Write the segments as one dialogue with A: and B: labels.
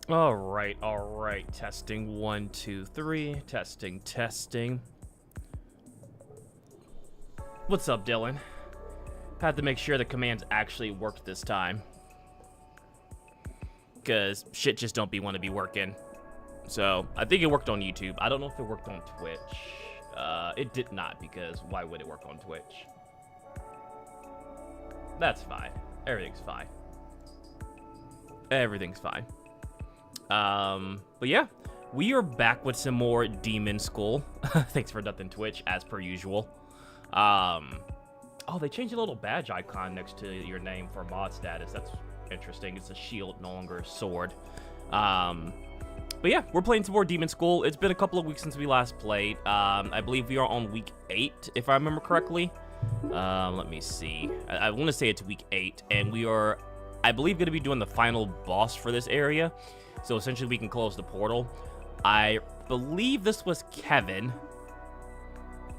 A: All right. Testing 1, 2, 3. Testing, testing. What's up, Dylan? Had to make sure the commands actually worked this time. Because shit just don't want to be working. So, I think it worked on YouTube. I don't know if it worked on Twitch. It did not, because why would it work on Twitch? That's fine. Everything's fine. Everything's fine. But yeah, we are back with some more Demonschool. Thanks for nothing, Twitch, as per usual. Oh, they changed a little badge icon next to your name for mod status. That's interesting. It's a shield, no longer a sword. But yeah, we're playing some more Demonschool. It's been a couple of weeks since we last played. I believe we are on week 8, if I remember correctly. Let me see. I want to say it's week 8, and we are, I believe, going to be doing the final boss for this area. So essentially, we can close the portal. I believe this was Kevin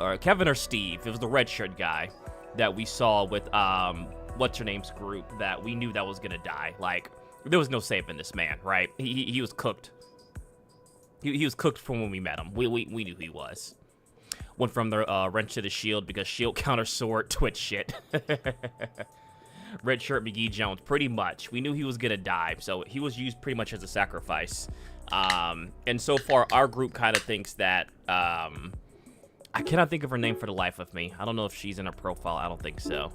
A: or Steve. It was the red shirt guy that we saw with what's her name's group that we knew that was gonna die. Like, there was no saving this man, right? He was cooked. He was cooked from when we met him. We knew who he was. Went from the wrench to the shield because shield counter sword Twitch shit. Red shirt McGee Jones, pretty much. We knew he was gonna die, so he was used pretty much as a sacrifice. And so far, our group kind of thinks that I cannot think of her name for the life of me. I don't know if she's in her profile. I don't think so.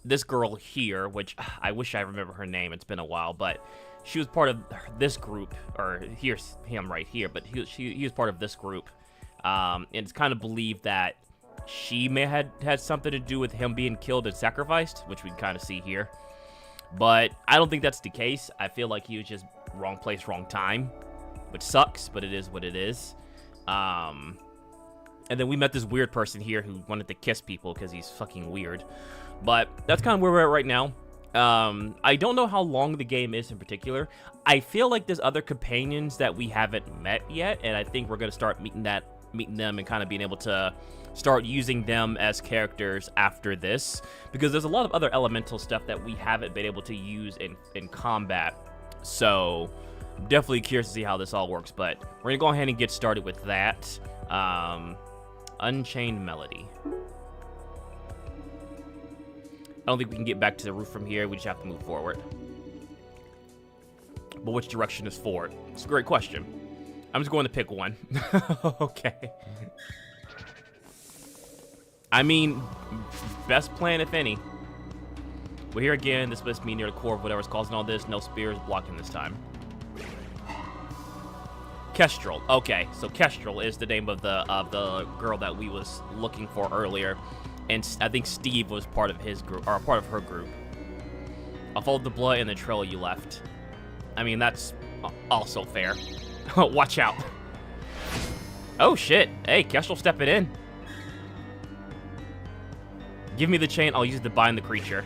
A: This girl here, which I wish I remember her name. It's been a while, but she was part of this group, or here's him right here, but he was part of this group. And it's kind of believed that she may have had something to do with him being killed and sacrificed, which we can kind of see here. But I don't think that's the case. I feel like he was just wrong place, wrong time, which sucks, but it is what it is. And then we met this weird person here who wanted to kiss people because he's fucking weird. But that's kind of where we're at right now. I don't know how long the game is in particular. I feel like there's other companions that we haven't met yet, and I think we're going to start meeting them and kind of being able to start using them as characters after this, because there's a lot of other elemental stuff that we haven't been able to use in combat. So I'm definitely curious to see how this all works, but we're gonna go ahead and get started with that. Unchained Melody. I don't think we can get back to the roof from here. We just have to move forward. But which direction is forward? It's a great question. I'm just going to pick one. Okay. I mean, best plan, if any. We're here again. This must be near the core of whatever's causing all this. No spears blocking this time. Kestrel. Okay, so Kestrel is the name of the girl that we was looking for earlier, and I think Steve was part of his group, or part of her group. I followed the blood and the trail you left. I mean, that's also fair. Watch out. Oh shit. Hey, Kestrel stepping in. Give me the chain. I'll use it to bind the creature.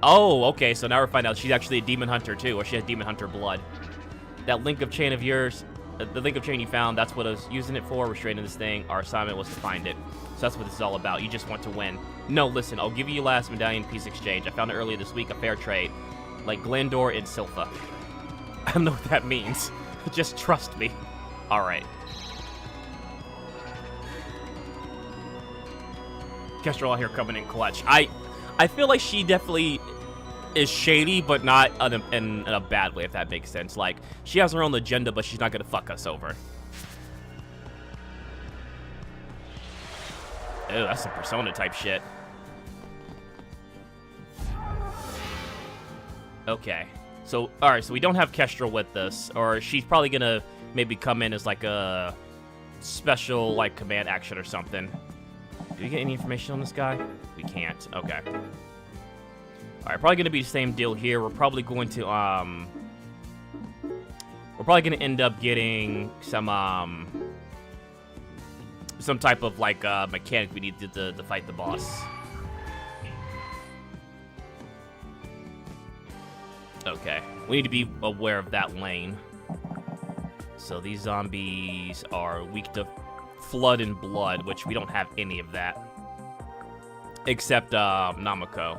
A: Oh, okay. So now we're finding out she's actually a demon hunter too, or she has demon hunter blood. That link of chain of yours, the link of chain you found, that's what I was using it for. We're straight in this thing. Our assignment was to find it. So that's what this is all about. You just want to win. No, listen. I'll give you your last medallion piece exchange. I found it earlier this week. A fair trade. Like Glendor and Silpha. I don't know what that means. Just trust me. Alright. Kestrel out here coming in clutch. I feel like she definitely is shady, but not in a bad way, if that makes sense. Like, she has her own agenda, but she's not gonna fuck us over. Ew, that's some Persona type shit. Okay. So, alright, so we don't have Kestrel with us, or she's probably gonna maybe come in as like a special, like, command action or something. Do we get any information on this guy? We can't. Okay. Alright, probably gonna be the same deal here. We're probably going to, we're probably gonna end up getting some type of, like, mechanic we need to fight the boss. Okay, we need to be aware of that lane. So these zombies are weak to flood and blood, which we don't have any of that. Except Namako.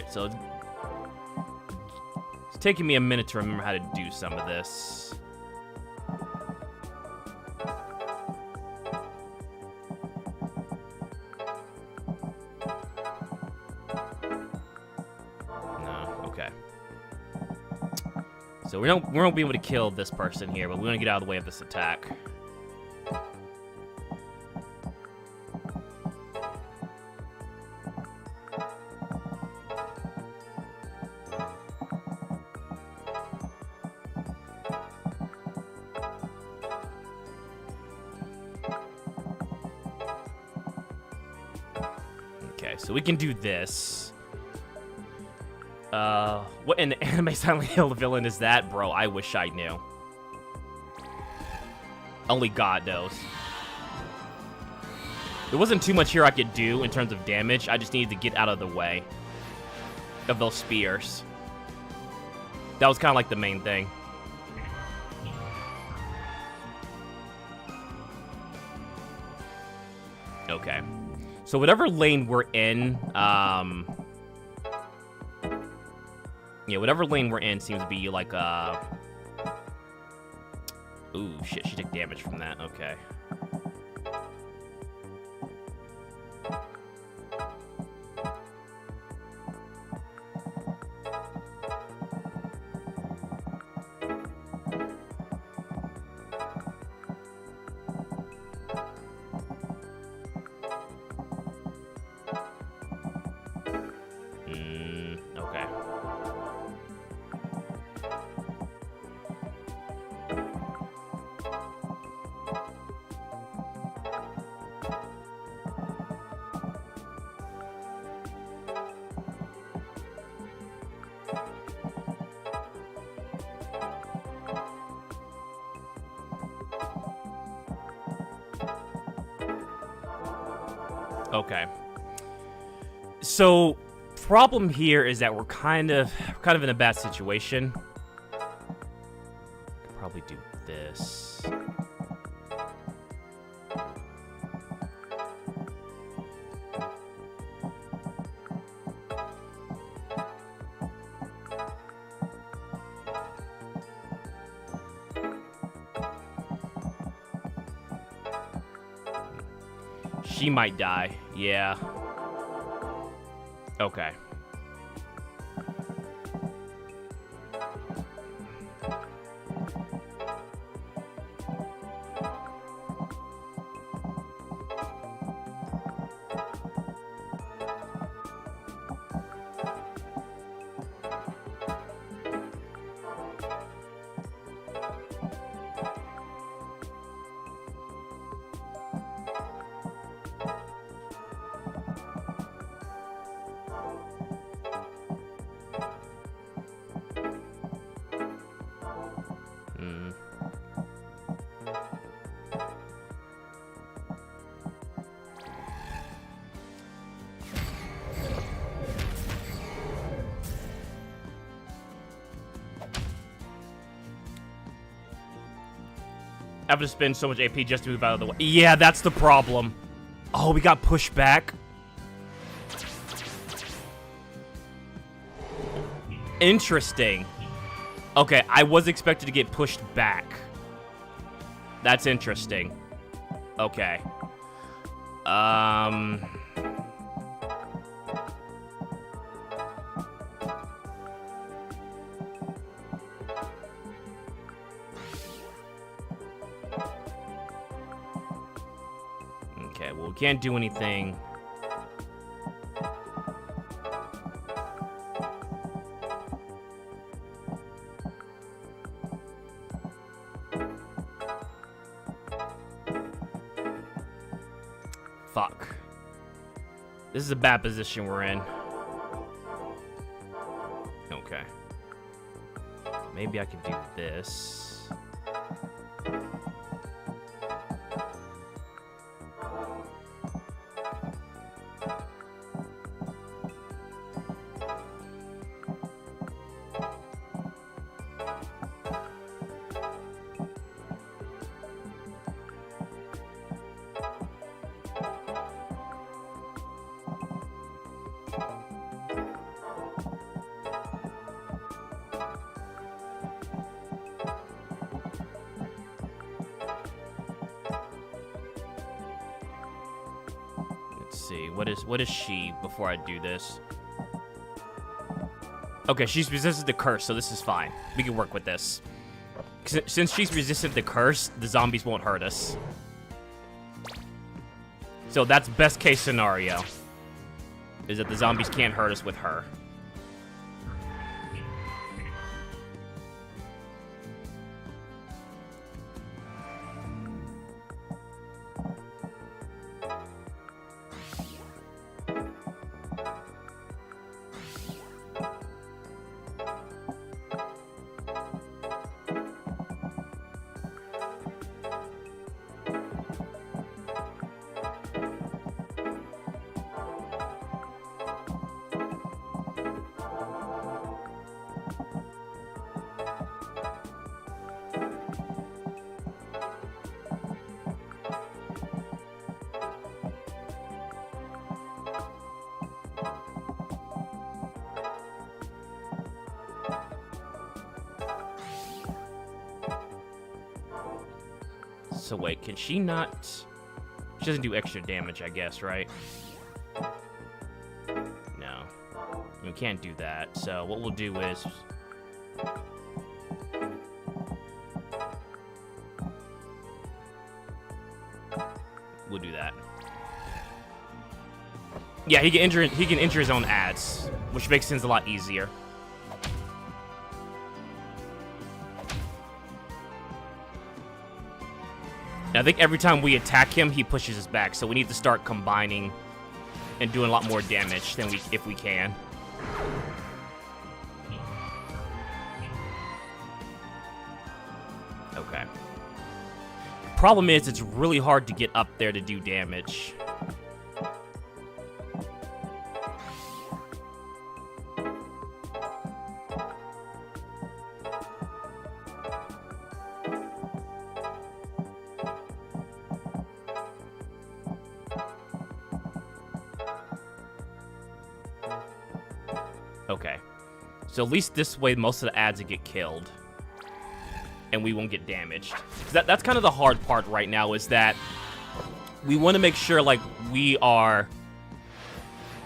A: Alright, so it's taking me a minute to remember how to do some of this. No, okay. So we won't be able to kill this person here, but we're gonna get out of the way of this attack. Okay, so we can do this. What in the anime Silent Hill villain is that? Bro, I wish I knew. Only God knows. There wasn't too much here I could do in terms of damage. I just needed to get out of the way of those spears. That was kind of like the main thing. Okay. So whatever lane we're in, yeah, whatever lane we're in seems to be like, ooh, shit, she took damage from that, okay. Okay. Okay. So, problem here is that we're kind of in a bad situation. Could probably do this. She might die. Yeah. Okay. I have to spend so much AP just to move out of the way. Yeah, that's the problem. Oh, we got pushed back. Interesting. Okay, I was expected to get pushed back. That's interesting. Okay. Okay, well, we can't do anything. Fuck. This is a bad position we're in. Okay. Maybe I could do this. see. What is she before I do this? Okay, she's resistant to curse, so this is fine. We can work with this. Since she's resistant to curse, the zombies won't hurt us. So that's best case scenario. Is that the zombies can't hurt us with her. So wait, can she not... She doesn't do extra damage, I guess, right? No. We can't do that. So what we'll do is... We'll do that. Yeah, he can injure his own ads, which makes things a lot easier. I think every time we attack him, he pushes us back, so we need to start combining and doing a lot more damage than if we can. Okay. Problem is, it's really hard to get up there to do damage. Okay. So at least this way, most of the ads will get killed. And we won't get damaged. That's kind of the hard part right now, is that we want to make sure, like, we are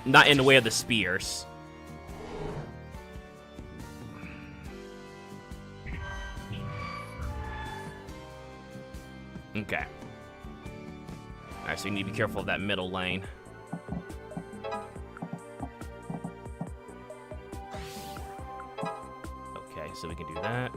A: not in the way of the spears. Okay. Alright, so you need to be careful of that middle lane. Okay, so we can do that.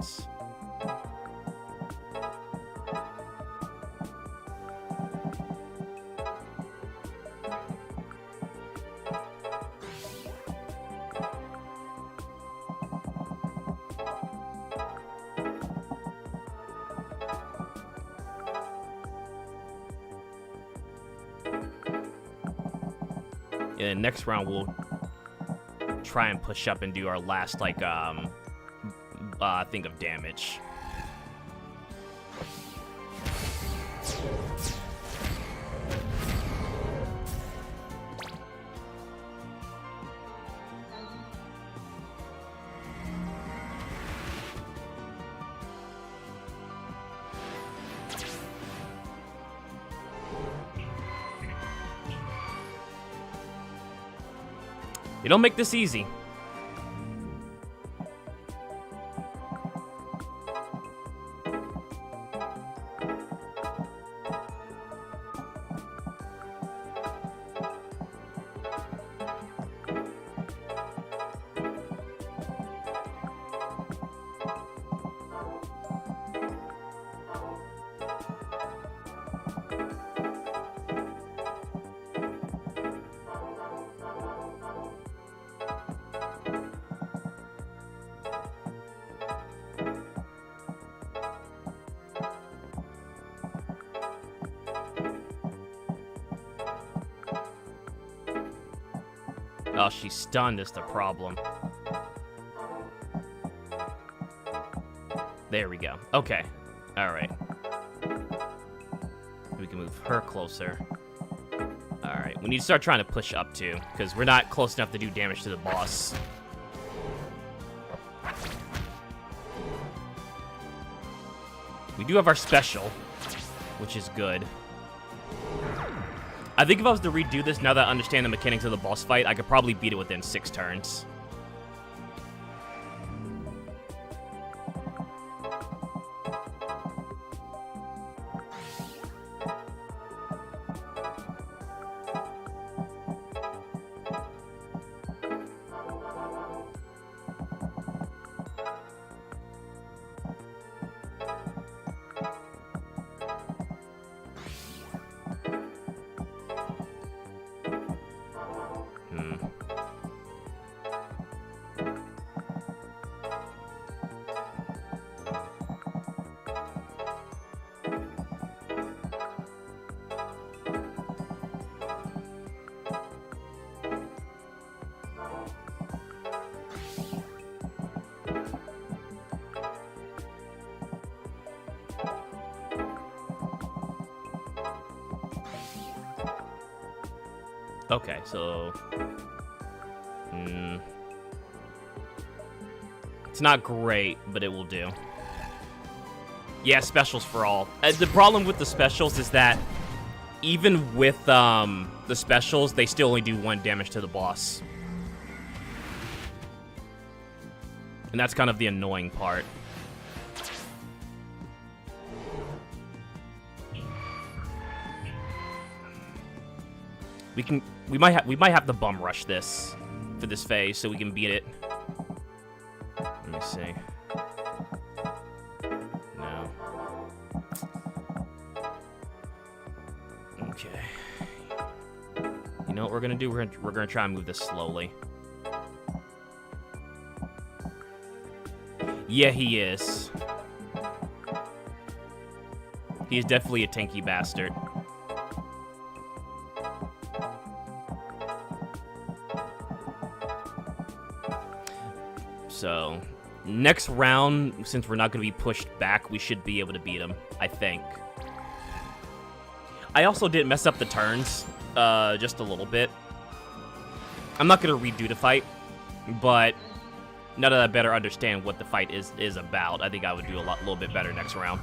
A: And next round we'll try and push up and do our last, like, thing of damage. You don't make this easy. Oh, she's stunned is the problem. There we go. Okay. Alright. We can move her closer. Alright. We need to start trying to push up, too, because we're not close enough to do damage to the boss. We do have our special, which is good. I think if I was to redo this, now that I understand the mechanics of the boss fight, I could probably beat it within 6 turns. Okay, so... It's not great, but it will do. Yeah, specials for all. The problem with the specials is that even with the specials, they still only do 1 damage to the boss. And that's kind of the annoying part. We might have to bum rush this for this phase so we can beat it. Let me see. No. Okay. You know what we're gonna do? We're gonna try and move this slowly. Yeah, he is. He is definitely a tanky bastard. So, next round, since we're not going to be pushed back, we should be able to beat him, I think. I also did mess up the turns, just a little bit. I'm not going to redo the fight, but now that I better understand what the fight is about, I think I would do a little bit better next round.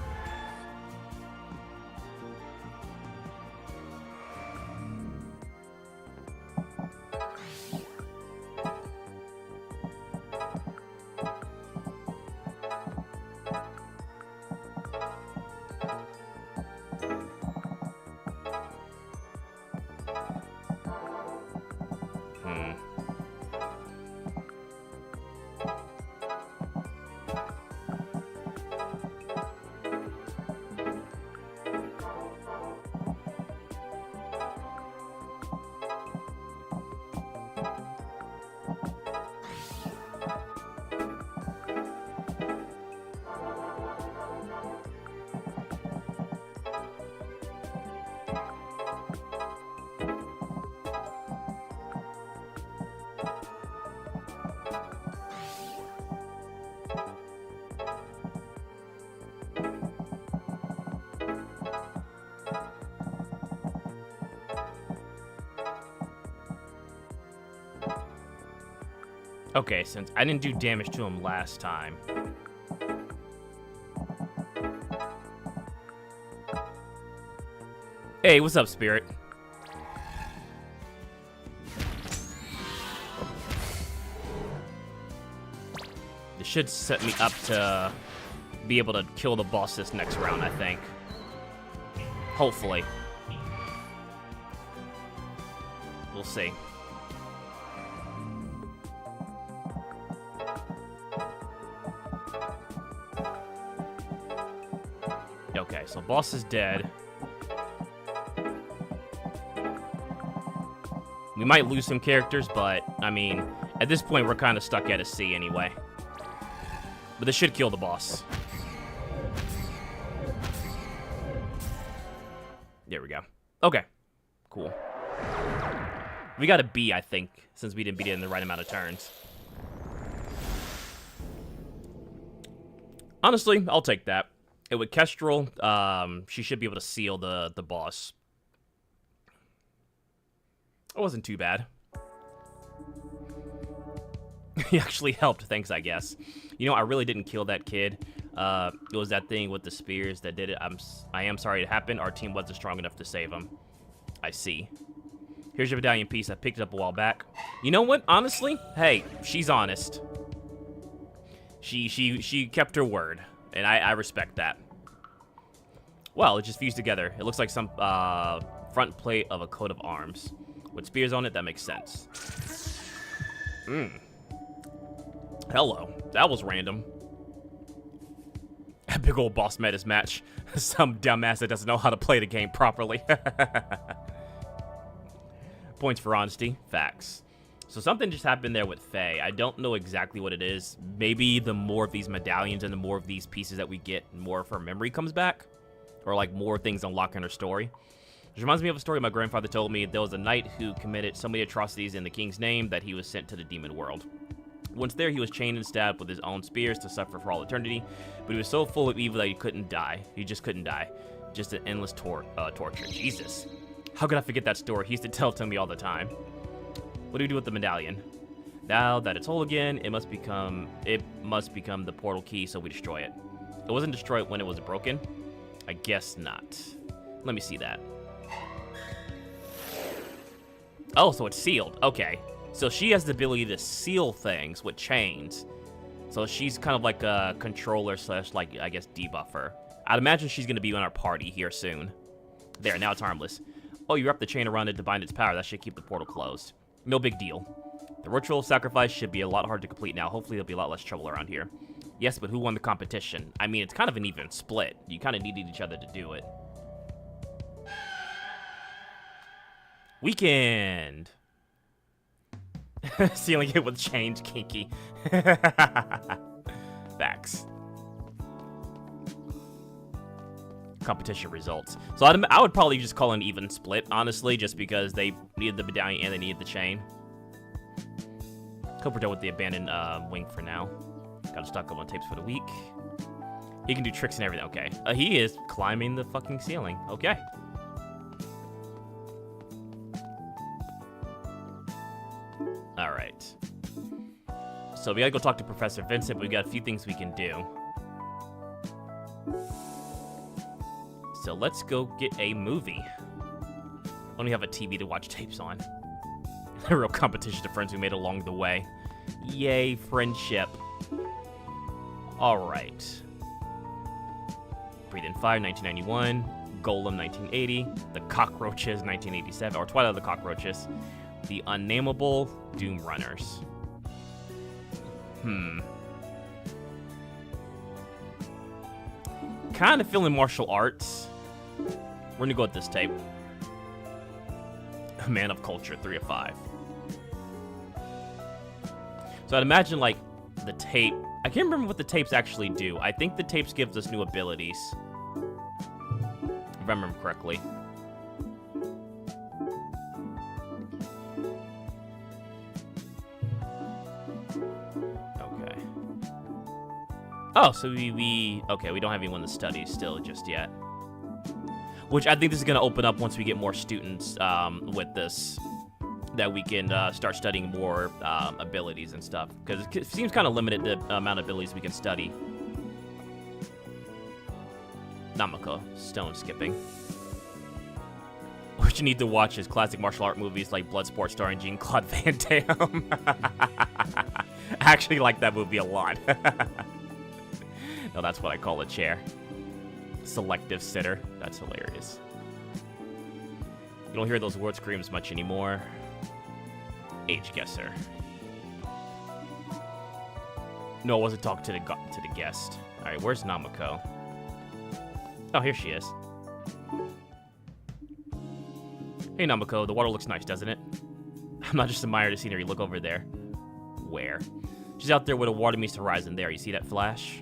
A: Okay, since I didn't do damage to him last time. Hey, what's up, Spirit? This should set me up to be able to kill the boss this next round, I think. Hopefully. We'll see. Okay, so boss is dead. We might lose some characters, but, I mean, at this point, we're kind of stuck at a C anyway. But this should kill the boss. There we go. Okay. Cool. We got a B, I think, since we didn't beat it in the right amount of turns. Honestly, I'll take that. And with Kestrel, she should be able to seal the boss. It wasn't too bad. He actually helped, thanks, I guess. You know, I really didn't kill that kid. It was that thing with the spears that did it. I am sorry it happened. Our team wasn't strong enough to save him. I see. Here's your medallion piece. I picked it up a while back. You know what? Honestly, hey, she's honest. She kept her word, and I respect that. Well, it just fused together. It looks like some front plate of a coat of arms. With spears on it, that makes sense. Hello. That was random. A big old boss metas match. Some dumbass that doesn't know how to play the game properly. Points for honesty. Facts. So something just happened there with Faye. I don't know exactly what it is. Maybe the more of these medallions and the more of these pieces that we get, more of her memory comes back. Or like more things unlock in her story. Which reminds me of a story my grandfather told me. There was a knight who committed so many atrocities in the king's name that he was sent to the demon world. Once there, he was chained and stabbed with his own spears to suffer for all eternity. But he was so full of evil that he couldn't die. He just couldn't die. Just an endless torture. Jesus. How could I forget that story? He used to tell it to me all the time. What do we do with the medallion? Now that it's whole again, it must become the portal key, so we destroy it. It wasn't destroyed when it was broken? I guess not. Let me see that. Oh, so it's sealed. Okay. So she has the ability to seal things with chains. So she's kind of like a controller slash, like, I guess, debuffer. I'd imagine she's going to be on our party here soon. There, now it's harmless. Oh, you wrap the chain around it to bind its power. That should keep the portal closed. No big deal. The ritual sacrifice should be a lot harder to complete now. Hopefully there'll be a lot less trouble around here. Yes, but who won the competition? I mean, it's kind of an even split. You kind of needed each other to do it. Weekend. Sealing it with chains, kinky. Facts. Competition results. So I would probably just call it an even split, honestly, just because they needed the medallion and they needed the chain. Hope we're done with the abandoned wing for now. Got stock up on tapes for the week. He can do tricks and everything. Okay. He is climbing the fucking ceiling. Okay. Alright. So we gotta go talk to Professor Vincent, but we got a few things we can do. So let's go get a movie. Only have a TV to watch tapes on. A real competition to friends we made along the way. Yay, friendship. Alright. Breathe in Fire, 1991. Golem, 1980. The Cockroaches, 1987. Or Twilight of the Cockroaches. The Unnameable Doom Runners. Kind of feeling martial arts. We're gonna go with this tape. Man of Culture, 3 of 5. So I'd imagine, like, the tape... I can't remember what the tapes actually do. I think the tapes gives us new abilities. If I remember correctly. Okay. Oh, so okay, we don't have anyone to study still just yet. Which I think this is going to open up once we get more students with this. That we can start studying more abilities and stuff. Because it seems kind of limited the amount of abilities we can study. Namako, stone skipping. What you need to watch is classic martial art movies like Bloodsport starring Jean-Claude Van Damme. I actually like that movie a lot. No, that's what I call a chair. Selective sitter. That's hilarious. You don't hear those word screams much anymore. Age guesser. No, I wasn't talking to the guest. All right, where's Namako? Oh, here she is. Hey, Namako, the water looks nice, doesn't it? I'm not just admiring the scenery. Look over there. Where? She's out there where the water meets the horizon. There, you see that flash?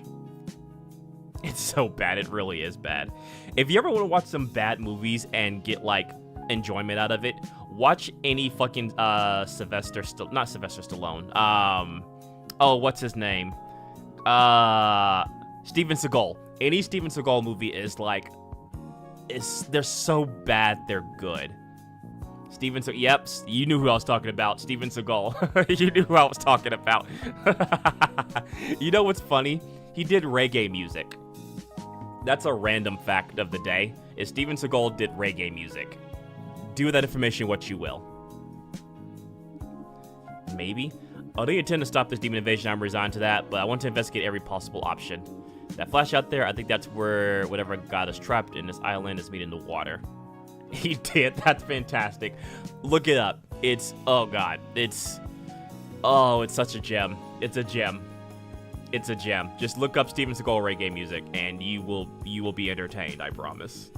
A: It's so bad. It really is bad. If you ever want to watch some bad movies and get, like, enjoyment out of it, watch any fucking not Sylvester Stallone. Oh, what's his name? Steven Seagal. Any Steven Seagal movie is like, they're so bad they're good. Yep, you knew who I was talking about. Steven Seagal. You knew who I was talking about. You know what's funny? He did reggae music. That's a random fact of the day. Is Steven Seagal did reggae music. Do with that information what you will. Maybe. Although you intend to stop this demon invasion, I'm resigned to that, but I want to investigate every possible option. That flash out there, I think that's where whatever got us trapped in this island is meeting the water. He did. That's fantastic. Look it up. It's, oh god. It's such a gem. It's a gem. It's a gem. Just look up Steven Seagal reggae music, and you will be entertained, I promise.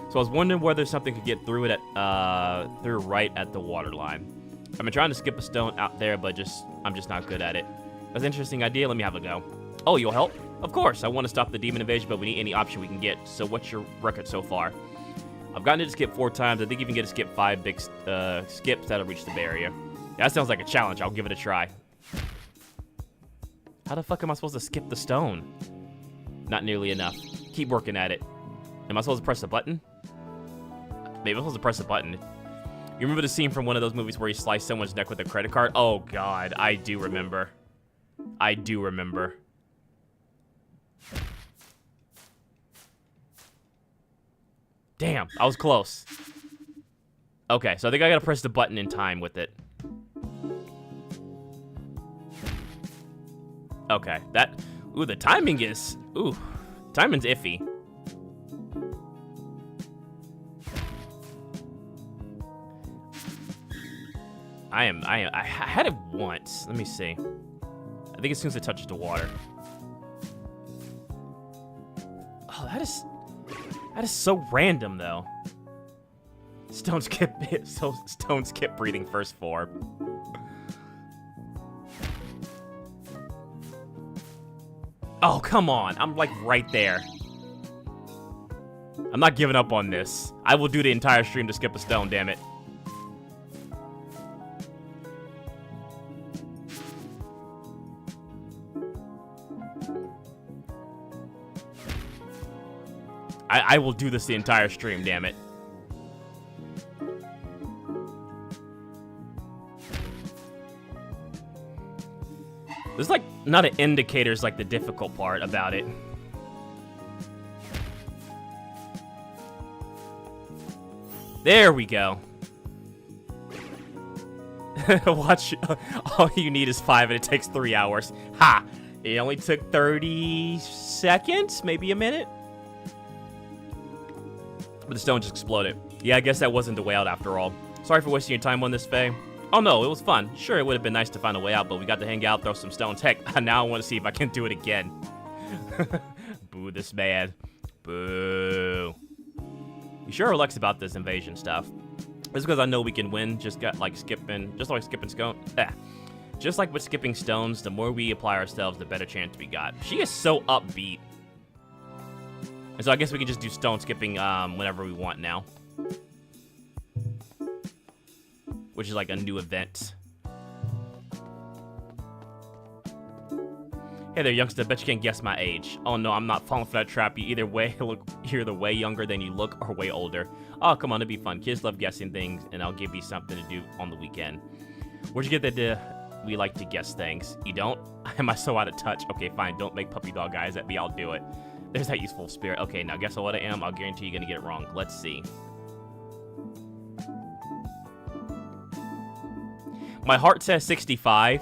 A: So I was wondering whether something could get through it at, through right at the water line. I've been trying to skip a stone out there, but I'm just not good at it. That's an interesting idea. Let me have a go. Oh, you'll help? Of course. I want to stop the demon invasion, but we need any option we can get. So what's your record so far? I've gotten it to skip 4 times. I think you can get to skip 5 big skips that'll reach the barrier. That sounds like a challenge. I'll give it a try. How the fuck am I supposed to skip the stone? Not nearly enough. Keep working at it. Am I supposed to press the button? Maybe I'm supposed to press the button. You remember the scene from one of those movies where he sliced someone's neck with a credit card? Oh, God. I do remember. I do remember. Damn, I was close. Okay, so I think I gotta press the button in time with it. Okay, that... Ooh, the timing is... Ooh, timing's iffy. I had it once. Let me see. I think as soon as it touches the water. Oh, that is so random, though. Stone skip breathing first 4. Oh, come on. I'm like right there. I'm not giving up on this. I will do the entire stream to skip a stone, damn it. I will do this the entire stream, damn it. There's like not an indicator's like the difficult part about it. There we go. Watch, all you need is 5 and it takes 3 hours. Ha! It only took 30 seconds, maybe a minute. But the stone just exploded. Yeah, I guess that wasn't the way out after all. Sorry for wasting your time on this, Faye. Oh no, it was fun. Sure, it would have been nice to find a way out, but we got to hang out, throw some stones. Heck, now I want to see if I can do it again. Boo this man. Boo. You sure relax about this invasion stuff? It's because I know we can win, just like skipping stone. Just like with skipping stones, the more we apply ourselves, the better chance we got. She is so upbeat. And so I guess we can just do stone skipping whenever we want now. Which is like a new event. Hey there, youngster. Bet you can't guess my age. Oh no, I'm not falling for that trap. You either way way younger than you look or way older. Oh, come on, it'd be fun. Kids love guessing things, and I'll give you something to do on the weekend. Where'd you get that we like to guess things? You don't? Am I so out of touch? Okay, fine. Don't make puppy dog eyes at me. I'll do it. There's that useful spirit. Okay, now guess what I am? I'll guarantee you're gonna get it wrong. Let's see. My heart says 65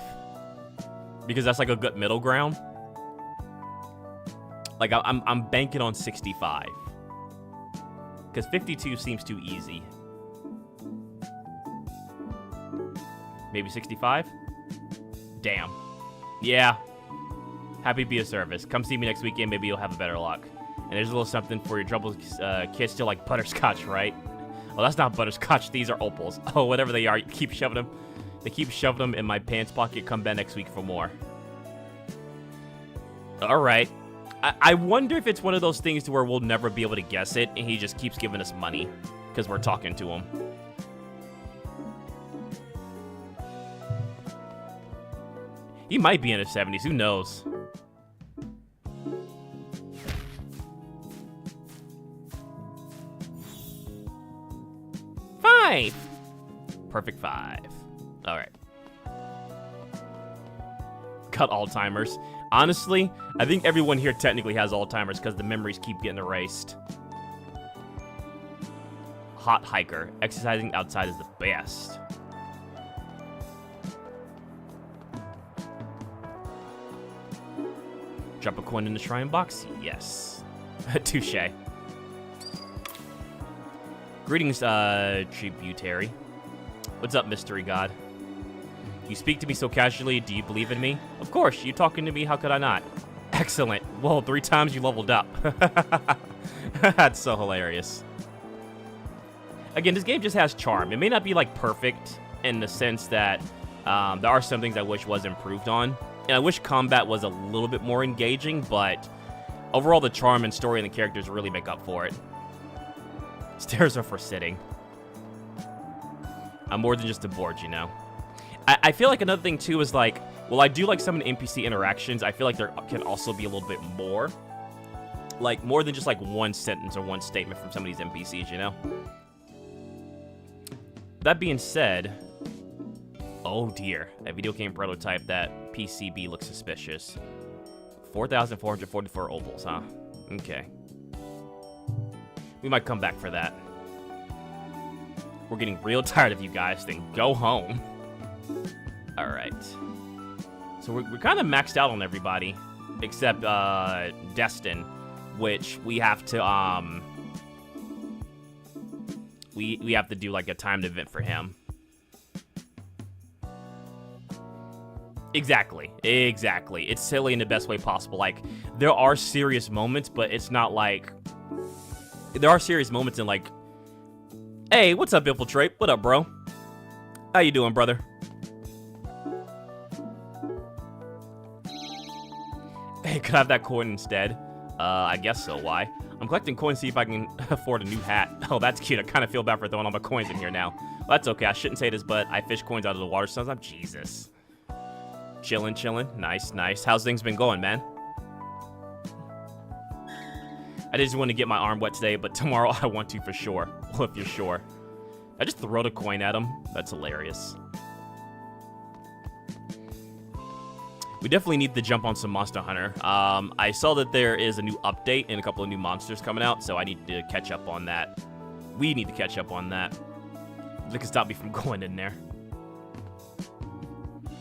A: because that's like a good middle ground. Like I'm banking on 65 because 52 seems too easy. Maybe 65? Damn. Yeah. Happy to be of service. Come see me next weekend. Maybe you'll have a better luck. And there's a little something for your troubled kids still like butterscotch, right? Oh, that's not butterscotch. These are opals. Oh, whatever they are. You keep shoving them. They keep shoving them in my pants pocket. Come back next week for more. All right. I wonder if it's one of those things to where we'll never be able to guess it, and he just keeps giving us money because we're talking to him. He might be in his 70s. Who knows? Five. Perfect 5. All right. Cut Alzheimer's. Honestly, I think everyone here technically has Alzheimer's because the memories keep getting erased. hot hiker. Exercising outside is the best. Drop a coin in the shrine box? Yes. Touche. Greetings, tributary. What's up, mystery god? You speak to me so casually, do you believe in me? Of course, you talking to me, how could I not? Excellent. Whoa, 3 times you leveled up. That's so hilarious. Again, this game just has charm. It may not be, like, perfect in the sense that there are some things I wish was improved on. And I wish combat was a little bit more engaging, but overall the charm and story and the characters really make up for it. Stairs are for sitting. I'm more than just a board, you know. I feel like another thing, too, is, like, well, I do like some of the NPC interactions. I feel like there can also be a little bit more. Like, more than just, like, one sentence or one statement from some of these NPCs, you know? That being said... Oh, dear. A video game prototype that PCB looks suspicious. 4,444 opals, huh? Okay. We might come back for that. We're getting real tired of you guys, then go home. Alright. So we're kind of maxed out on everybody. Except, Destin. Which we have to, We have to do, like, a timed event for him. Exactly. It's silly in the best way possible. Like, there are serious moments, but it's not like... There are serious moments in, like... Hey, what's up, Infiltrate? What up, bro? How you doing, brother? Hey, could I have that coin instead? I guess so. Why? I'm collecting coins to see if I can afford a new hat. Oh, that's cute. I kind of feel bad for throwing all my coins in here now. Well, that's okay. I shouldn't say this, but I fish coins out of the water sometimes. Jesus. Chilling. Nice. How's things been going, man? I just want to get my arm wet today, but tomorrow I want to for sure. Well, if you're sure. I just throw the coin at him. That's hilarious. We definitely need to jump on some Monster Hunter. I saw that there is a new update and a couple of new monsters coming out, so I need to catch up on that. We need to catch up on that. That can stop me from going in there.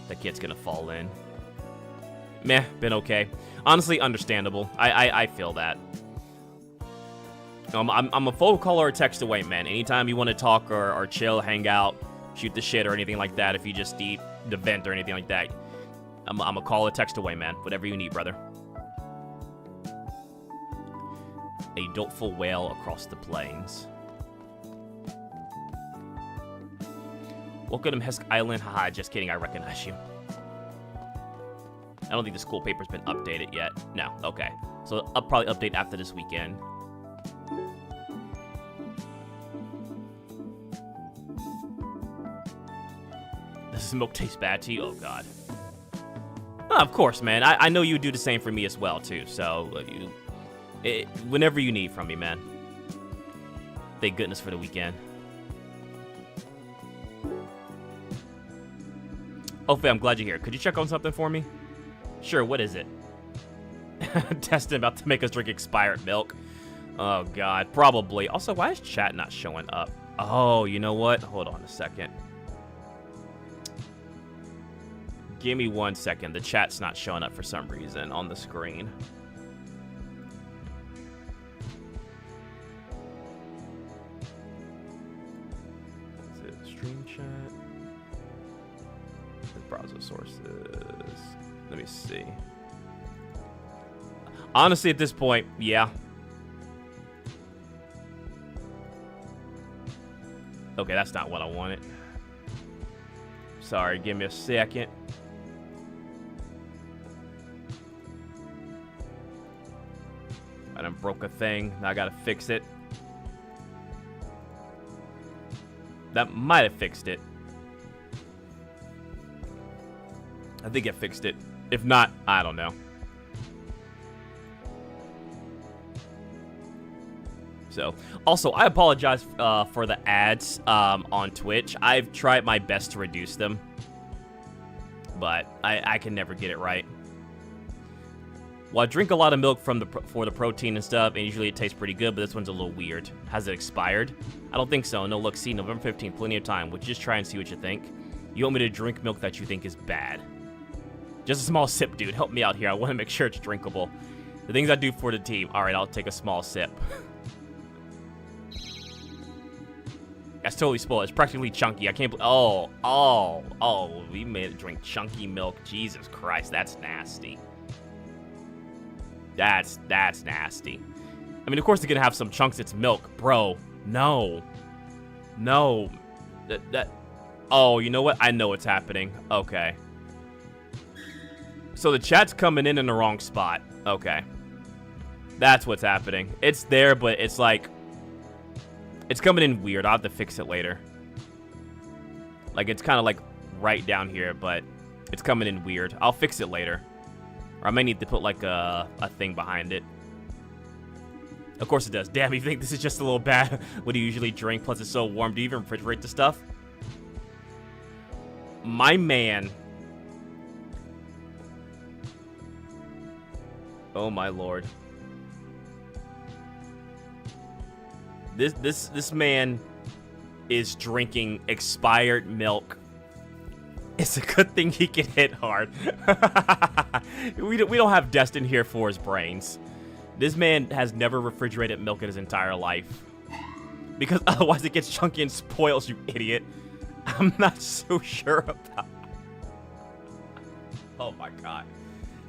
A: That kid's gonna fall in. Meh, been okay. Honestly, understandable. I feel that. I'm a phone call or a text away, man. Anytime you want to talk or chill, hang out, shoot the shit or anything like that, if you just need the vent or anything like that, I'm a call or text away, man. Whatever you need, brother. A doleful wail across the plains. Welcome to Hesk Island. Haha, just kidding. I recognize you. I don't think the school paper's been updated yet. No, okay. So I'll probably update after this weekend. Does milk taste bad to you? Oh, God. Oh, of course, man. I know you do the same for me as well, too. So, whenever you need from me, man. Thank goodness for the weekend. Oh, Faye, I'm glad you're here. Could you check on something for me? Sure, what is it? Destin about to make us drink expired milk. Oh, God. Probably. Also, why is chat not showing up? Oh, you know what? Hold on a second. Give me 1 second. The chat's not showing up for some reason on the screen. Is it stream chat? Browser sources. Let me see. Honestly, at this point, yeah. Okay, that's not what I wanted. Sorry, give me a second. I done broke a thing. Now I gotta fix it. That might have fixed it. I think it fixed it. If not, I don't know. So, also, I apologize for the ads on Twitch. I've tried my best to reduce them, but I can never get it right. Well, I drink a lot of milk for the protein and stuff, and usually it tastes pretty good, but this one's a little weird. Has it expired? I don't think so. No, look, see, November 15th, plenty of time. Would you just try and see what you think? You want me to drink milk that you think is bad? Just a small sip, dude. Help me out here. I want to make sure it's drinkable. The things I do for the team. All right, I'll take a small sip. That's totally spoiled. It's practically chunky. I can't believe... Oh, we made it drink chunky milk. Jesus Christ, that's nasty. That's nasty. I mean, of course, they're gonna have some chunks. It's milk, bro. No. Oh, you know what? I know what's happening. Okay. So the chat's coming in the wrong spot. Okay. That's what's happening. It's there, but it's like... It's coming in weird. I'll have to fix it later. Like, it's kind of like right down here, but it's coming in weird. I'll fix it later. Or I may need to put like a thing behind it. Of course it does. Damn, you think this is just a little bad? What do you usually drink? Plus it's so warm. Do you even refrigerate the stuff? My man. Oh my lord. This man is drinking expired milk. It's a good thing he can hit hard. we don't have Destin here for his brains. This man has never refrigerated milk in his entire life. Because otherwise it gets chunky and spoils, you idiot. I'm not so sure about... Oh my god.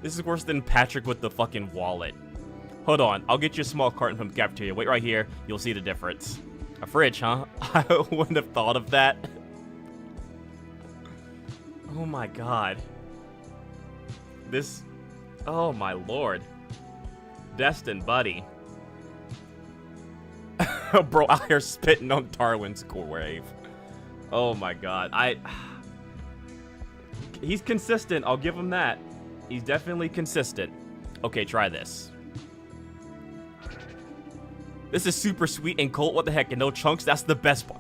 A: This is worse than Patrick with the fucking wallet. Hold on, I'll get you a small carton from the cafeteria. Wait right here, you'll see the difference. A fridge, huh? I wouldn't have thought of that. Oh my god. This... Oh my lord. Destin, buddy. Bro, out here spitting on Darwin's grave. Oh my god. He's consistent, I'll give him that. He's definitely consistent. Okay, try this. This is super sweet and cold. What the heck? And no chunks? That's the best part.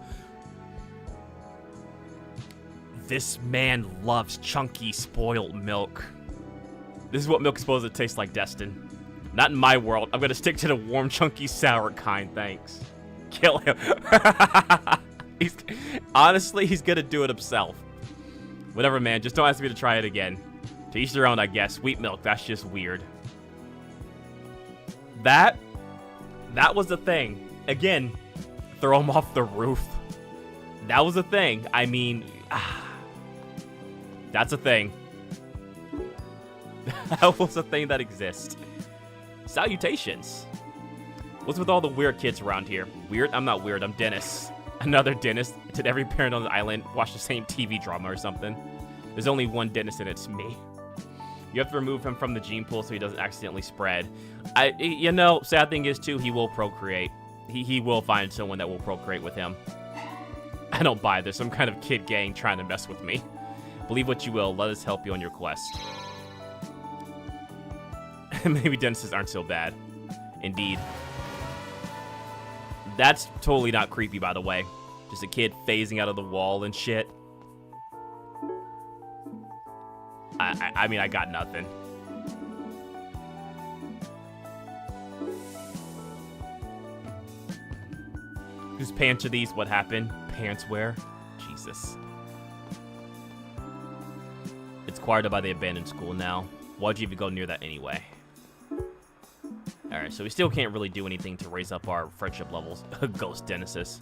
A: This man loves chunky, spoiled milk. This is what milk is supposed to taste like, Destin. Not in my world. I'm gonna stick to the warm, chunky, sour kind, thanks. Kill him. Honestly, he's gonna do it himself. Whatever, man. Just don't ask me to try it again. To each their own, I guess. Sweet milk, that's just weird. That was the thing. Again, throw him off the roof. That was a thing. I mean, that's a thing. That was a thing that exists. Salutations. What's with all the weird kids around here? Weird? I'm not weird. I'm Dennis. Another Dennis. Did every parent on the island watch the same TV drama or something? There's only one Dennis and it's me. You have to remove him from the gene pool so he doesn't accidentally spread. You know, sad thing is, too, he will procreate. He will find someone that will procreate with him. I don't buy this. Some kind of kid gang trying to mess with me. Believe what you will. Let us help you on your quest. Maybe dentists aren't so bad. Indeed. That's totally not creepy, by the way. Just a kid phasing out of the wall and shit. I mean, I got nothing. Whose pants are these? What happened? Pants wear? Jesus. It's guarded by the abandoned school now. Why'd you even go near that anyway? Alright, so we still can't really do anything to raise up our friendship levels. Ghost Genesis.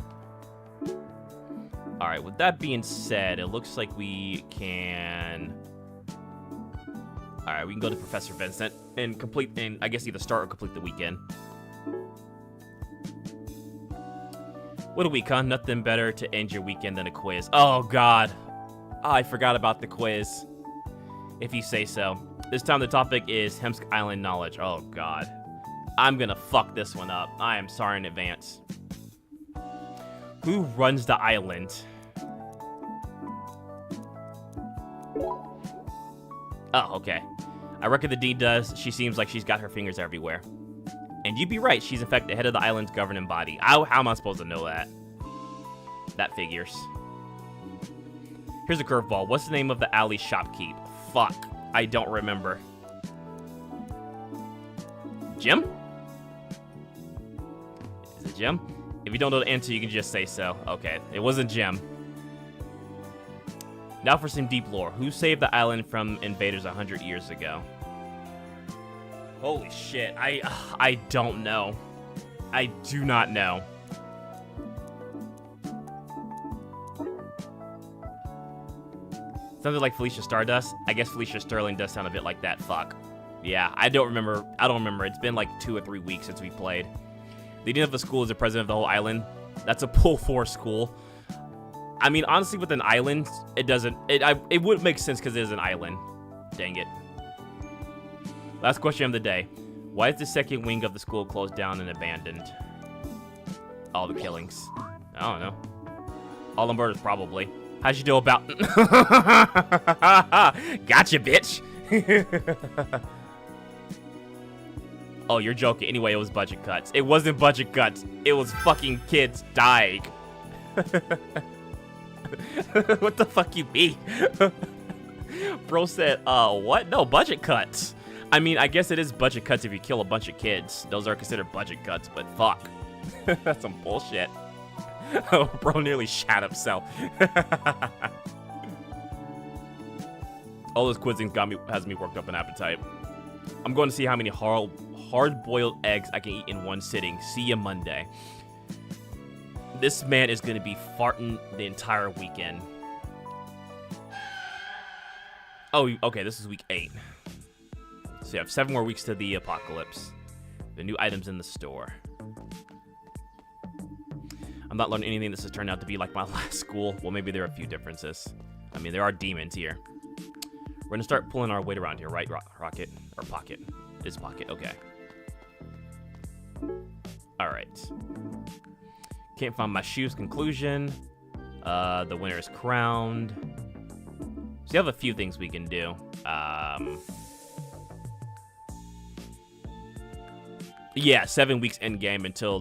A: Alright, with that being said, it looks like we can... Alright, we can go to Professor Vincent and complete, and I guess either start or complete the weekend. What a week, huh? Nothing better to end your weekend than a quiz. Oh, God. Oh, I forgot about the quiz. If you say so. This time the topic is Hemsk Island knowledge. Oh, God. I'm gonna fuck this one up. I am sorry in advance. Who runs the island? Oh, okay. I reckon the dean does. She seems like she's got her fingers everywhere. And you'd be right. She's, in fact, the head of the island's governing body. How am I supposed to know that? That figures. Here's a curveball. What's the name of the alley shopkeep? Fuck. I don't remember. Jim? Is it Jim? If you don't know the answer, you can just say so. Okay, it wasn't Jim. Now for some deep lore. Who saved the island from invaders 100 years ago? Holy shit, I don't know. I do not know. Something like Felicia Stardust? I guess Felicia Sterling does sound a bit like that. Fuck. Yeah, I don't remember. It's been like 2 or 3 weeks since we played. The dean of the school is the president of the whole island. That's a pull for school. I mean, honestly, with an island, it would make sense because it is an island. Dang it. Last question of the day. Why is the second wing of the school closed down and abandoned? All the killings. I don't know. All the murders, probably. How'd you know about... Gotcha, bitch! Oh, you're joking. Anyway, it was budget cuts. It wasn't budget cuts. It was fucking kids dying. What the fuck you mean? Bro said, what? No, budget cuts. I mean, I guess it is budget cuts if you kill a bunch of kids. Those are considered budget cuts, but fuck. That's some bullshit. Oh, bro nearly shat himself. All those quizzing has me worked up an appetite. I'm going to see how many hard-boiled eggs I can eat in one sitting. See you Monday. This man is going to be farting the entire weekend. Oh, okay, this is week 8. So you have 7 more weeks to the apocalypse. The new items in the store. I'm not learning anything. This has turned out to be like my last school. Well, maybe there are a few differences. I mean, there are demons here. We're going to start pulling our weight around here, right? Rocket? Or pocket? It's pocket. Okay. Alright. Can't find my shoes. Conclusion. The winner is crowned. So you have a few things we can do. Yeah, 7 weeks end game until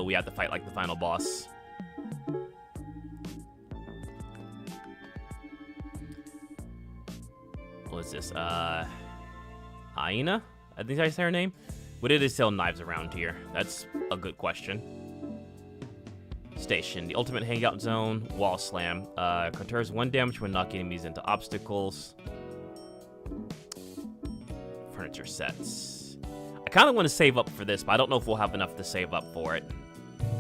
A: we have to fight like the final boss. What is this? Aina? I think I say her name. What do they sell knives around here? That's a good question. Station, the ultimate hangout zone. Wall slam. Confers 1 damage when knocking enemies into obstacles. Furniture sets. I kind of want to save up for this, but I don't know if we'll have enough to save up for it.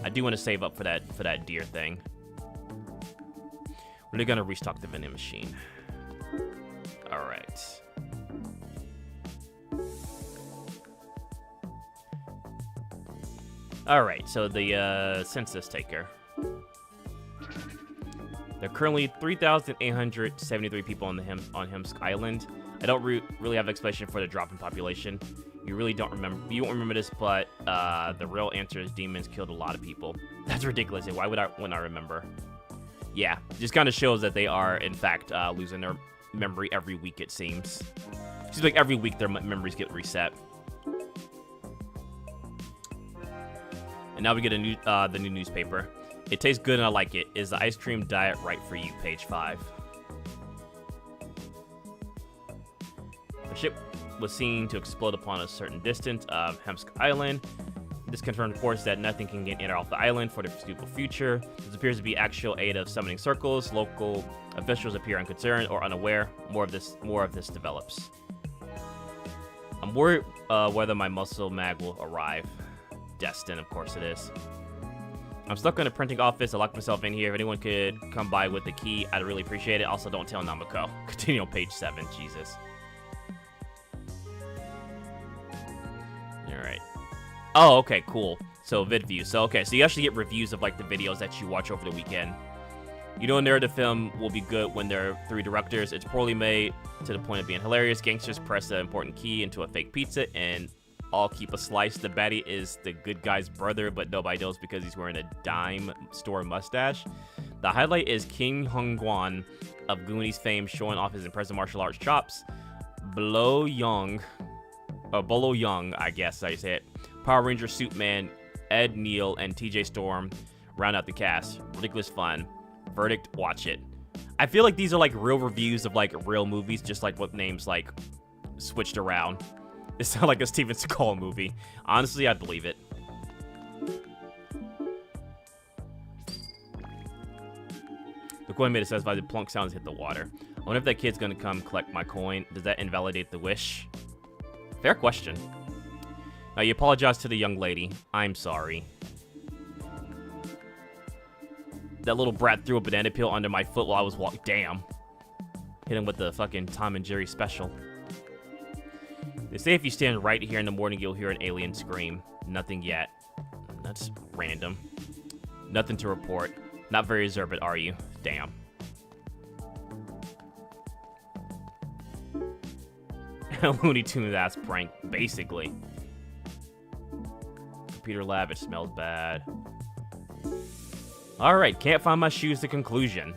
A: I do want to save up for that deer thing. We're gonna restock the vending machine. All right. All right. So the census taker. There are currently 3,873 people on Hemsk Island. I don't really have an explanation for the drop in population. You really don't remember. You won't remember this, but the real answer is demons killed a lot of people. That's ridiculous. Why wouldn't I remember? Yeah, just kind of shows that they are, in fact, losing their memory every week. It seems. It seems like every week their memories get reset. And now we get the new newspaper. It tastes good and I like it. Is the ice cream diet right for you? Page 5. The ship was seen to explode upon a certain distance of Hemsk Island. This confirmed reports that nothing can get in or off the island for the foreseeable future. This appears to be actual aid of summoning circles. Local officials appear unconcerned or unaware. More of this develops. I'm worried whether my muscle mag will arrive. Destined, of course it is. I'm stuck in a printing office. I locked myself in here. If anyone could come by with the key, I'd really appreciate it. Also, don't tell Namako. Continue on page 7. Jesus. Alright. Oh, okay, cool. So, vid views. So, okay, so you actually get reviews of, like, the videos that you watch over the weekend. You know a narrative film will be good when there are 3 directors. It's poorly made to the point of being hilarious. Gangsters press an important key into a fake pizza and all keep a slice. The baddie is the good guy's brother, but nobody knows because he's wearing a dime store mustache. The highlight is King Hongguan of Goonies fame showing off his impressive martial arts chops. Bolo Young, I guess I say it. Power Ranger Suit Man, Ed Neal, and TJ Storm round out the cast. Ridiculous fun. Verdict, watch it. I feel like these are like real reviews of like real movies, just like what names like switched around. It sounds like a Steven Seagal movie. Honestly, I'd believe it. The coin made it satisfied. The plunk sounds hit the water. I wonder if that kid's gonna come collect my coin. Does that invalidate the wish? Fair question. Now, you apologize to the young lady. I'm sorry. That little brat threw a banana peel under my foot while I was walking. Damn. Hit him with the fucking Tom and Jerry special. They say if you stand right here in the morning, you'll hear an alien scream. Nothing yet. That's random. Nothing to report. Not very observant, are you? Damn. Looney Tunes ass prank, basically. Computer lab, it smells bad. Alright, can't find my shoes, the conclusion.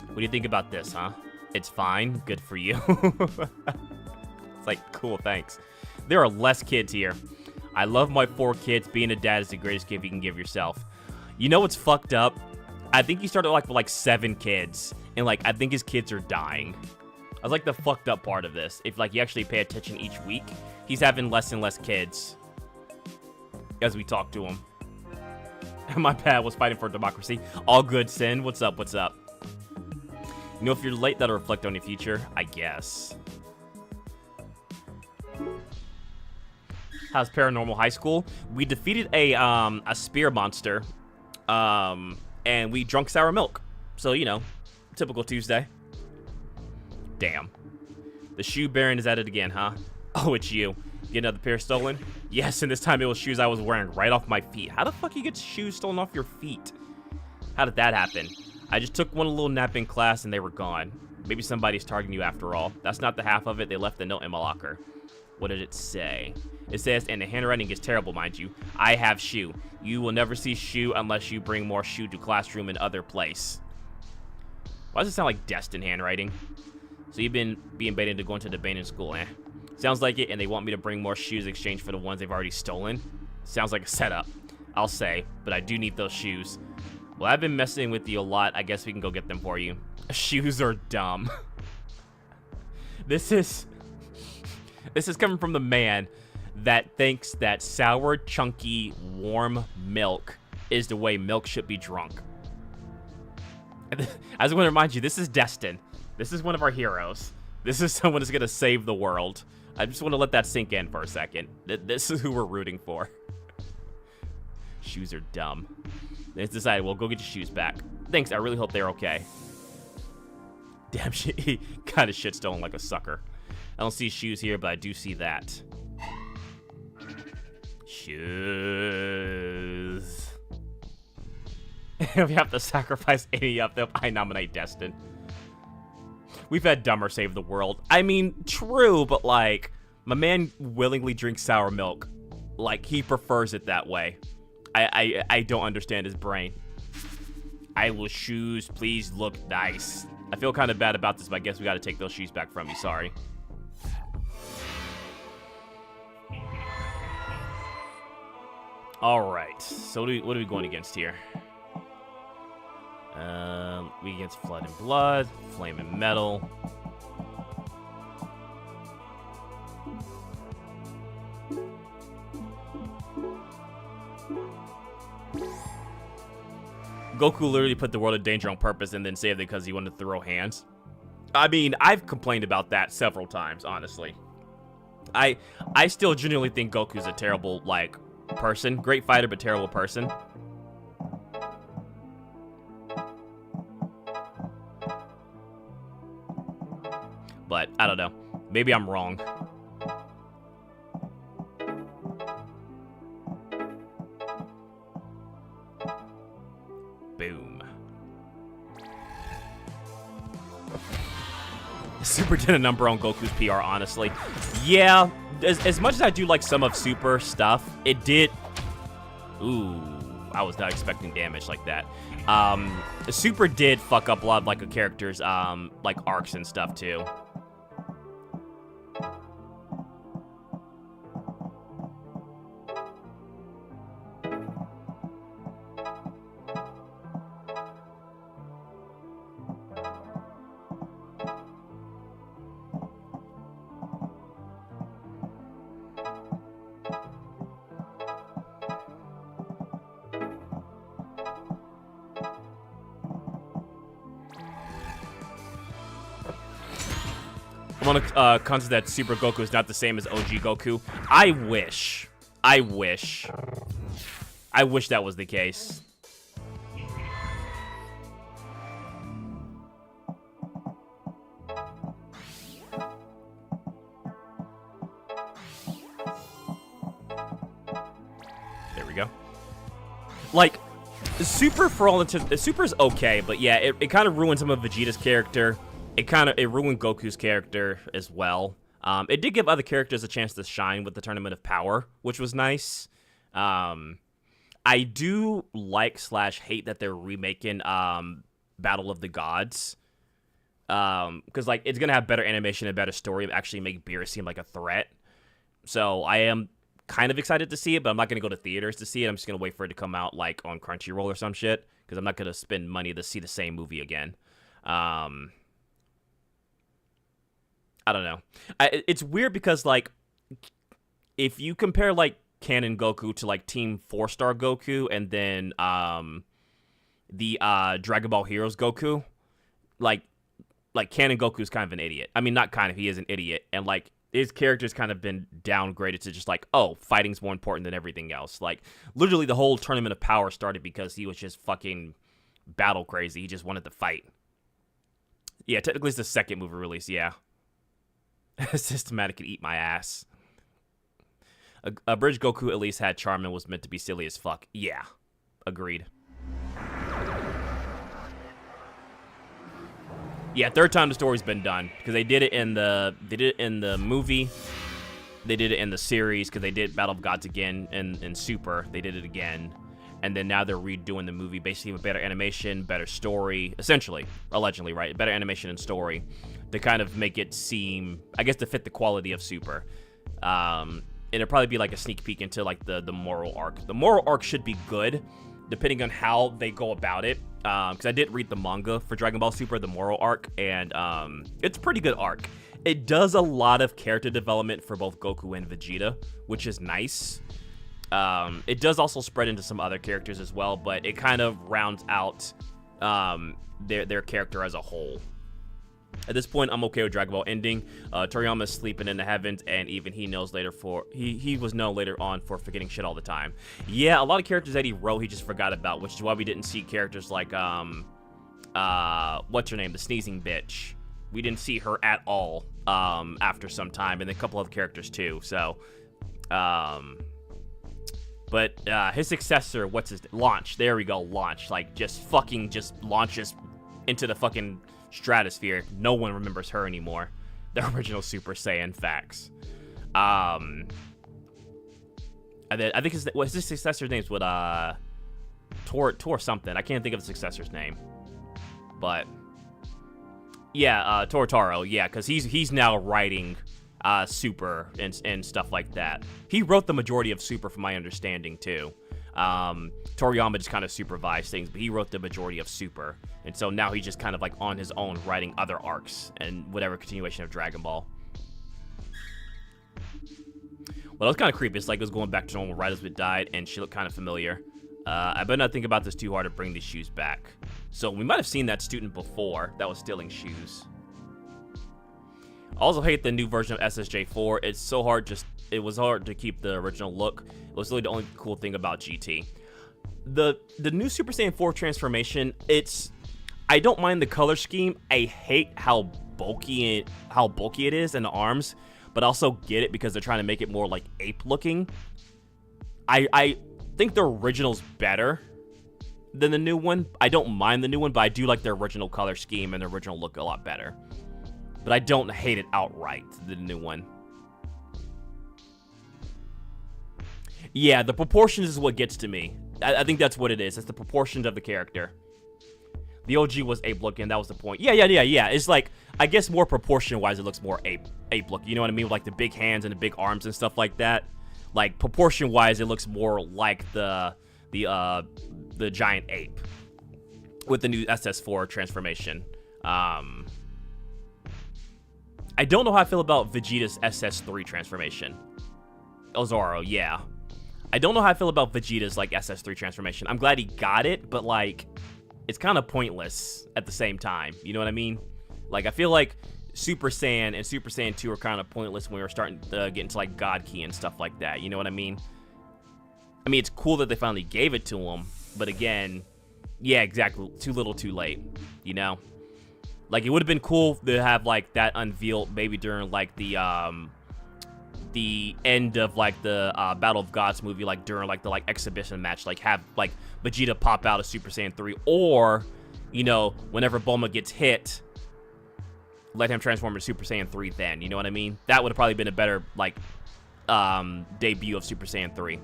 A: What do you think about this, huh? It's fine, good for you. It's like, cool, thanks. There are less kids here. I love my 4 kids. Being a dad is the greatest gift you can give yourself. You know what's fucked up? I think he started with like 7 kids, and like I think his kids are dying. That's like the fucked up part of this. If like you actually pay attention each week, he's having less and less kids as we talk to him. My dad was fighting for democracy. All good, Sin. What's up? What's up? You know, if you're late, that'll reflect on your future. I guess. How's Paranormal High School? We defeated a spear monster, and we drunk sour milk. So, you know, typical Tuesday. Damn. The shoe baron is at it again, huh? Oh, it's you. Get another pair stolen? Yes, and this time it was shoes I was wearing right off my feet. How the fuck you get shoes stolen off your feet? How did that happen? I just took one little nap in class and they were gone. Maybe somebody's targeting you after all. That's not the half of it. They left a note in my locker. What did it say? It says, and the handwriting is terrible, mind you. I have shoe. You will never see shoe unless you bring more shoe to classroom and other place. Why does it sound like Destin handwriting? So you've been being baited to go into the Demonschool, eh? Sounds like it, and they want me to bring more shoes in exchange for the ones they've already stolen. Sounds like a setup, I'll say, but I do need those shoes. Well, I've been messing with you a lot. I guess we can go get them for you. Shoes are dumb. This is coming from the man that thinks that sour, chunky, warm milk is the way milk should be drunk. I just want to remind you, this is Destin. This is one of our heroes. This is someone who's going to save the world. I just want to let that sink in for a second. This is who we're rooting for. Shoes are dumb. It's decided, well, go get your shoes back. Thanks, I really hope they're okay. Damn, he got his shit stolen like a sucker. I don't see shoes here, but I do see that. Shoes. If we have to sacrifice any of them, I nominate Destin. We've had dumber save the world. I mean, true, but like, my man willingly drinks sour milk. Like, he prefers it that way. I don't understand his brain. I will shoes, please look nice. I feel kind of bad about this, but I guess we gotta take those shoes back from you, sorry. Alright, so what are we going against here? We against Flood and Blood, Flame and Metal. Goku literally put the world in danger on purpose and then saved it because he wanted to throw hands. I mean, I've complained about that several times, honestly. I still genuinely think Goku's a terrible, like, person. Great fighter, but terrible person. But, I don't know. Maybe I'm wrong. Boom. Super did a number on Goku's PR, honestly. Yeah, as much as I do like some of Super stuff, it did... Ooh, I was not expecting damage like that. Super did fuck up a lot of like a character's like arcs and stuff too. Someone considers that Super Goku is not the same as OG Goku. I wish that was the case. There we go. Like, Super, for all intents, Super's okay, but yeah, it kind of ruined some of Vegeta's character. It ruined Goku's character as well. It did give other characters a chance to shine with the Tournament of Power, which was nice. I do like / hate that they're remaking Battle of the Gods. Because like it's gonna have better animation and better story, and actually make Beerus seem like a threat. So I am kind of excited to see it, but I'm not gonna go to theaters to see it. I'm just gonna wait for it to come out like on Crunchyroll or some shit, because I'm not gonna spend money to see the same movie again. I don't know. It's weird because, like, if you compare, like, Canon Goku to, like, Team 4-Star Goku and then the Dragon Ball Heroes Goku, like Canon Goku's kind of an idiot. I mean, not kind of, he is an idiot. And, like, his character's kind of been downgraded to just, like, oh, fighting's more important than everything else. Like, literally the whole Tournament of Power started because he was just fucking battle crazy. He just wanted to fight. Yeah, technically it's the second movie release, yeah. Systematic could eat my ass. A Bridge Goku at least had charm and was meant to be silly as fuck. Yeah, agreed. Yeah, third time the story's been done, because they did it in the movie, they did it in the series, because they did Battle of Gods again in Super. They did it again, and then now they're redoing the movie basically with better animation, better story, essentially, allegedly, right? Better animation and story to kind of make it seem, I guess, to fit the quality of Super. And it'll probably be like a sneak peek into like the moral arc. The moral arc should be good, depending on how they go about it. Because I did read the manga for Dragon Ball Super, the moral arc, and it's a pretty good arc. It does a lot of character development for both Goku and Vegeta, which is nice. It does also spread into some other characters as well, but it kind of rounds out their character as a whole. At this point, I'm okay with Dragon Ball ending. Toriyama's sleeping in the heavens, and even he knows later he was known later on for forgetting shit all the time. Yeah, a lot of characters that he wrote, he just forgot about, which is why we didn't see characters like what's her name, the sneezing bitch. We didn't see her at all after some time, and a couple other characters too. So, but his successor, what's his launch? There we go, launch. Like just launches into the fucking stratosphere. No one remembers her anymore. The original Super Saiyan facts. And then I think his successor's name's with Tor something. I can't think of the successor's name. But yeah, Tortaro, yeah, because he's now writing Super and stuff like that. He wrote the majority of Super from my understanding too. Toriyama just kind of supervised things, but he wrote the majority of Super. And so now he's just kind of like on his own writing other arcs and whatever continuation of Dragon Ball. Well, that was kind of creepy. It's like it was going back to normal right as it died, and she looked kind of familiar. I better not think about this too hard to bring these shoes back. So we might have seen that student before that was stealing shoes. I also hate the new version of SSJ4. It's so hard, it was hard to keep the original look. It was really the only cool thing about GT. The new Super Saiyan 4 transformation, I don't mind the color scheme. I hate how bulky it is in the arms, but I also get it because they're trying to make it more like ape looking. I think the original's better than the new one. I don't mind the new one, but I do like the original color scheme and the original look a lot better. But I don't hate it outright, the new one. Yeah, the proportions is what gets to me. I think that's what it is. It's the proportions of the character. The OG was ape looking. That was the point. Yeah. It's like, I guess more proportion-wise, it looks more ape looking. You know what I mean? With like the big hands and the big arms and stuff like that. Like proportion-wise, it looks more like the giant ape with the new SS4 transformation. I don't know how I feel about Vegeta's SS3 transformation. Ozoro, yeah. I don't know how I feel about Vegeta's, like, SS3 transformation. I'm glad he got it, but, like, it's kind of pointless at the same time. You know what I mean? Like, I feel like Super Saiyan and Super Saiyan 2 are kind of pointless when we were starting to get into like God Key and stuff like that. You know what I mean? I mean, it's cool that they finally gave it to him, but again, yeah, exactly. Too little, too late. You know, like it would have been cool to have like that unveiled maybe during like the end of like the Battle of Gods movie, like during like the exhibition match, like have like Vegeta pop out of Super Saiyan 3, or you know, whenever Bulma gets hit, let him transform into Super Saiyan 3 then, you know what I mean? That would have probably been a better, like, debut of Super Saiyan 3.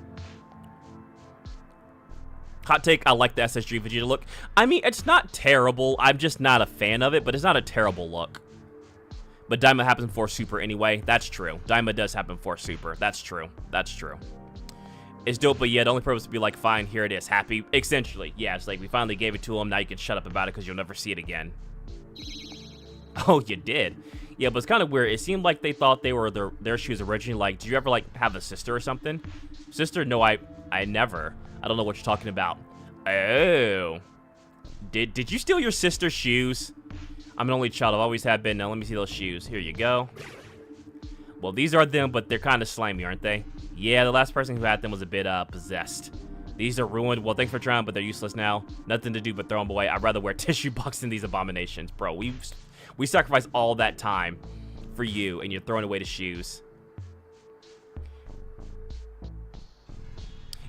A: Hot take, I like the SSG Vegeta look. I mean, it's not terrible. I'm just not a fan of it, but it's not a terrible look. But Daima happens before Super anyway. That's true. Daima does happen before Super. That's true. That's true. It's dope, but yeah, the only purpose would be like, fine, here it is. Happy. Essentially, yeah, it's like we finally gave it to him. Now you can shut up about it because you'll never see it again. Oh, you did? Yeah, but it's kind of weird. It seemed like they thought they were their shoes originally. Like, did you ever, like, have a sister or something? Sister? No, I never. I don't know what you're talking about. Oh. Did you steal your sister's shoes? I'm an only child. I've always have been. Now, let me see those shoes. Here you go. Well, these are them, but they're kind of slimy, aren't they? Yeah, the last person who had them was a bit, possessed. These are ruined. Well, thanks for trying, but they're useless now. Nothing to do but throw them away. I'd rather wear tissue box than these abominations. Bro, we sacrificed all that time for you, and you're throwing away the shoes.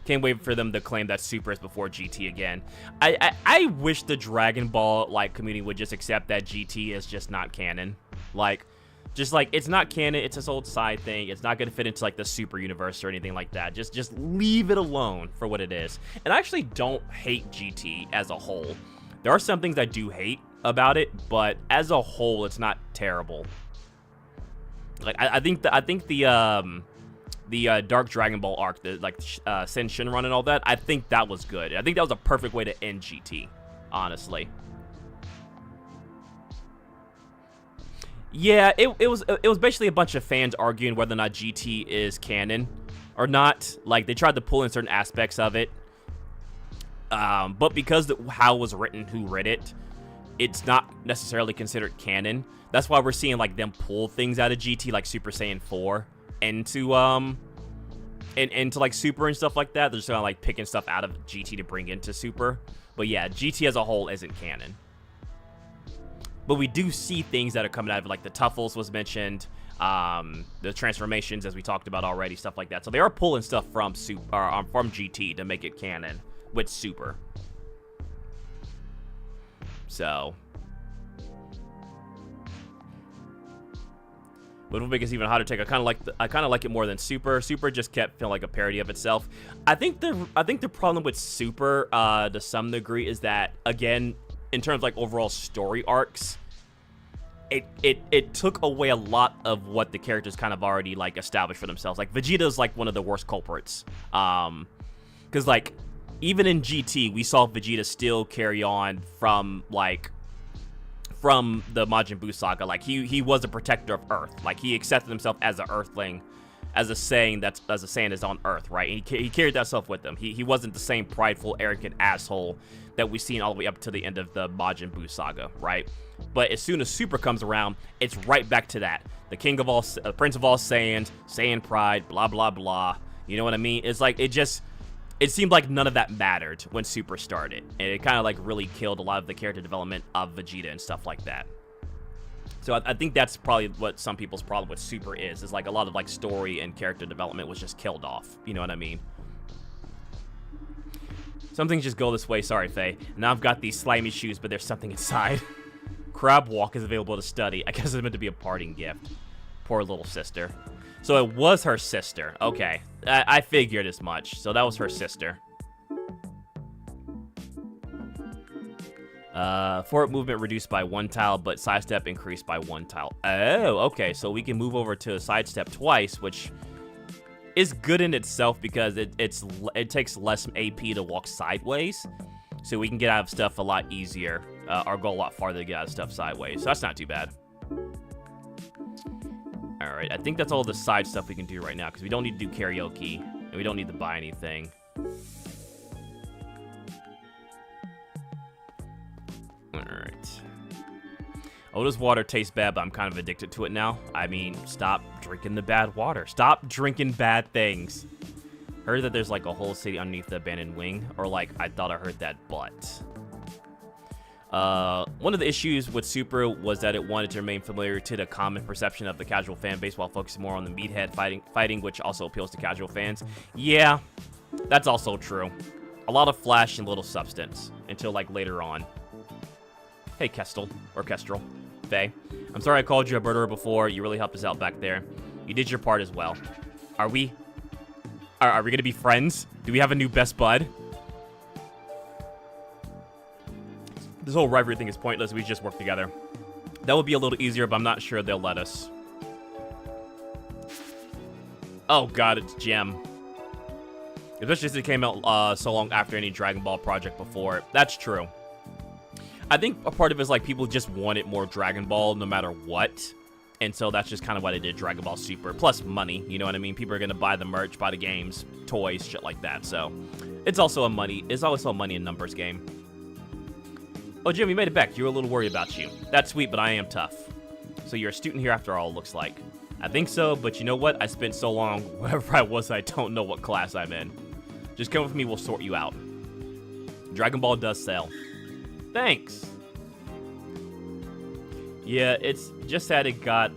A: Can't wait for them to claim that Super is before GT again. I wish the Dragon Ball like community would just accept that GT is just not canon. Like, just like it's not canon. It's this old side thing. It's not gonna fit into like the Super universe or anything like that. Just leave it alone for what it is. And I actually don't hate GT as a whole. There are some things I do hate about it, but as a whole, it's not terrible. Like I think the Dark Dragon Ball arc, the like Sen Shinron and all that, I think that was good. I think that was a perfect way to end GT, honestly. Yeah, it was basically a bunch of fans arguing whether or not GT is canon or not. Like they tried to pull in certain aspects of it, but because how it was written, who read it, it's not necessarily considered canon. That's why we're seeing like them pull things out of GT, like Super Saiyan 4, into into like Super and stuff like that. They're just kind of like picking stuff out of GT to bring into Super. But yeah, GT as a whole isn't canon. But we do see things that are coming out of it, like the Tuffles was mentioned, the transformations as we talked about already, stuff like that. So they are pulling stuff from from GT to make it canon with Super. So, but what make it even hotter take? I kind of like it more than Super. Super just kept feeling like a parody of itself. I think the problem with Super to some degree is that, again, in terms of like overall story arcs, it took away a lot of what the characters kind of already like established for themselves. Like Vegeta's like one of the worst culprits, because like even in GT we saw Vegeta still carry on from the Majin Buu saga. Like he was a protector of Earth. Like he accepted himself as an Earthling, as a Saiyan is on Earth, right? And he carried that stuff with him. He wasn't the same prideful, arrogant asshole that we've seen all the way up to the end of the Majin Buu saga, right? But as soon as Super comes around, it's right back to that. The king of all, prince of all Saiyans, Saiyan pride, blah, blah, blah. You know what I mean? It's like, it seemed like none of that mattered when Super started. And it kind of like really killed a lot of the character development of Vegeta and stuff like that. So I think that's probably what some people's problem with Super is like a lot of like story and character development was just killed off. You know what I mean? Some things just go this way. Sorry, Faye. Now I've got these slimy shoes, but there's something inside. Crab Walk is available to study. I guess it's meant to be a parting gift. Poor little sister. So it was her sister. Okay. I figured as much. So that was her sister. Forward movement reduced by 1 tile, but sidestep increased by 1 tile. Oh, okay. So we can move over to sidestep twice, which is good in itself because it takes less AP to walk sideways. So we can get out of stuff a lot easier, or go a lot farther to get out of stuff sideways. So that's not too bad. All right, I think that's all the side stuff we can do right now because we don't need to do karaoke and we don't need to buy anything. All right. Oh, this water tastes bad, but I'm kind of addicted to it now. I mean, stop drinking the bad water. Stop drinking bad things. Heard that there's like a whole city underneath the abandoned wing, or like I thought I heard that, but one of the issues with Super was that it wanted to remain familiar to the common perception of the casual fan base while focusing more on the meathead fighting, which also appeals to casual fans. Yeah, that's also true. A lot of flash and little substance until like later on. Hey, Kestrel, or Kestrel, Faye. I'm sorry I called you a murderer before. You really helped us out back there. You did your part as well. Are we gonna be friends? Do we have a new best bud? This whole rivalry thing is pointless. We just work together. That would be a little easier, but I'm not sure they'll let us. Oh god, it's Gem. Especially since it came out so long after any Dragon Ball project before. That's true. I think a part of it is like people just wanted more Dragon Ball no matter what. And so that's just kind of why they did Dragon Ball Super. Plus money, you know what I mean? People are going to buy the merch, buy the games, toys, shit like that. So it's also a money and numbers game. Oh, Jim, you made it back. You were a little worried about you. That's sweet, but I am tough. So you're a student here after all, looks like. I think so, but you know what? I spent so long wherever I was, I don't know what class I'm in. Just come with me, we'll sort you out. Dragon Ball does sell. Thanks. Yeah, it's just sad it got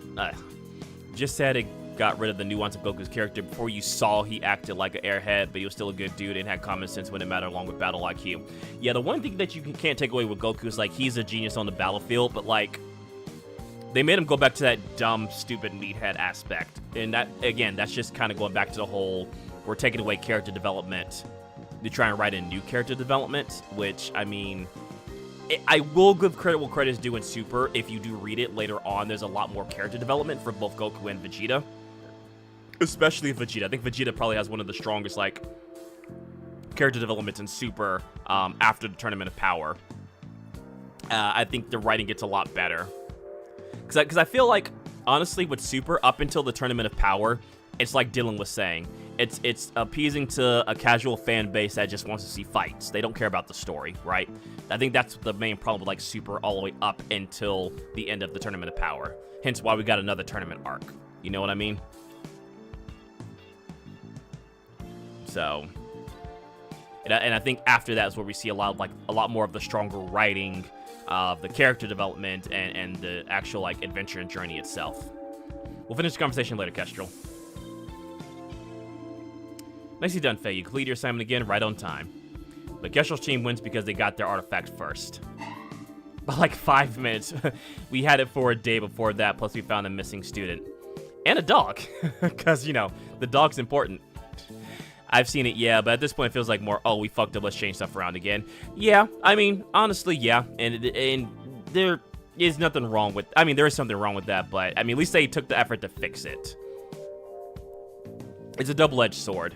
A: rid of the nuance of Goku's character. Before you saw he acted like an airhead, but he was still a good dude and had common sense when it mattered along with battle IQ. Yeah, the one thing that you can't take away with Goku is like he's a genius on the battlefield, but like they made him go back to that dumb, stupid meathead aspect. And that, again, that's just kind of going back to the whole we're taking away character development to try and write in new character development, which, I mean, I will give credit where credit is due in Super. If you do read it later on, there's a lot more character development for both Goku and Vegeta. Especially Vegeta. I think Vegeta probably has one of the strongest, like, character developments in Super after the Tournament of Power. I think the writing gets a lot better. Because I feel like, honestly, with Super, up until the Tournament of Power, it's like Dylan was saying. It's appeasing to a casual fan base that just wants to see fights. They don't care about the story, right? I think that's the main problem with like Super all the way up until the end of the Tournament of Power. Hence why we got another tournament arc. You know what I mean? So, and I think after that is where we see a lot more of the stronger writing, the character development, and the actual like adventure and journey itself. We'll finish the conversation later, Kestrel. Nicely done, Faye. You complete your assignment again right on time. But Kestrel's team wins because they got their artifact first. By like 5 minutes. We had it for a day before that, plus we found a missing student. And a dog. Because, you know, the dog's important. I've seen it, yeah, but at this point it feels like more, oh, we fucked up, let's change stuff around again. Yeah, I mean, honestly, yeah. And there is nothing wrong with, I mean, there is something wrong with that, but, I mean, at least they took the effort to fix it. It's a double-edged sword.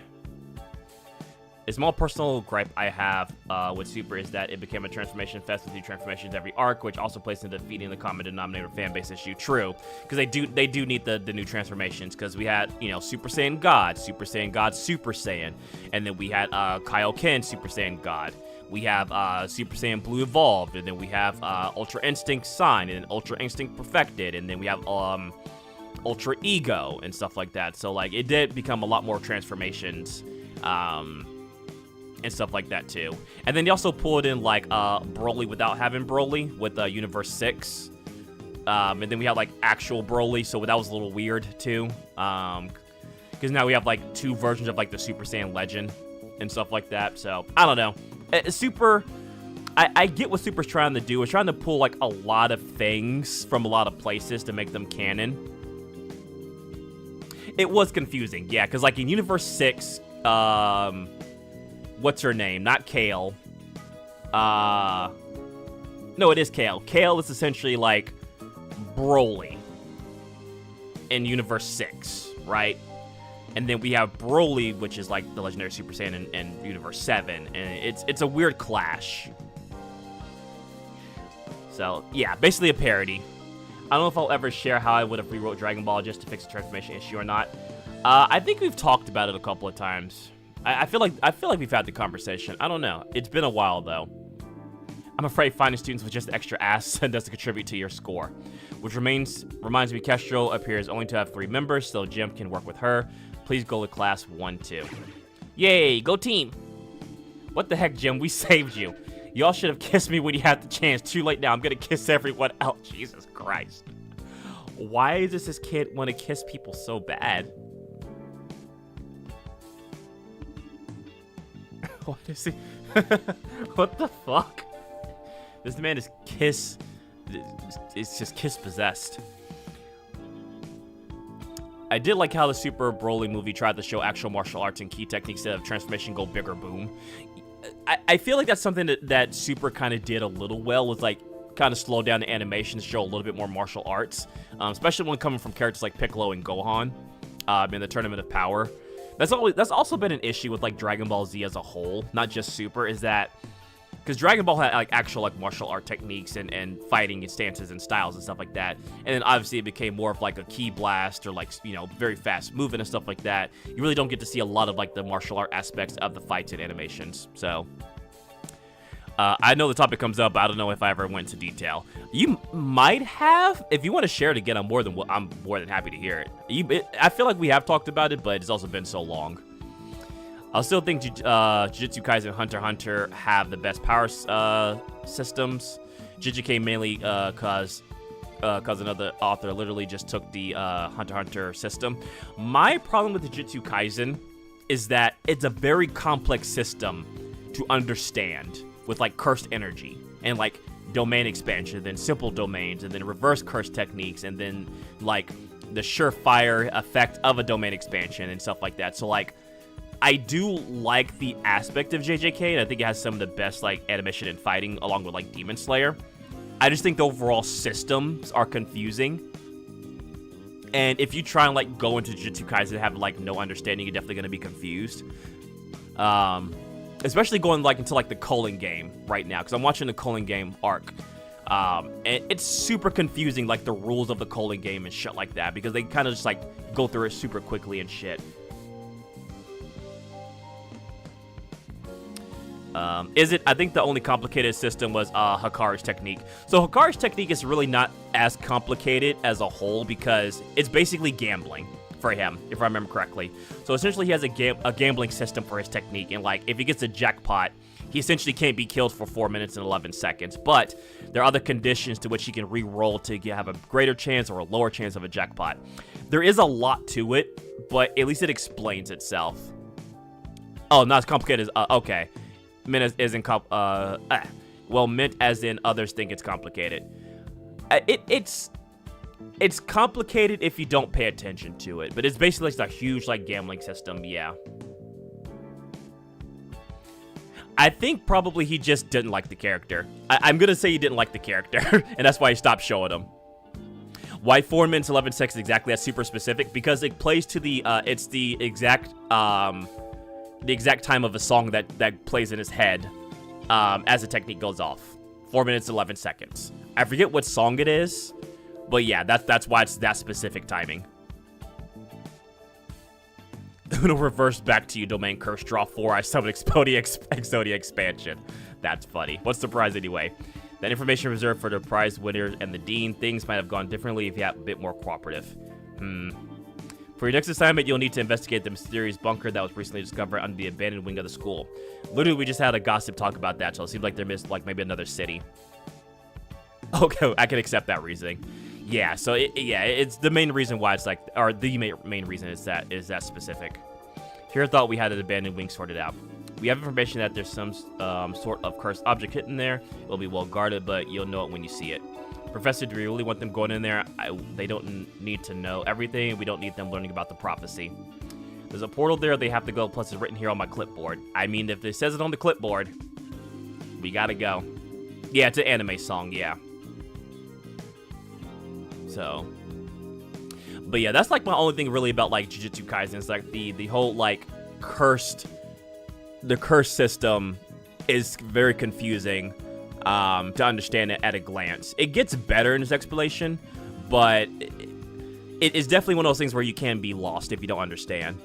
A: A small personal gripe I have with Super is that it became a transformation fest with new transformations every arc, which also plays into defeating the common denominator fanbase issue. True, because they do need the new transformations, because we had, you know, Super Saiyan God, Super Saiyan God, Super Saiyan, and then we had Kaioken Super Saiyan God. We have Super Saiyan Blue Evolved, and then we have Ultra Instinct Sign, and then Ultra Instinct Perfected, and then we have Ultra Ego and stuff like that. So like it did become a lot more transformations. And stuff like that too. And then they also pulled in like Broly without having Broly with Universe 6. And then we had like actual Broly, so that was a little weird too. Because now we have like 2 versions of like the Super Saiyan Legend and stuff like that. So I don't know. Super, I get what Super's trying to do. It's trying to pull like a lot of things from a lot of places to make them canon. It was confusing, yeah, because like in Universe 6, what's her name? Not Kale. No, it is Kale. Kale is essentially like Broly in Universe 6, right? And then we have Broly, which is like the legendary Super Saiyan in Universe 7, and it's a weird clash. So, yeah, basically a parody. I don't know if I'll ever share how I would have rewrote Dragon Ball just to fix the transformation issue or not. I think we've talked about it a couple of times. I feel like we've had the conversation. I don't know. It's been a while though. I'm afraid finding students with just extra ass doesn't contribute to your score. Which reminds me, Kestrel appears only to have 3 members, so Jim can work with her. Please go to class 1-2. Yay, go team! What the heck, Jim? We saved you. Y'all should have kissed me when you had the chance. Too late now. I'm gonna kiss everyone else. Jesus Christ. Why does this kid want to kiss people so bad? What is he? What the fuck? This man is it's just kiss possessed. I did like how the Super Broly movie tried to show actual martial arts and key techniques instead of transformation go big or boom. I feel like that's something that Super kind of did a little well, was like kind of slow down the animation to show a little bit more martial arts, especially when coming from characters like Piccolo and Gohan in the Tournament of Power. That's also been an issue with like Dragon Ball Z as a whole, not just Super, is that because Dragon Ball had like actual like martial art techniques and fighting and stances and styles and stuff like that, and then obviously it became more of like a ki blast or like, you know, very fast movement and stuff like that. You really don't get to see a lot of like the martial art aspects of the fights and animations. So I know the topic comes up, but I don't know if I ever went into detail. You might have. If you want to share it again, I'm more than happy to hear it. I feel like we have talked about it, but it's also been so long. I still think Jujutsu Kaisen and Hunter x Hunter have the best power systems. JJK mainly because another author literally just took the Hunter x Hunter system. My problem with the Jujutsu Kaisen is that it's a very complex system to understand, with like cursed energy and like domain expansion, then simple domains, and then reverse curse techniques, and then like the surefire effect of a domain expansion and stuff like that. So like, I do like the aspect of JJK, and I think it has some of the best like animation and fighting along with like Demon Slayer. I just think the overall systems are confusing, and if you try and like go into Jujutsu Kaisen and have like no understanding, you're definitely going to be confused. Especially going like into like the Culling game right now, because I'm watching the Culling game arc. And it's super confusing, like the rules of the Culling game and shit like that, because they kind of just like go through it super quickly and shit. I think the only complicated system was Hikaru's technique. So Hikaru's technique is really not as complicated as a whole, because it's basically gambling for him, if I remember correctly. So essentially he has a gambling system for his technique, and like if he gets a jackpot, he essentially can't be killed for 4 minutes and 11 seconds. But there are other conditions to which he can re-roll to have a greater chance or a lower chance of a jackpot. There is a lot to it, but at least it explains itself. Oh, not as complicated as okay. Meant as in well, meant as in others think it's complicated. It's complicated if you don't pay attention to it, but it's basically just a huge like gambling system. Yeah. I think probably he just didn't like the character. I'm gonna say he didn't like the character, and that's why he stopped showing him. Why 4 minutes 11 seconds exactly? That's super specific, because it plays to the it's the exact time of a song that plays in his head as the technique goes off. 4 minutes 11 seconds. I forget what song it is, but yeah, that's why it's that specific timing. It'll reverse back to you, domain curse, draw 4, I summon Exodia expansion. That's funny. What's the prize anyway? That information reserved for the prize winners and the dean. Things might have gone differently if you had a bit more cooperative. For your next assignment, you'll need to investigate the mysterious bunker that was recently discovered under the abandoned wing of the school. Literally, we just had a gossip talk about that, so it seems like there missed like maybe another city. Okay, I can accept that reasoning. Yeah, so it's the main reason why it's like, or the main reason is that specific. Here, thought we had an abandoned wing sorted out. We have information that there's some sort of cursed object hidden there. It'll be well guarded, but you'll know it when you see it. Professor, do we really want them going in there? They don't need to know everything. We don't need them learning about the prophecy. There's a portal there. They have to go. Plus, it's written here on my clipboard. I mean, if it says it on the clipboard, we gotta go. Yeah, it's an anime song. Yeah. So, but yeah, that's like my only thing really about like Jujutsu Kaisen. It's like the whole like the curse system is very confusing to understand it at a glance. It gets better in its explanation, but it is definitely one of those things where you can be lost if you don't understand.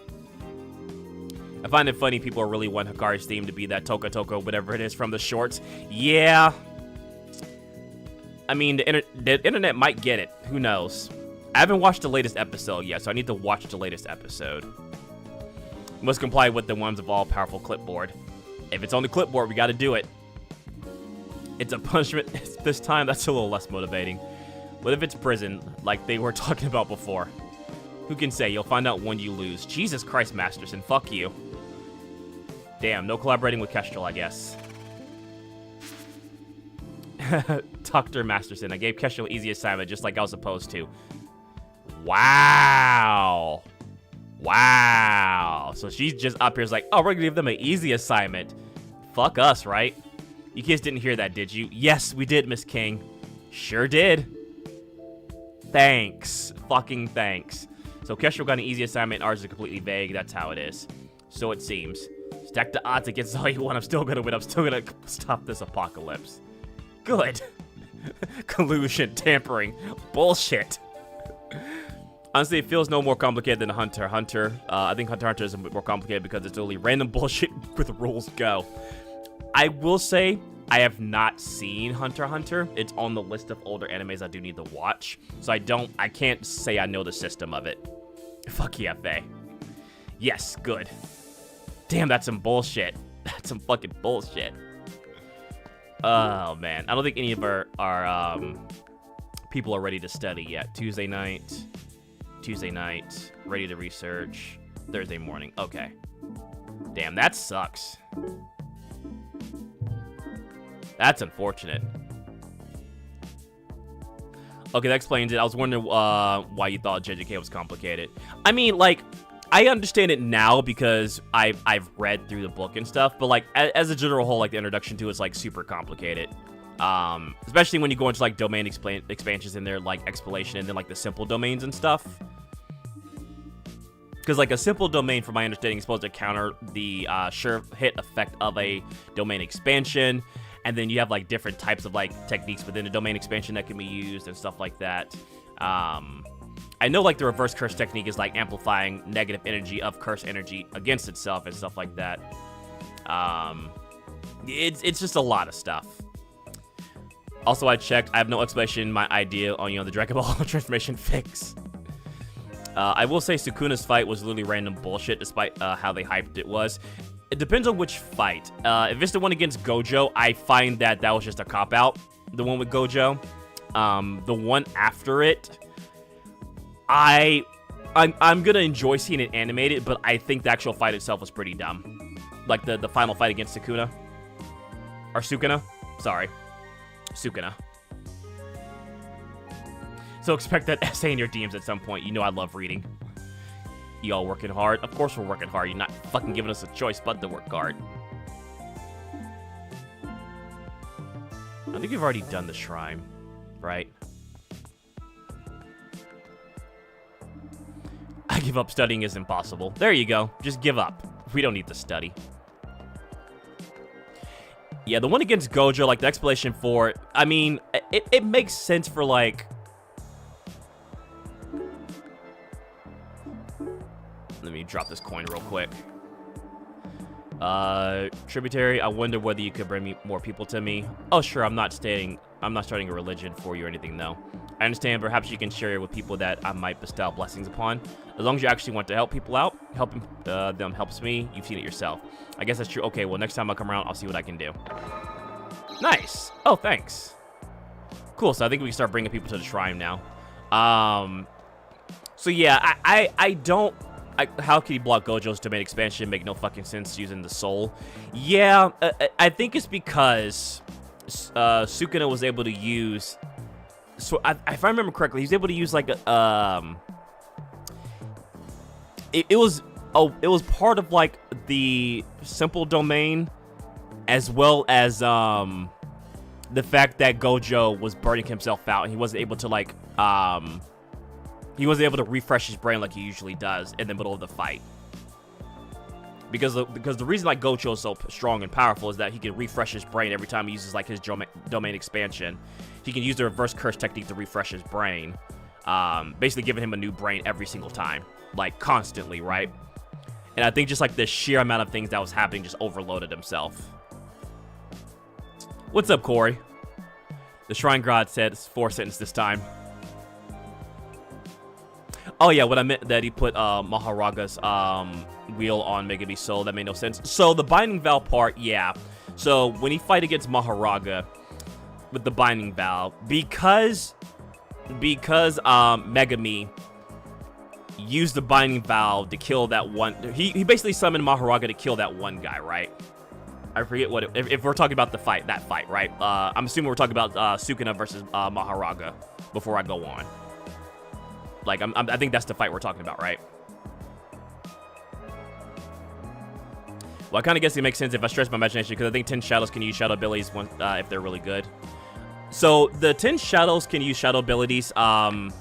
A: I find it funny people really want Hikaru's theme to be that Toka Toka, whatever it is from the shorts. Yeah, I mean, the internet might get it. Who knows? I haven't watched the latest episode yet, so I need to watch the latest episode. Must comply with the ones of all-powerful clipboard. If it's on the clipboard, we gotta do it. It's a punishment this time. That's a little less motivating. What if it's prison, like they were talking about before? Who can say? You'll find out when you lose. Jesus Christ, Masterson. Fuck you. Damn, no collaborating with Kestrel, I guess. Dr. Masterson. I gave Kestrel an easy assignment, just like I was supposed to. Wow. Wow. So she's just up here like, oh, we're gonna give them an easy assignment. Fuck us, right? You kids didn't hear that, did you? Yes, we did, Miss King. Sure did. Thanks. Fucking thanks. So Kestrel got an easy assignment, ours is completely vague. That's how it is. So it seems. Stack the odds against all you want. I'm still gonna win. I'm still gonna stop this apocalypse. Good. Collusion, tampering, bullshit. Honestly, it feels no more complicated than Hunter x Hunter. I think Hunter x Hunter is a bit more complicated because it's only random bullshit with rules go. I will say, I have not seen Hunter x Hunter. It's on the list of older animes I do need to watch. So I can't say I know the system of it. Fuck yeah, Faye. Yes, good. Damn, that's some bullshit. That's some fucking bullshit. Oh, man. I don't think any of our people are ready to study yet. Tuesday night, ready to research. Thursday morning. Okay. Damn, that sucks. That's unfortunate. Okay, that explains it. I was wondering why you thought JJK was complicated. I mean, like, I understand it now because I've read through the book and stuff, but like as a general whole, like the introduction to it's like super complicated. Especially when you go into like domain expansions in there, like explanation, and then like the simple domains and stuff. Because like a simple domain, from my understanding, is supposed to counter the sure hit effect of a domain expansion, and then you have like different types of like techniques within the domain expansion that can be used and stuff like that. I know like the reverse curse technique is like amplifying negative energy of curse energy against itself and stuff like that. It's just a lot of stuff. Also, I checked. I have no explanation. My idea on the Dragon Ball transformation fix. I will say Sukuna's fight was literally random bullshit, despite how they hyped it was. It depends on which fight. If it's the one against Gojo, I find that was just a cop-out. The one with Gojo. The one after it, I'm gonna enjoy seeing it animated, but I think the actual fight itself was pretty dumb. Like the final fight against Sukuna. Or Sukuna? Sorry. Sukuna. So expect that essay in your DMs at some point. You know I love reading. Y'all working hard? Of course we're working hard. You're not fucking giving us a choice but to work hard. I think we've already done the shrine, right? I give up. Studying is impossible. There you go. Just give up. We don't need to study. Yeah, the one against Gojo, like the explanation for it, I mean, it makes sense for like... Let me drop this coin real quick. Tributary, I wonder whether you could bring me more people to me. Oh, sure, I'm not starting a religion for you or anything, though. I understand, perhaps you can share it with people that I might bestow blessings upon. As long as you actually want to help people out, helping them helps me. You've seen it yourself. I guess that's true. Okay, well, next time I come around, I'll see what I can do. Nice. Oh, thanks. Cool, so I think we can start bringing people to the shrine now. So yeah, I don't... how can you block Gojo's domain expansion? Make no fucking sense using the soul. Yeah, I think it's because Sukuna was able to use... So if I remember correctly, he was able to use like a... It was part of like the simple domain, as well as the fact that Gojo was burning himself out and he wasn't able to like he wasn't able to refresh his brain like he usually does in the middle of the fight. Because the reason like Gojo is so strong and powerful is that he can refresh his brain every time he uses like his domain expansion. He can use the reverse curse technique to refresh his brain, basically giving him a new brain every single time, like constantly, right? And I think just like the sheer amount of things that was happening just overloaded himself. What's up, Corey? The Shrine God said 4 sentences this time. Oh yeah, what I meant that he put Maharaga's wheel on Megami Soul. That made no sense. So the Binding Vow part, yeah. So when he fight against Maharaga with the Binding Vow, because Megami used the Binding Vow to kill that one. He basically summoned Maharaga to kill that one guy, right? I forget what if we're talking about that fight, right? I'm assuming we're talking about Sukuna versus Maharaga before I go on. Like, I think that's the fight we're talking about, right? Well, I kind of guess it makes sense if I stretch my imagination, because I think 10 Shadows can use shadow abilities if they're really good. So, the 10 Shadows can use shadow abilities. I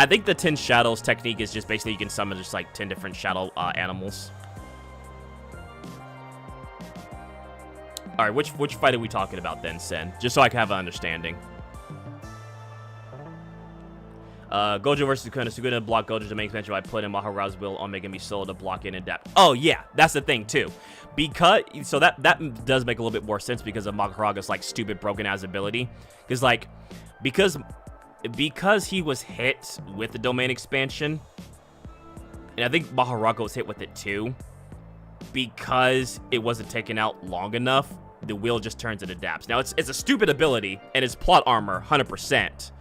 A: think the 10 Shadows technique is just basically you can summon just like 10 different shadow animals. Alright, which fight are we talking about then, Sen? Just so I can have an understanding. Gojo versus Sukuna. Sukuna blocked Gojo's main expansion by putting Maharaga's will on Megami Soul to block it in depth. Oh yeah, that's the thing too. So that does make a little bit more sense because of Maharaga's like stupid broken ass ability. Because he was hit with the domain expansion, and I think Maharaga was hit with it too. Because it wasn't taken out long enough, the wheel just turns and adapts. Now it's a stupid ability and it's plot armor 100%.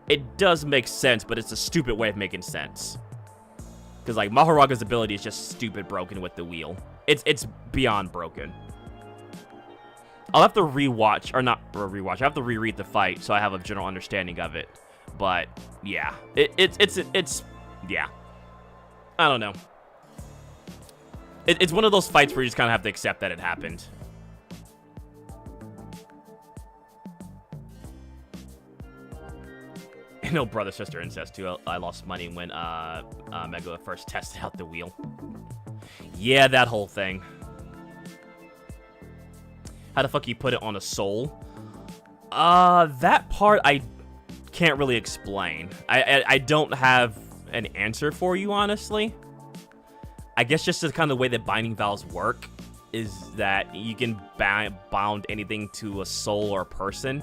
A: It does make sense, but it's a stupid way of making sense. Because, like, Maharaga's ability is just stupid broken with the wheel. It's beyond broken. I'll have to rewatch, or not rewatch, I have to reread the fight so I have a general understanding of it. But, yeah. It's yeah. I don't know. It's one of those fights where you just kind of have to accept that it happened. No brother sister incest too. I lost money when Mega first tested out the wheel. Yeah, that whole thing. How the fuck you put it on a soul? That part I can't really explain. I don't have an answer for you, honestly. I guess just the kind of way that binding vows work is that you can bound anything to a soul or a person.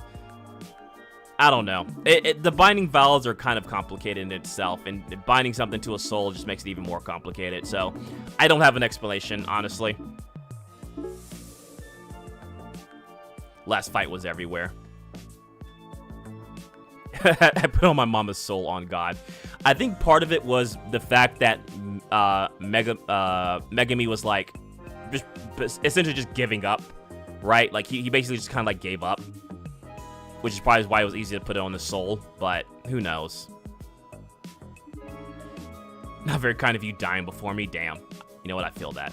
A: I don't know. The binding vows are kind of complicated in itself, and binding something to a soul just makes it even more complicated. So, I don't have an explanation, honestly. Last fight was everywhere. I put on my mama's soul on God. I think part of it was the fact that Megami was like, essentially just giving up, right? Like he basically just kind of like gave up. Which is probably why it was easy to put it on the soul, but who knows? Not very kind of you dying before me, damn. You know what, I feel that.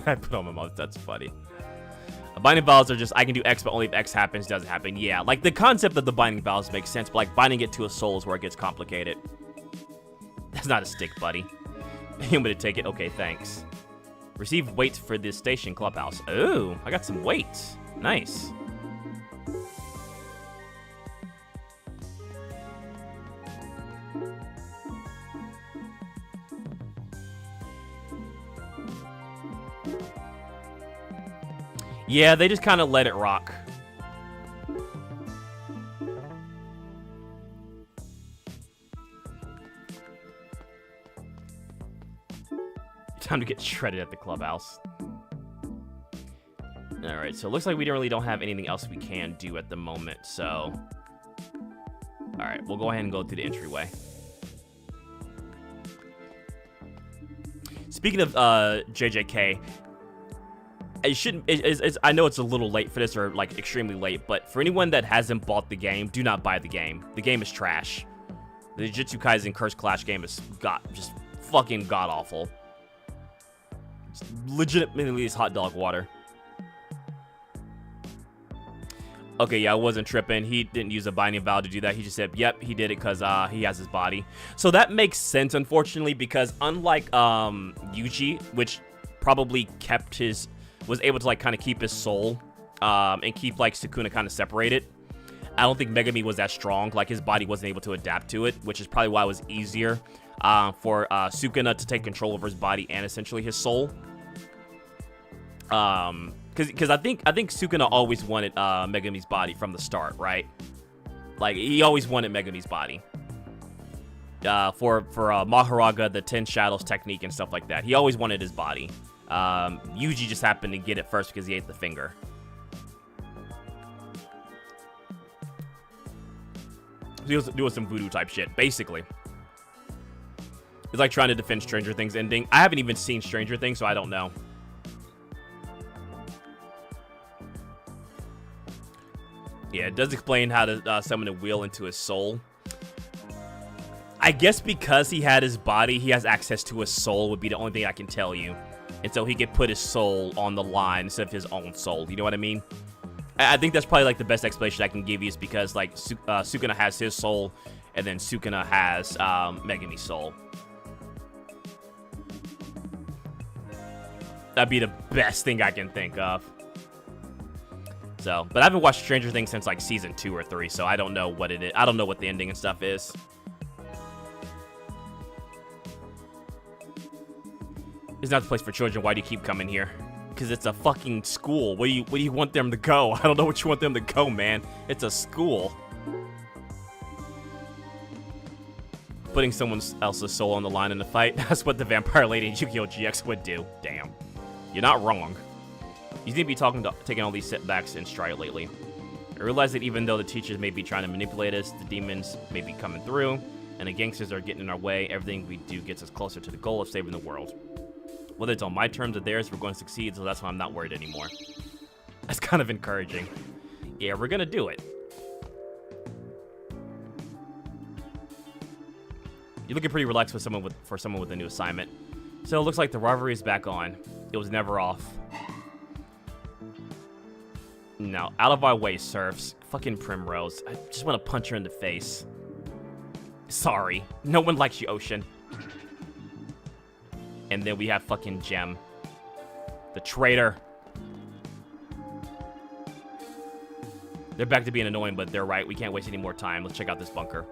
A: I put on my mouth, that's funny. Binding vows are just, I can do X, but only if X happens, doesn't happen. Yeah, like the concept of the binding vows makes sense, but like binding it to a soul is where it gets complicated. That's not a stick, buddy. You want me to take it? Okay, thanks. Receive weights for this station clubhouse. Ooh, I got some weights. Nice. Yeah, they just kind of let it rock. Time to get shredded at the clubhouse. Alright, so it looks like we really don't have anything else we can do at the moment, so... Alright, we'll go ahead and go through the entryway. Speaking of JJK, I know it's a little late for this, or like extremely late, but for anyone that hasn't bought the game, do not buy the game. The game is trash. The Jujutsu Kaisen Curse Clash game is just fucking god-awful. Legitimately is hot dog water. Okay, yeah, I wasn't tripping. He didn't use a binding vow to do that. He just said, yep, he did it because he has his body. So that makes sense, unfortunately, because unlike Yuji, which probably was able to like kind of keep his soul and keep like Sukuna kind of separated, I don't think Megami was that strong. Like his body wasn't able to adapt to it, which is probably why it was easier for Sukuna to take control over his body and essentially his soul. Because Because I think Sukuna always wanted Megumi's body from the start, right? Like, he always wanted Megumi's body. For Maharaga, the 10 Shadows technique and stuff like that. He always wanted his body. Yuji just happened to get it first because he ate the finger. He was doing some voodoo type shit, basically. It's like trying to defend Stranger Things ending. I haven't even seen Stranger Things, so I don't know. Yeah, it does explain how to summon a wheel into his soul. I guess because he had his body, he has access to his soul would be the only thing I can tell you. And so he could put his soul on the line instead of his own soul. You know what I mean? I think that's probably like the best explanation I can give you is because like Sukuna has his soul and then Sukuna has Megumi's soul. That'd be the best thing I can think of. So, but I haven't watched Stranger Things since like season 2 or 3, so I don't know what it is. I don't know what the ending and stuff is. It's not the place for children. Why do you keep coming here? Because it's a fucking school. Where do you want them to go? I don't know what you want them to go, man. It's a school. Putting someone else's soul on the line in the fight. That's what the Vampire Lady in Yu-Gi-Oh! GX would do. Damn. You're not wrong. You seem to be taking all these setbacks in stride lately. I realize that even though the teachers may be trying to manipulate us, the demons may be coming through, and the gangsters are getting in our way, everything we do gets us closer to the goal of saving the world. Whether it's on my terms or theirs, we're going to succeed, so that's why I'm not worried anymore. That's kind of encouraging. Yeah, we're gonna do it. You're looking pretty relaxed for someone with a new assignment. So it looks like the rivalry is back on. It was never off. No, out of our way, serfs. Fucking Primrose. I just want to punch her in the face. Sorry. No one likes you, Ocean. And then we have fucking Gem. The traitor. They're back to being annoying, but they're right. We can't waste any more time. Let's check out this bunker.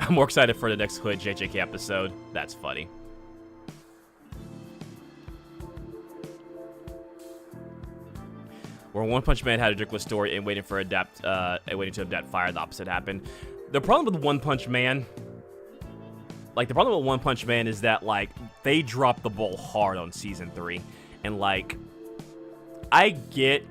A: I'm more excited for the next Hood JJK episode. That's funny. Where One Punch Man had a ridiculous story and waiting to adapt fire, the opposite happened. The problem with One Punch Man, is that, like, they dropped the ball hard on season 3. And, like, I get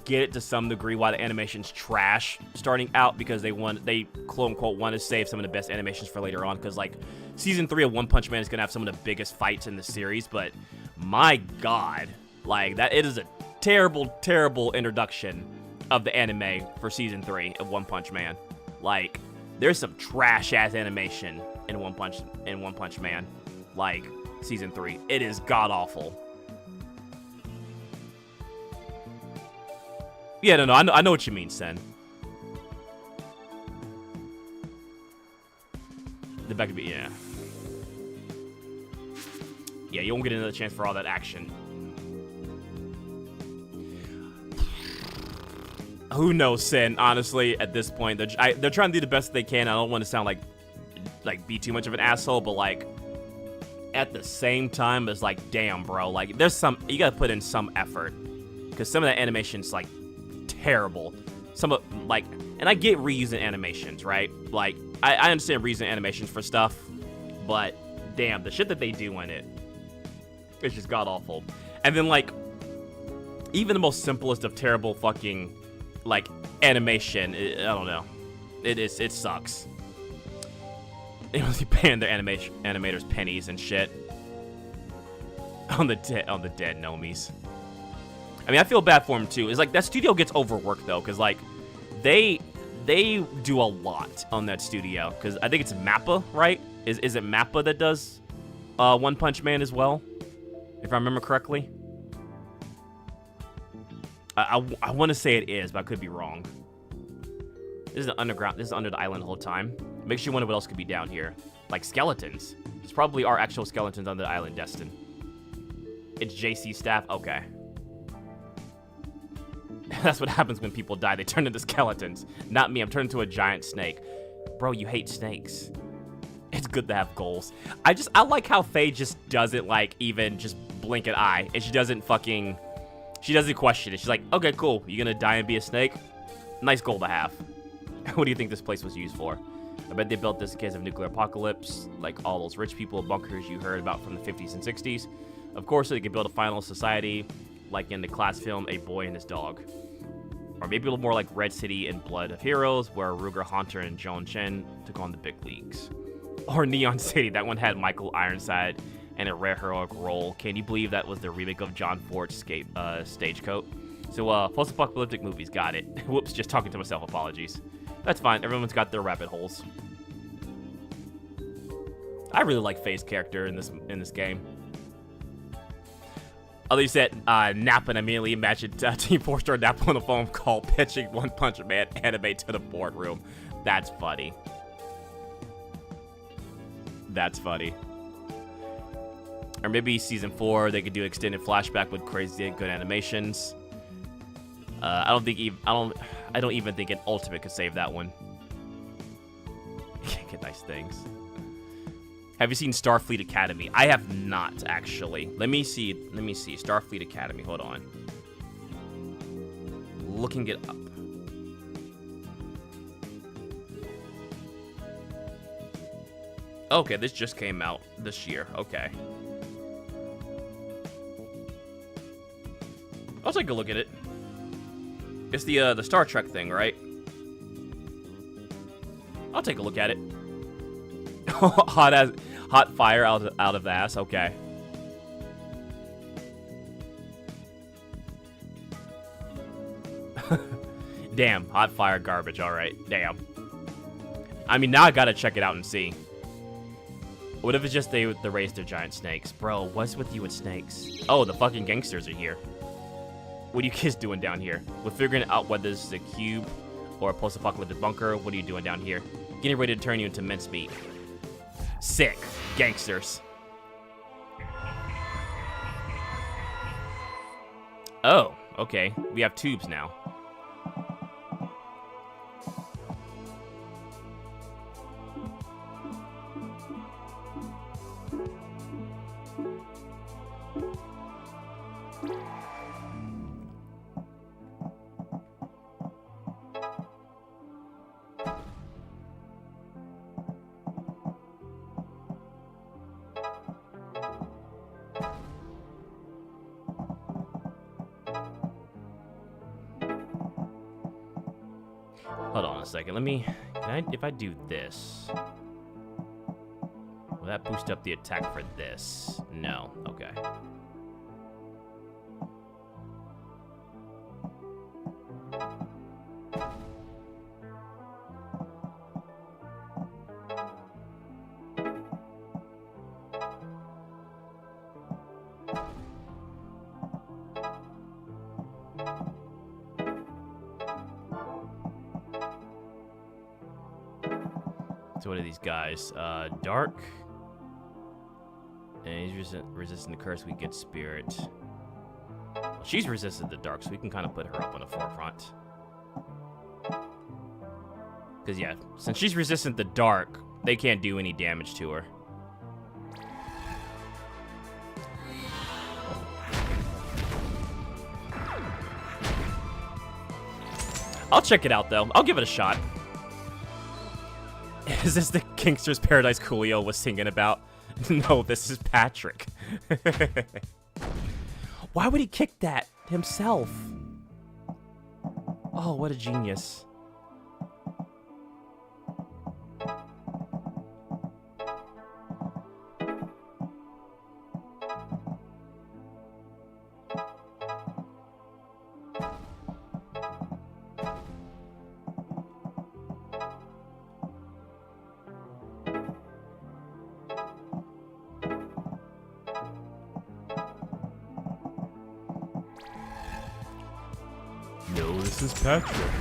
A: it to some degree why the animation's trash starting out, because they quote unquote want to save some of the best animations for later on, because, like, season 3 of One Punch Man is gonna have some of the biggest fights in the series. But my god, like, that it is a terrible introduction of the anime for season 3 of One Punch Man. Like, there's some trash ass animation in One Punch Man, like season 3. It is god awful. Yeah, no, I know what you mean, Sen. The back to be, yeah. Yeah, you won't get another chance for all that action. Who knows, Sen? Honestly, at this point, they're trying to do the best they can. I don't want to sound like be too much of an asshole, but like at the same time, it's like, damn, bro. Like, you gotta put in some effort, because some of that animation's like terrible. And I get reusing animations, right? Like, I understand reusing animations for stuff, but damn, the shit that they do in it's just god awful. And then, like, even the most simplest of terrible fucking, like, animation, I don't know. It sucks. They mostly paying their animators pennies and shit on the dead Nomis. I mean, I feel bad for them too. It's like that studio gets overworked though, because like they do a lot on that studio. Because I think it's Mappa, right? Is it Mappa that does One Punch Man as well, if I remember correctly? I want to say it is, but I could be wrong. This is underground. This is under the island the whole time. Makes you wonder what else could be down here. Like skeletons. It's probably our actual skeletons on the island, Destin. It's JC staff. Okay. That's what happens when people die. They turn into skeletons. Not me. I'm turning into a giant snake. Bro, you hate snakes. It's good to have goals. I like how Faye just doesn't, like, even just blink an eye. And she doesn't question it. She's like, okay, cool. You gonna die and be a snake? Nice goal to have. What do you think this place was used for? I bet they built this in case of nuclear apocalypse, like all those rich people bunkers you heard about from the 50s and 60s. Of course, so they could build a final society, like in the class film A Boy and His Dog. Or maybe a little more like Red City and Blood of Heroes, where Ruger Hunter and Joan Chen took on the big leagues. Or Neon City, that one had Michael Ironside and a rare heroic role. Can you believe that was the remake of John Ford's Stagecoach? So, post-apocalyptic movies, got it. Whoops, just talking to myself, apologies. That's fine, everyone's got their rabbit holes. I really like Faye's character in this game. At least that Napa, and immediately imagined Team 4-star Napa on a phone call pitching One Punch Man anime to the boardroom. That's funny. That's funny. Or maybe season 4 they could do extended flashback with crazy good animations. I don't even think an Ultimate could save that one. You can't get nice things. Have you seen Starfleet Academy? I have not, actually. Let me see. Starfleet Academy. Hold on. Looking it up. Okay, this just came out this year. Okay. I'll take a look at it. It's the Star Trek thing, right? I'll take a look at it. Hot fire out of the ass. Okay. Damn, hot fire garbage. All right. Damn. I mean, now I gotta check it out and see. What if it's just they raised their giant snakes, bro? What's with you and snakes? Oh, the fucking gangsters are here. What are you kids doing down here? We're figuring out whether this is a cube or a post-apocalyptic bunker. What are you doing down here? Getting ready to turn you into mincemeat. Sick. Gangsters. Oh, okay. We have tubes now. Hold on a second. If I do this, will that boost up the attack for this? No. Okay. So what are these guys? Dark. And he's resistant to curse. We get spirit. Well, she's resistant to dark, so we can kind of put her up on the forefront. Because, yeah, since she's resistant to dark, they can't do any damage to her. I'll check it out, though. I'll give it a shot. Is this the Gangster's Paradise Coolio was singing about? No, this is Patrick. Why would he kick that himself? Oh, what a genius. No, this is Patrick.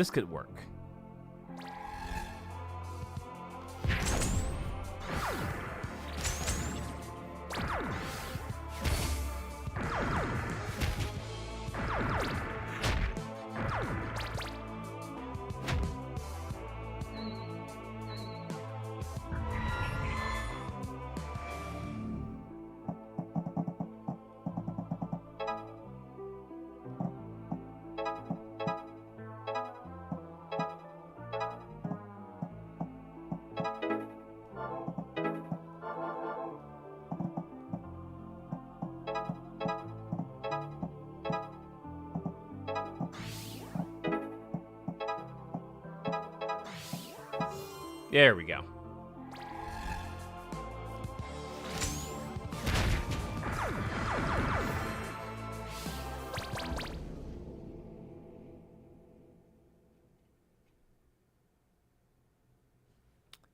A: this could work. There we go.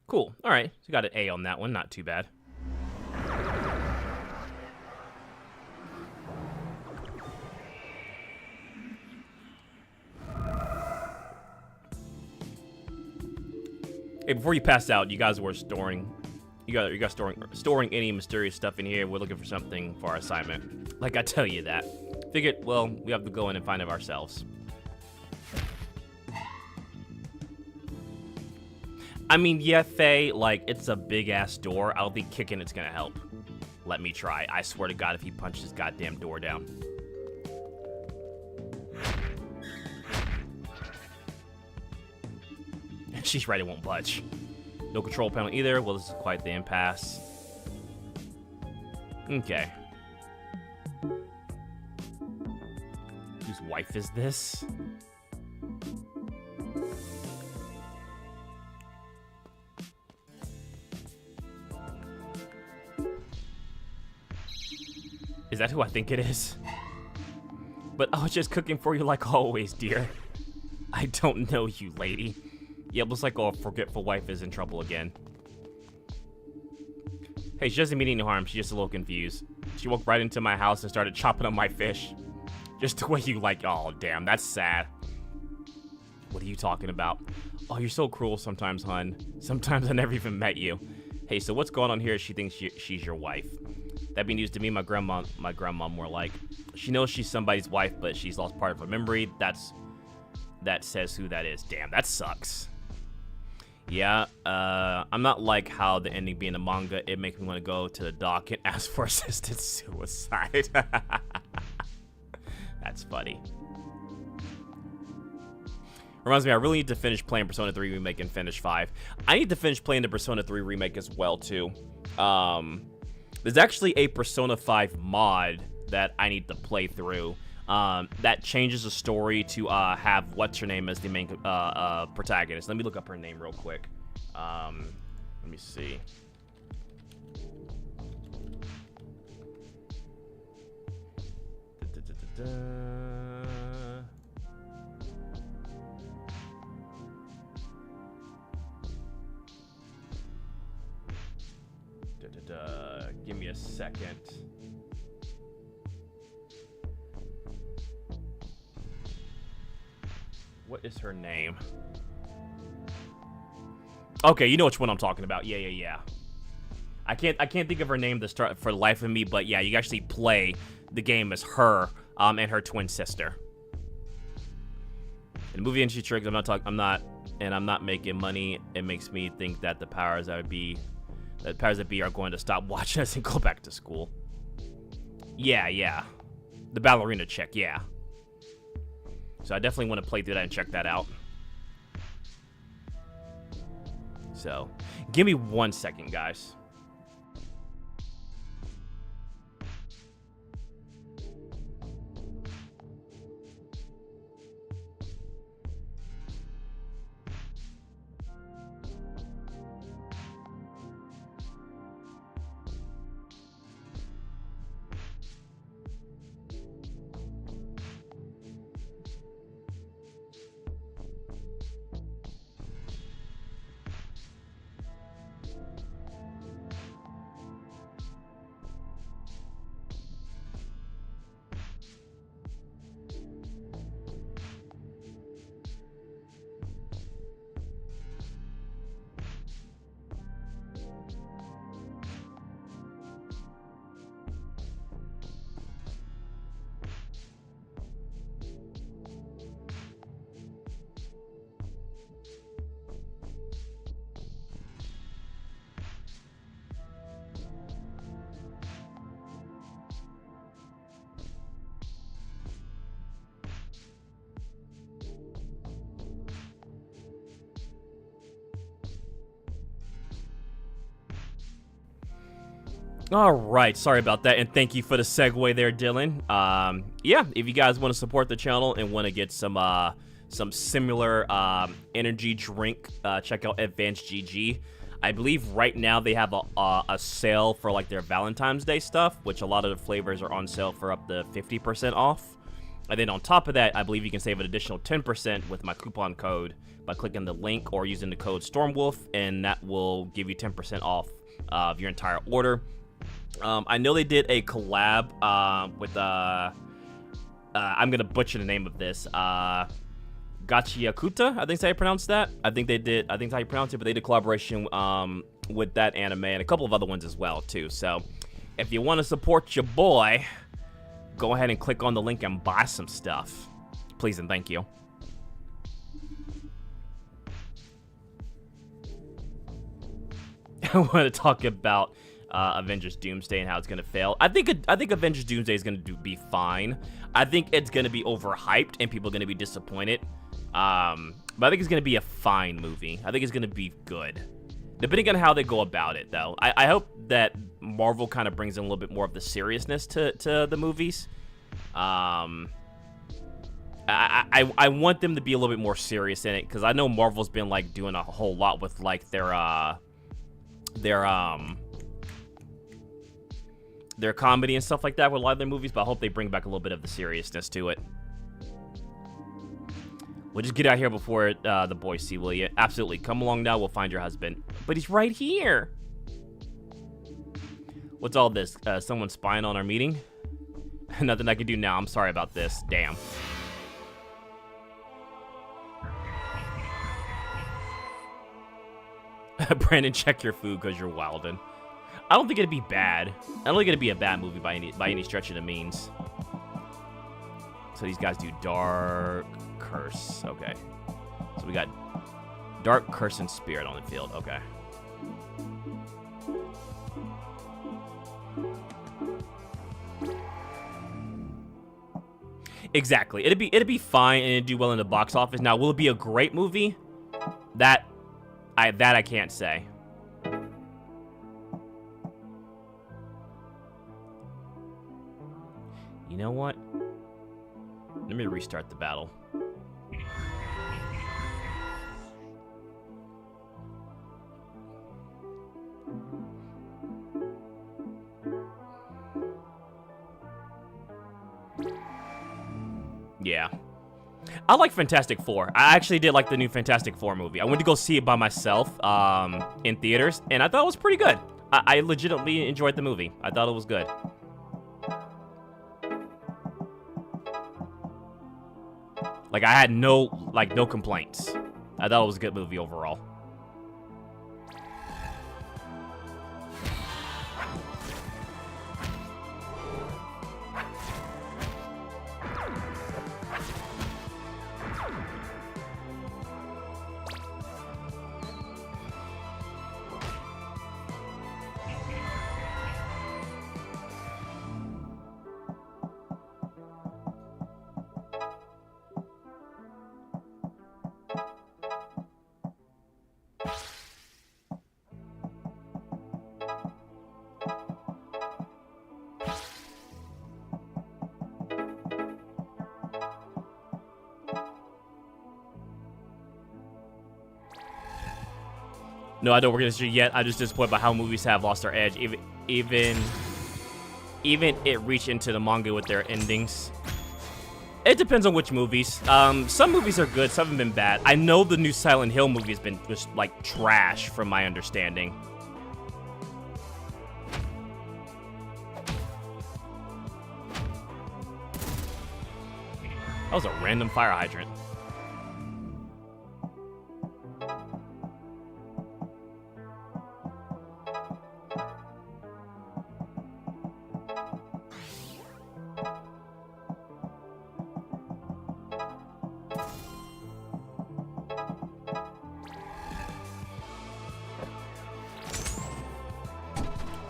A: Cool. All right. So got an A on that one. Not too bad. Hey, before you pass out, you guys were storing any mysterious stuff in here. We're looking for something for our assignment. Like I tell you that. Figured, well, we have to go in and find it ourselves. I mean, yeah, Faye, like, it's a big-ass door. I don't think kicking it's gonna help. Let me try. I swear to God, if he punched this goddamn door down. She's right, it won't budge. No control panel either. Well, this is quite the impasse. Okay. Whose wife is this? Is that who I think it is? But I was just cooking for you like always, dear. I don't know you, lady. Yeah, it looks like our forgetful wife is in trouble again. Hey, she doesn't mean any harm. She's just a little confused. She walked right into my house and started chopping up my fish. Just the way you like. Oh, damn, that's sad. What are you talking about? Oh, you're so cruel sometimes, hun. Sometimes I never even met you. Hey, so what's going on here? She thinks she's your wife. That being news to me, my grandma more like. She knows she's somebody's wife, but she's lost part of her memory. That says who that is. Damn, that sucks. Yeah, I'm not like how the ending being a manga, it makes me want to go to the dock and ask for assisted suicide. That's funny. Reminds me, I really need to finish playing Persona 3 Remake and finish 5. I need to finish playing the Persona 3 Remake as well, too. There's actually a Persona 5 mod that I need to play through. That changes the story to have what's-her-name as the main protagonist. Let me look up her name real quick. Let me see. Give me a second. What is her name? Okay, you know which one I'm talking about. Yeah. I can't think of her name to start for the life of me, but yeah, you actually play the game as her and her twin sister. In the movie industry tricks, I'm not making money. It makes me think that the powers that be are going to stop watching us and go back to school. Yeah. The ballerina chick, yeah. So I definitely want to play through that and check that out. So, give me 1 second, guys. All right, sorry about that, and thank you for the segue there, Dylan. Yeah, if you guys want to support the channel and want to get some similar energy drink, check out Advanced GG. I believe right now they have a sale for like their Valentine's Day stuff, which a lot of the flavors are on sale for up to 50% off. And then on top of that, I believe you can save an additional 10% with my coupon code by clicking the link or using the code Stormwolf, and that will give you 10% off of your entire order. I know they did a collab with I'm gonna butcher the name of this, Gachiakuta, I think that's how you pronounce that. I think that's how you pronounce it, but they did a collaboration with that anime and a couple of other ones as well too. So if you want to support your boy, go ahead and click on the link and buy some stuff, please and thank you. I want to talk about Avengers Doomsday and how it's gonna fail. I think Avengers Doomsday is gonna be fine. I think it's gonna be overhyped and people are gonna be disappointed. But I think it's gonna be a fine movie. I think it's gonna be good, depending on how they go about it. Though I hope that Marvel kind of brings in a little bit more of the seriousness to the movies. I want them to be a little bit more serious in it, because I know Marvel's been like doing a whole lot with like their comedy and stuff like that with a lot of their movies, but I hope they bring back a little bit of the seriousness to it. We'll just get out here before the boys see, will you? Absolutely. Come along now, we'll find your husband. But he's right here. What's all this? Someone spying on our meeting? Nothing I can do now. I'm sorry about this. Damn. Brandon, check your food because you're wildin'. I don't think it'd be bad. I don't think it'd be a bad movie by any stretch of the means. So these guys do Dark Curse. Okay. So we got Dark Curse and Spirit on the field. Okay. Exactly. It'd be fine and it'd do well in the box office. Now, will it be a great movie? That I can't say. You know what? Let me restart the battle. Yeah. I like Fantastic Four. I actually did like the new Fantastic Four movie. I went to go see it by myself in theaters, and I thought it was pretty good. I legitimately enjoyed the movie. I thought it was good. Like, I had no complaints. I thought it was a good movie overall. No, I don't work in the industry yet. I'm just disappointed by how movies have lost their edge. Even it reached into the manga with their endings. It depends on which movies. Some movies are good, some have been bad. I know the new Silent Hill movie has been just like trash, from my understanding. That was a random fire hydrant.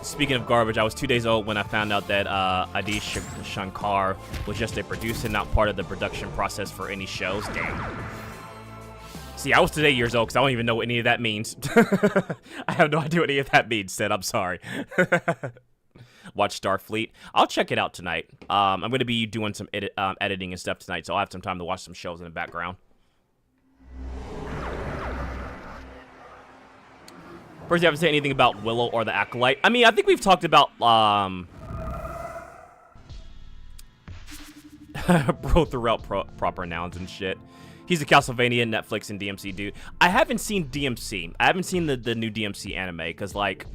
A: Speaking of garbage, I was 2 days old when I found out that Adi Shankar was just a producer, not part of the production process for any shows. Damn. See, I was today years old because I don't even know what any of that means. I have no idea what any of that means, Sid. I'm sorry. watch Starfleet. I'll check it out tonight. I'm going to be doing some editing and stuff tonight, so I'll have some time to watch some shows in the background. First, you haven't said anything about Willow or the Acolyte. I mean, I think we've talked about bro throughout proper nouns and shit. He's a Castlevania, Netflix, and DMC dude. I haven't seen DMC. I haven't seen the new DMC anime because, like,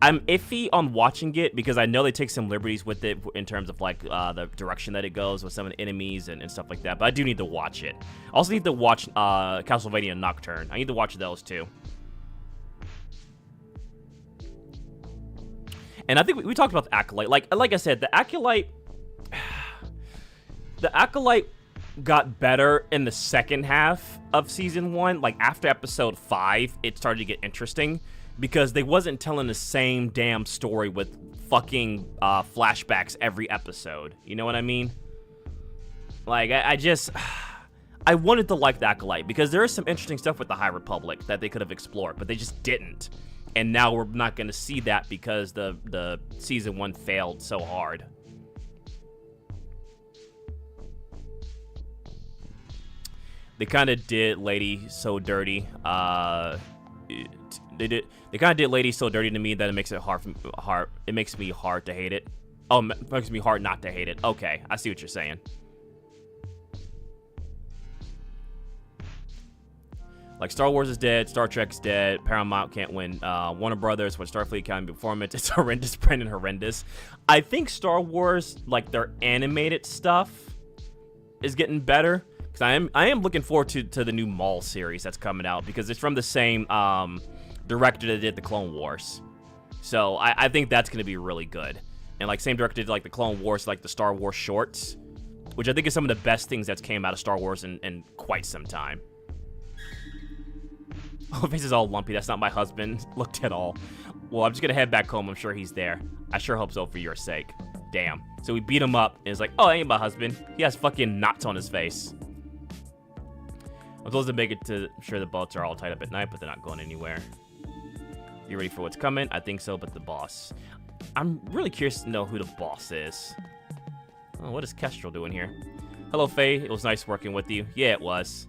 A: I'm iffy on watching it because I know they take some liberties with it in terms of, like, the direction that it goes with some of the enemies and stuff like that. But I do need to watch it. I also need to watch Castlevania Nocturne. I need to watch those, too. And I think we talked about the Acolyte. Like I said, the Acolyte got better in the second half of season 1. Like, after episode 5, it started to get interesting because they wasn't telling the same damn story with fucking flashbacks every episode. You know what I mean? Like, I wanted to like the Acolyte because there is some interesting stuff with the High Republic that they could have explored, but they just didn't. And now we're not going to see that because the season 1 failed so hard. They kind of did Lady so dirty. They kind of did Lady so dirty to me that it makes it hard. It makes me hard to hate it. Oh, it makes me hard not to hate it. Okay, I see what you're saying. Like, Star Wars is dead, Star Trek's dead, Paramount can't win. Warner Brothers, when Starfleet can performance, it's horrendous, Brandon, horrendous. I think Star Wars, like, their animated stuff is getting better. Because I am looking forward to the new Maul series that's coming out, because it's from the same director that did the Clone Wars. So I think that's going to be really good. And, like, same director did, like, the Clone Wars, like, the Star Wars shorts, which I think is some of the best things that's came out of Star Wars in quite some time. Oh, face is all lumpy. That's not my husband. Looked at all. Well, I'm just going to head back home. I'm sure he's there. I sure hope so for your sake. Damn. So we beat him up, and it's like, oh, that ain't my husband. He has fucking knots on his face. I'm supposed to make it to sure the bolts are all tied up at night, but they're not going anywhere. You ready for what's coming? I think so, but the boss. I'm really curious to know who the boss is. Oh, what is Kestrel doing here? Hello, Faye. It was nice working with you. Yeah, it was.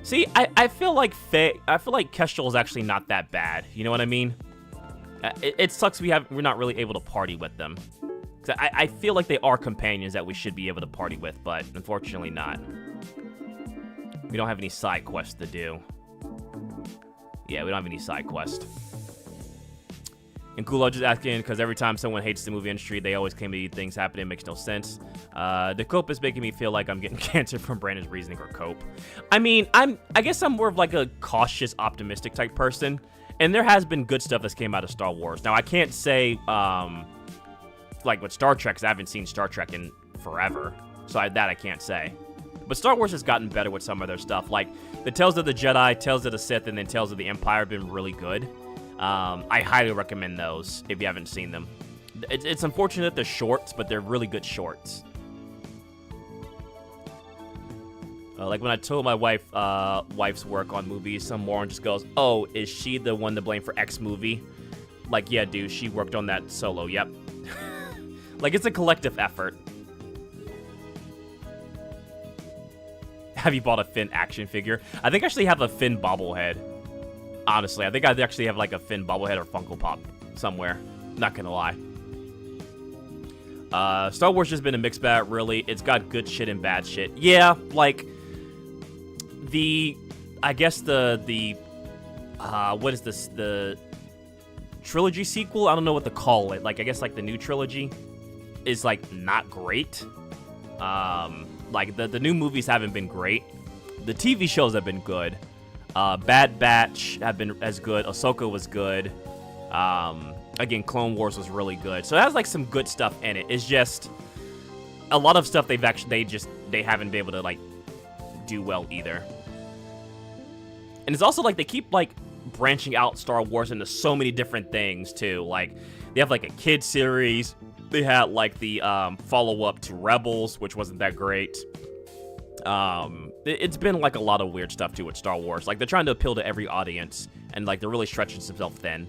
A: See, I feel like Kestrel is actually not that bad. You know what I mean? It sucks we're not really able to party with them. I feel like they are companions that we should be able to party with, but unfortunately not. We don't have any side quests to do. Yeah, we don't have any side quests. And Kulo just asking, because every time someone hates the movie industry, they always claim that things happening. It makes no sense. The cope is making me feel like I'm getting cancer from Brandon's reasoning or cope. I mean, I guess I'm more of like a cautious, optimistic type person. And there has been good stuff that's came out of Star Wars. Now, I can't say, like with Star Trek, because I haven't seen Star Trek in forever. So I can't say. But Star Wars has gotten better with some of their stuff. Like, the Tales of the Jedi, Tales of the Sith, and then Tales of the Empire have been really good. I highly recommend those if you haven't seen them. It's unfortunate that they're shorts, but they're really good shorts. Like when I told my wife's work on movies, some moron just goes, "Oh, is she the one to blame for X movie?" Like, yeah, dude, she worked on that solo. Yep. Like, it's a collective effort. Have you bought a Finn action figure? I think I actually have a Finn bobblehead. Honestly, I think I actually have like a Finn bobblehead or Funko Pop somewhere. Not gonna lie. Star Wars has been a mixed bag, really. It's got good shit and bad shit. Yeah, like I guess the what is this? The trilogy sequel? I don't know what to call it. Like, I guess like the new trilogy is like not great. Like the new movies haven't been great. The TV shows have been good. Bad Batch have been as good. Ahsoka was good. Again, Clone Wars was really good. So it has like some good stuff in it. It's just a lot of stuff they haven't been able to like do well either. And it's also like they keep like branching out Star Wars into so many different things too. Like they have like a kid series. They had like the follow-up to Rebels, which wasn't that great. It's been like a lot of weird stuff too with Star Wars. Like they're trying to appeal to every audience, and like they're really stretching themselves thin.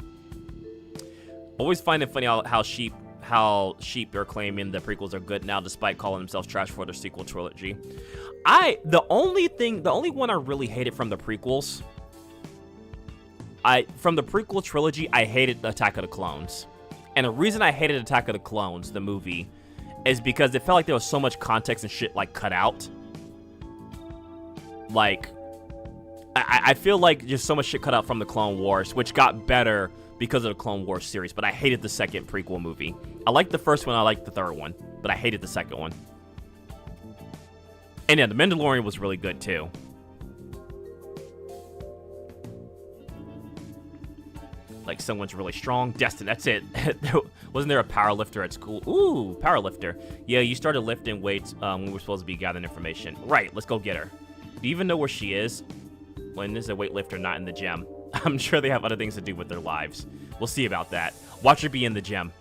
A: Always find it funny how sheep how sheep are claiming the prequels are good now, despite calling themselves trash for their sequel trilogy. The only one I really hated from the prequels, from the prequel trilogy, I hated Attack of the Clones. And the reason I hated Attack of the Clones, the movie, is because it felt like there was so much context and shit, like, cut out. Like, I feel like just so much shit cut out from the Clone Wars, which got better because of the Clone Wars series, but I hated the second prequel movie. I liked the first one, I liked the third one, but I hated the second one. And yeah, The Mandalorian was really good, too. Like, someone's really strong. Destin, that's it. Wasn't there a power lifter at school? Ooh, power lifter. Yeah, you started lifting weights when we were supposed to be gathering information. Right, let's go get her. Do you even know where she is? When there's a weightlifter not in the gym. I'm sure they have other things to do with their lives. We'll see about that. Watch her be in the gym.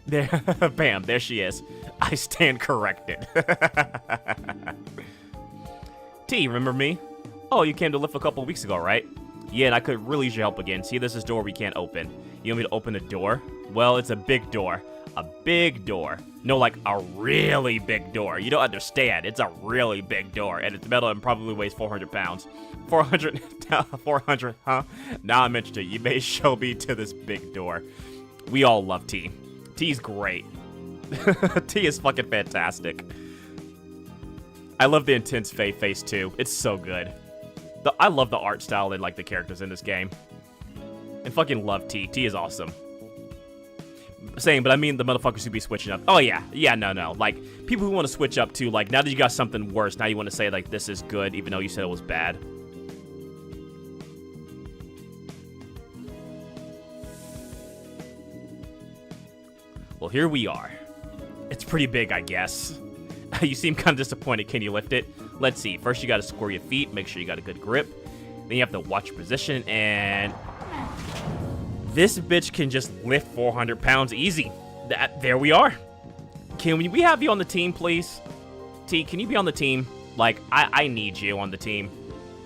A: There, bam, there she is. I stand corrected. T, remember me? Oh, you came to lift a couple weeks ago, right? Yeah, and I could really use your help again. See, there's this door we can't open. You want me to open a door? Well, it's a big door. A big door. No, like a really big door. You don't understand. It's a really big door, and it's metal and probably weighs 400 pounds. 400, 400, huh? Now I'm interested. You may show me to this big door. We all love T. T's great. T is fucking fantastic. I love the intense Faye face, too. It's so good. I love the art style and, like, the characters in this game. And fucking love T. T is awesome. Same, but I mean the motherfuckers who be switching up. Oh, yeah. Yeah, no. Like, people who want to switch up to, like, now that you got something worse, now you want to say, like, this is good, even though you said it was bad. Well, here we are. It's pretty big, I guess. You seem kind of disappointed. Can you lift it? Let's see. First, you got to square your feet. Make sure you got a good grip. Then you have to watch your position. And this bitch can just lift 400 pounds easy. There we are. Can we have you on the team, please? T, can you be on the team? Like, I need you on the team.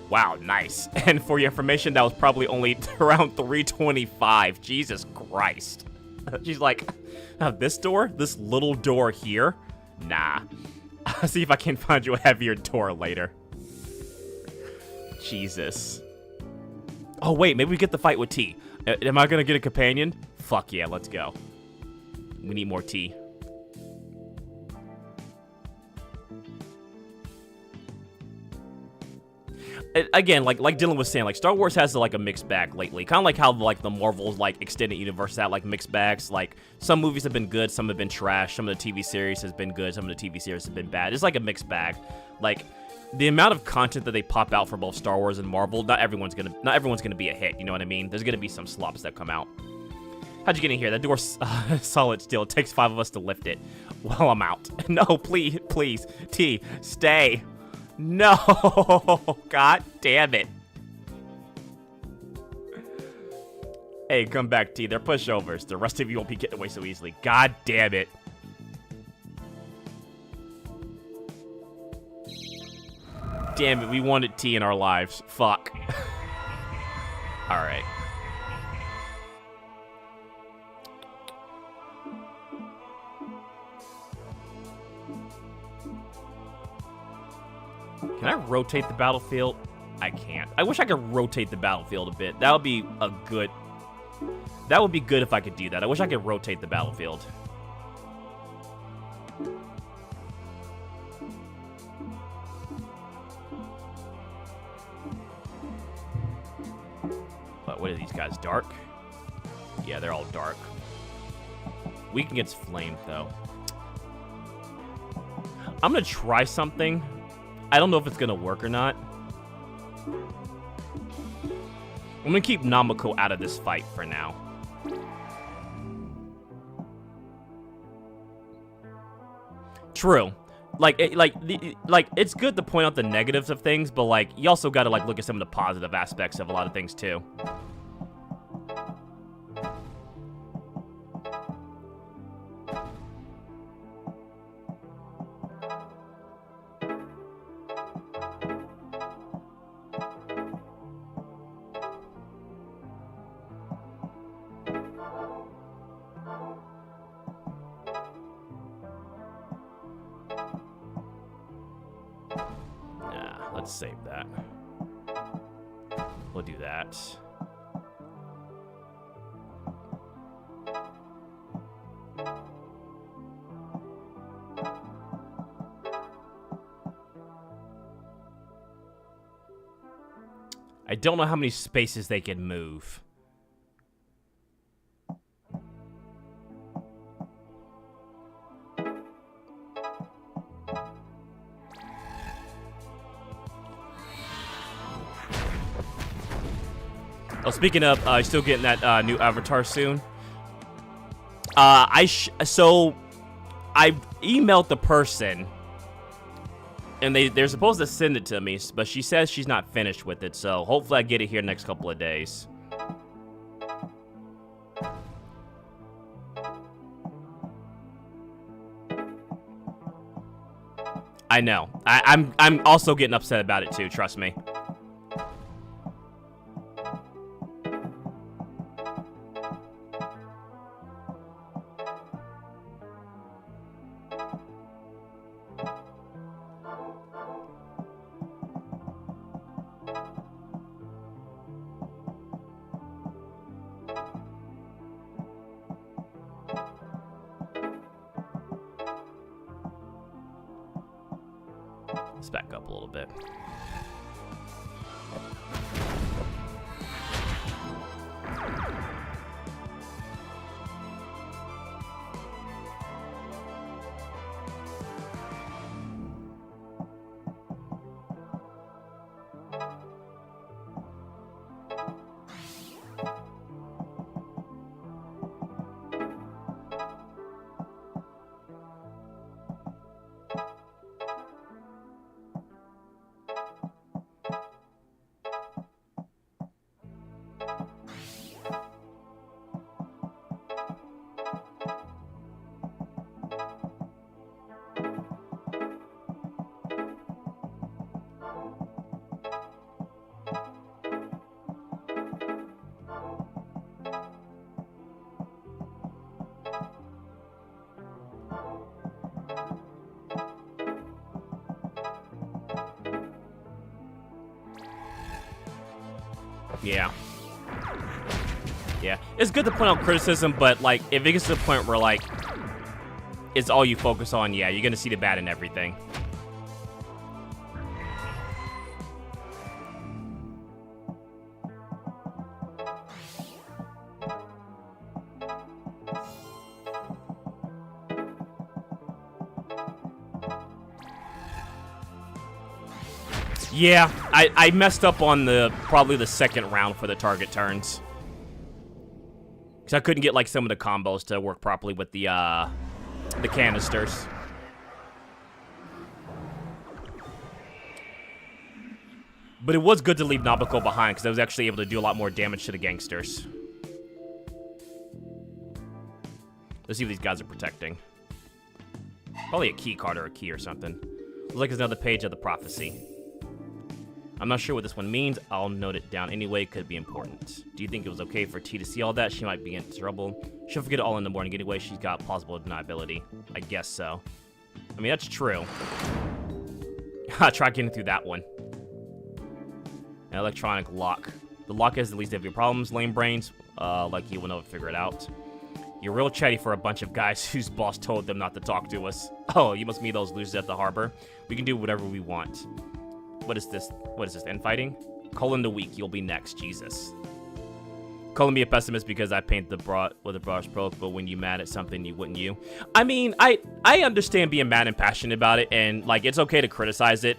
A: Wow, nice. And for your information, that was probably only around 325. Jesus Christ. She's like, this door? This little door here? Nah. I'll see if I can find you a heavier door later. Jesus. Oh, wait, maybe we get the fight with T. Am I gonna get a companion? Fuck yeah, let's go. We need more T. Again, like Dylan was saying, like, Star Wars has like a mixed bag lately. Kind of like how like the Marvel's like extended universe had like mixed bags. Like, some movies have been good, some have been trash. Some of the TV series has been good, some of the TV series have been bad. It's like a mixed bag. Like, the amount of content that they pop out for both Star Wars and Marvel, not everyone's gonna be a hit. You know what I mean? There's gonna be some slops that come out. How'd you get in here? That door's solid still. It takes 5 of us to lift it. Well, I'm out. No, please, T, stay. No! God damn it. Hey, come back, T. They're pushovers. The rest of you won't be getting away so easily. God damn it. Damn it, we wanted T in our lives. Fuck. Alright. Can I rotate the battlefield? I can't. I wish I could rotate the battlefield a bit. That would be good if I could do that. I wish I could rotate the battlefield. What are these guys, dark? Yeah, they're all dark. Weak against flame, though. I'm gonna try something. I don't know if it's gonna work or not. I'm gonna keep Namako out of this fight for now. True. It's good to point out the negatives of things, but like, you also gotta like look at some of the positive aspects of a lot of things too. Let's save that. We'll do that. I don't know how many spaces they can move. Oh, speaking of, still getting that new avatar soon. So I emailed the person, and they're supposed to send it to me, but she says she's not finished with it. So hopefully I get it here next couple of days. I know. I'm also getting upset about it too. Trust me. Let's back up a little bit. Yeah. Yeah. It's good to point out criticism, but, like, if it gets to the point where, like, it's all you focus on, yeah, you're gonna see the bad in everything. Yeah, I messed up on probably the second round for the target turns. Because I couldn't get, like, some of the combos to work properly with the canisters. But it was good to leave Nabucco behind, because I was actually able to do a lot more damage to the gangsters. Let's see what these guys are protecting. Probably a key card or a key or something. Looks like there's another page of the prophecy. I'm not sure what this one means. I'll note it down anyway. Could be important. Do you think it was okay for T to see all that? She might be in trouble. She'll forget it all in the morning anyway. She's got plausible deniability. I guess so. I mean, that's true. Try getting through that one. An electronic lock. The lock is the least of your problems, lame brains. Like you will never figure it out. You're real chatty for a bunch of guys whose boss told them not to talk to us. Oh, you must meet those losers at the harbor. We can do whatever we want. What is this? What is this? Infighting? Colin the weak. You'll be next. Jesus. Calling me a pessimist because I paint the broad with a brush stroke, but when you mad at something, you wouldn't you? I mean, I understand being mad and passionate about it, and like it's okay to criticize it.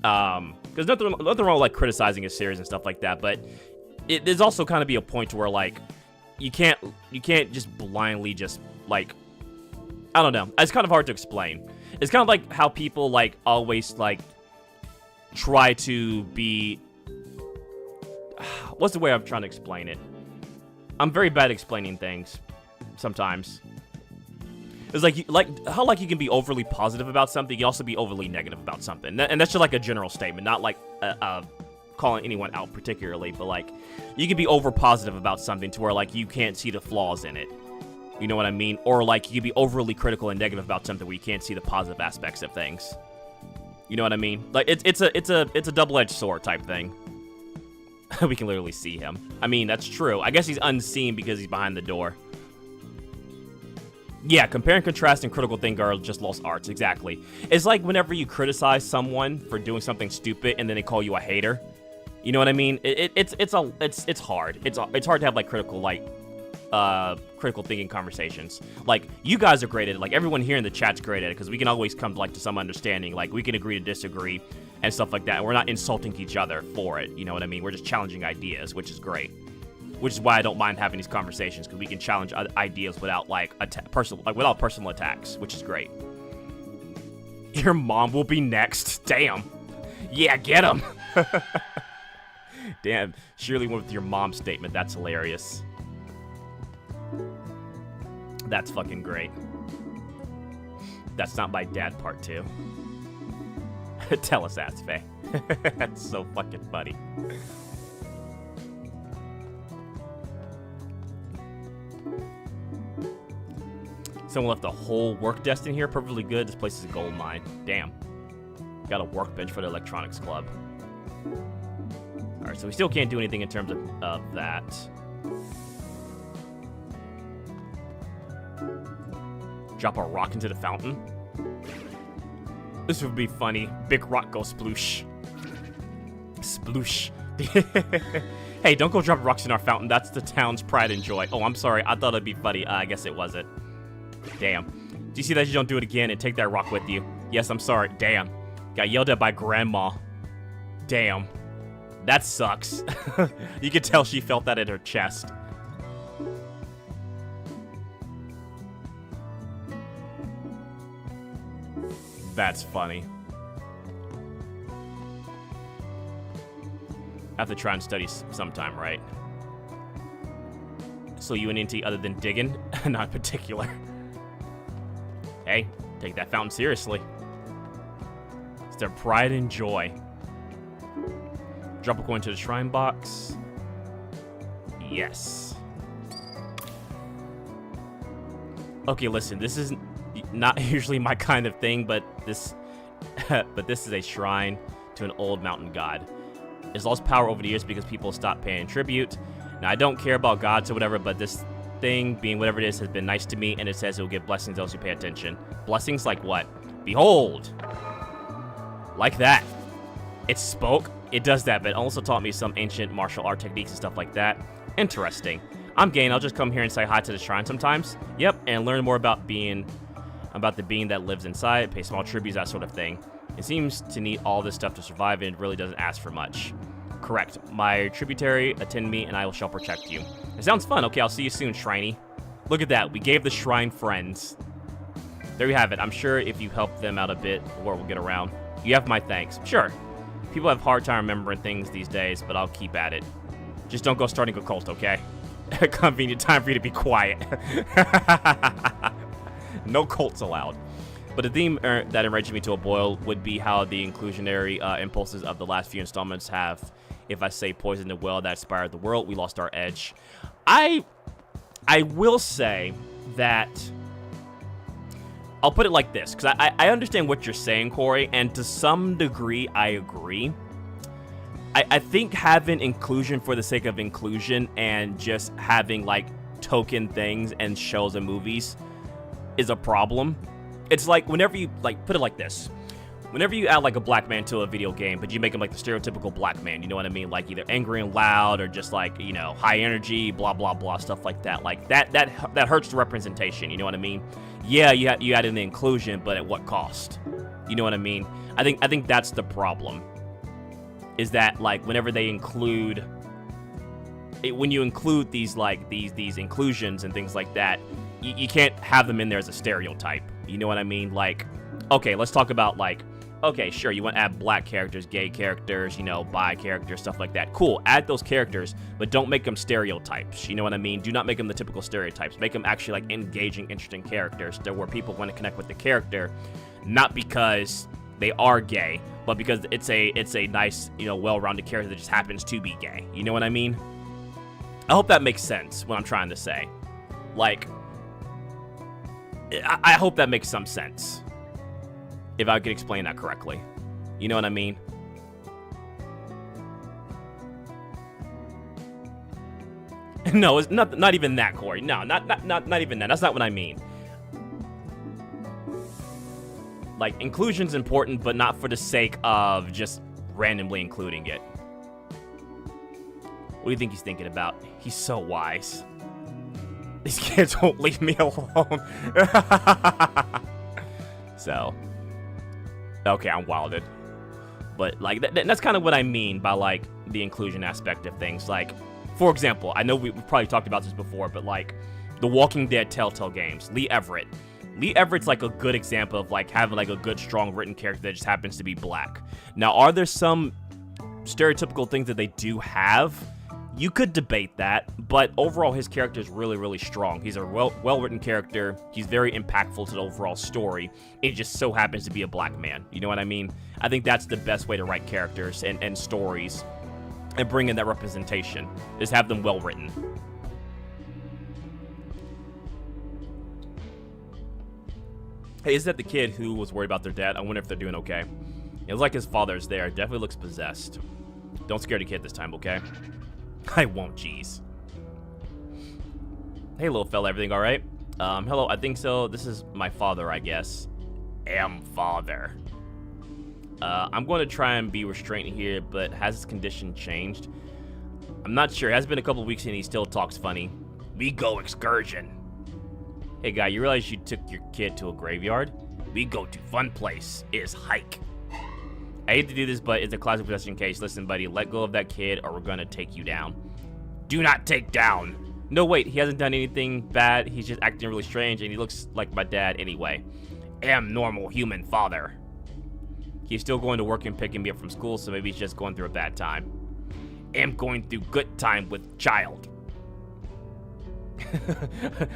A: Because nothing wrong with like criticizing a series and stuff like that, but there's also kind of be a point to where like you can't just blindly just like I don't know. It's kind of hard to explain. It's kind of like how people like always like try to be what's the way I'm trying to explain it? I'm very bad at explaining things sometimes. It's like how like you can be overly positive about something, you can also be overly negative about something. And that's just like a general statement, not like calling anyone out particularly, but like you can be over positive about something to where like you can't see the flaws in it. You know what I mean? Or like you can be overly critical and negative about something where you can't see the positive aspects of things. You know what I mean? Like it's a double-edged sword type thing. We can literally see him. I mean, that's true. I guess he's unseen because he's behind the door. Yeah, compare and contrast and critical thinking are just lost arts. Exactly. It's like whenever you criticize someone for doing something stupid and then they call you a hater. You know what I mean? It's hard. It's hard to have like critical thinking conversations. Like, you guys are great at it. Like, everyone here in the chat's great at it because we can always come to like to some understanding. Like, we can agree to disagree and stuff like that. We're not insulting each other for it. You know what I mean? We're just challenging ideas, which is great. Which is why I don't mind having these conversations, because we can challenge ideas without without personal attacks, which is great. Your mom will be next. Damn. Yeah, get him. Damn. Surely went with your mom statement. That's hilarious. That's fucking great. That's not my dad part 2. Tell us that, Faye. That's so fucking funny. Someone left a whole work desk in here. Perfectly good. This place is a gold mine. Damn. Got a workbench for the electronics club. Alright, so we still can't do anything in terms of that. Drop a rock into the fountain. This would be funny. Big rock goes sploosh. Sploosh. Hey, don't go drop rocks in our fountain. That's the town's pride and joy. Oh, I'm sorry. I thought it'd be funny. I guess it wasn't. Damn. Do you see that you don't do it again and take that rock with you? Yes, I'm sorry. Damn. Got yelled at by grandma. Damn. That sucks. You could tell she felt that in her chest. That's funny. I have to try and study sometime, right? So you an NT other than digging? Not particular. Hey, take that fountain seriously. It's their pride and joy. Drop a coin to the shrine box. Yes. Okay, listen, this is not usually my kind of thing, but this is a shrine to an old mountain god. It's lost power over the years because people stopped paying tribute. Now, I don't care about gods or whatever, but this thing, being whatever it is, has been nice to me, and it says it will give blessings to those who pay attention. Blessings like what? Behold! Like that. It spoke. It does that, but it also taught me some ancient martial art techniques and stuff like that. Interesting. I'm game. I'll just come here and say hi to the shrine sometimes. Yep, and learn more about the being that lives inside, pay small tributes, that sort of thing. It seems to need all this stuff to survive, and it really doesn't ask for much. Correct. My tributary, attend me, and I shall protect you. It sounds fun. Okay, I'll see you soon, Shriney. Look at that. We gave the shrine friends. There you have it. I'm sure if you help them out a bit, the war will get around. You have my thanks. Sure. People have a hard time remembering things these days, but I'll keep at it. Just don't go starting a cult, okay? Convenient time for you to be quiet. No cults allowed. But the theme that enrages me to a boil would be how the inclusionary impulses of the last few installments have, if I say, poisoned the well that inspired the world. We lost our edge. I will say that... I'll put it like this, because I understand what you're saying, Corey, and to some degree, I agree. I think having inclusion for the sake of inclusion and just having, like, token things and shows and movies is a problem. It's like whenever you, like, put it like this. Whenever you add, like, a black man to a video game, but you make him, like, the stereotypical black man, you know what I mean? Like, either angry and loud or just, like, you know, high energy, blah, blah, blah, stuff like that. Like, that hurts the representation, you know what I mean? Yeah, you add in the inclusion, but at what cost? You know what I mean? I think that's the problem. Is that, like, whenever they include... when you include these, like, these inclusions and things like that, you can't have them in there as a stereotype. You know what I mean? Like, okay, let's talk about, like... Okay, sure, you want to add black characters, gay characters, you know, bi characters, stuff like that. Cool, add those characters, but don't make them stereotypes. You know what I mean? Do not make them the typical stereotypes. Make them actually, like, engaging, interesting characters where people want to connect with the character, not because they are gay, but because it's a nice, you know, well-rounded character that just happens to be gay. You know what I mean? I hope that makes sense, what I'm trying to say. Like, I hope that makes some sense. If I could explain that correctly. You know what I mean? No, it's not even that, Corey. No, not even that. That's not what I mean. Like, inclusion's important, but not for the sake of just randomly including it. What do you think he's thinking about? He's so wise. These kids won't leave me alone. So, okay, I'm wilded. But, like, that's kind of what I mean by, like, the inclusion aspect of things. Like, for example, I know we've probably talked about this before, but, like, the Walking Dead Telltale games, Lee Everett. Lee Everett's, like, a good example of, like, having, like, a good, strong, written character that just happens to be black. Now, are there some stereotypical things that they do have? You could debate that, but overall, his character is really, really strong. He's a well-written character. He's very impactful to the overall story. It just so happens to be a black man. You know what I mean? I think that's the best way to write characters and stories and bring in that representation, is have them well-written. Hey, is that the kid who was worried about their dad? I wonder if they're doing okay. It looks like his father's there. Definitely looks possessed. Don't scare the kid this time, okay? I won't, jeez. Hey, little fella, everything all right? Hello, I think so. This is my father, I guess. Father. I'm going to try and be restrained here, but has his condition changed? I'm not sure. It has been a couple weeks and he still talks funny. We go excursion. Hey, guy, you realize you took your kid to a graveyard? We go to fun place. Is hike. I hate to do this, but it's a classic possession case. Listen, buddy, let go of that kid or we're going to take you down. Do not take down. No, wait, he hasn't done anything bad. He's just acting really strange, and he looks like my dad anyway. Am normal human father. He's still going to work and picking me up from school, so maybe he's just going through a bad time. Am going through good time with child.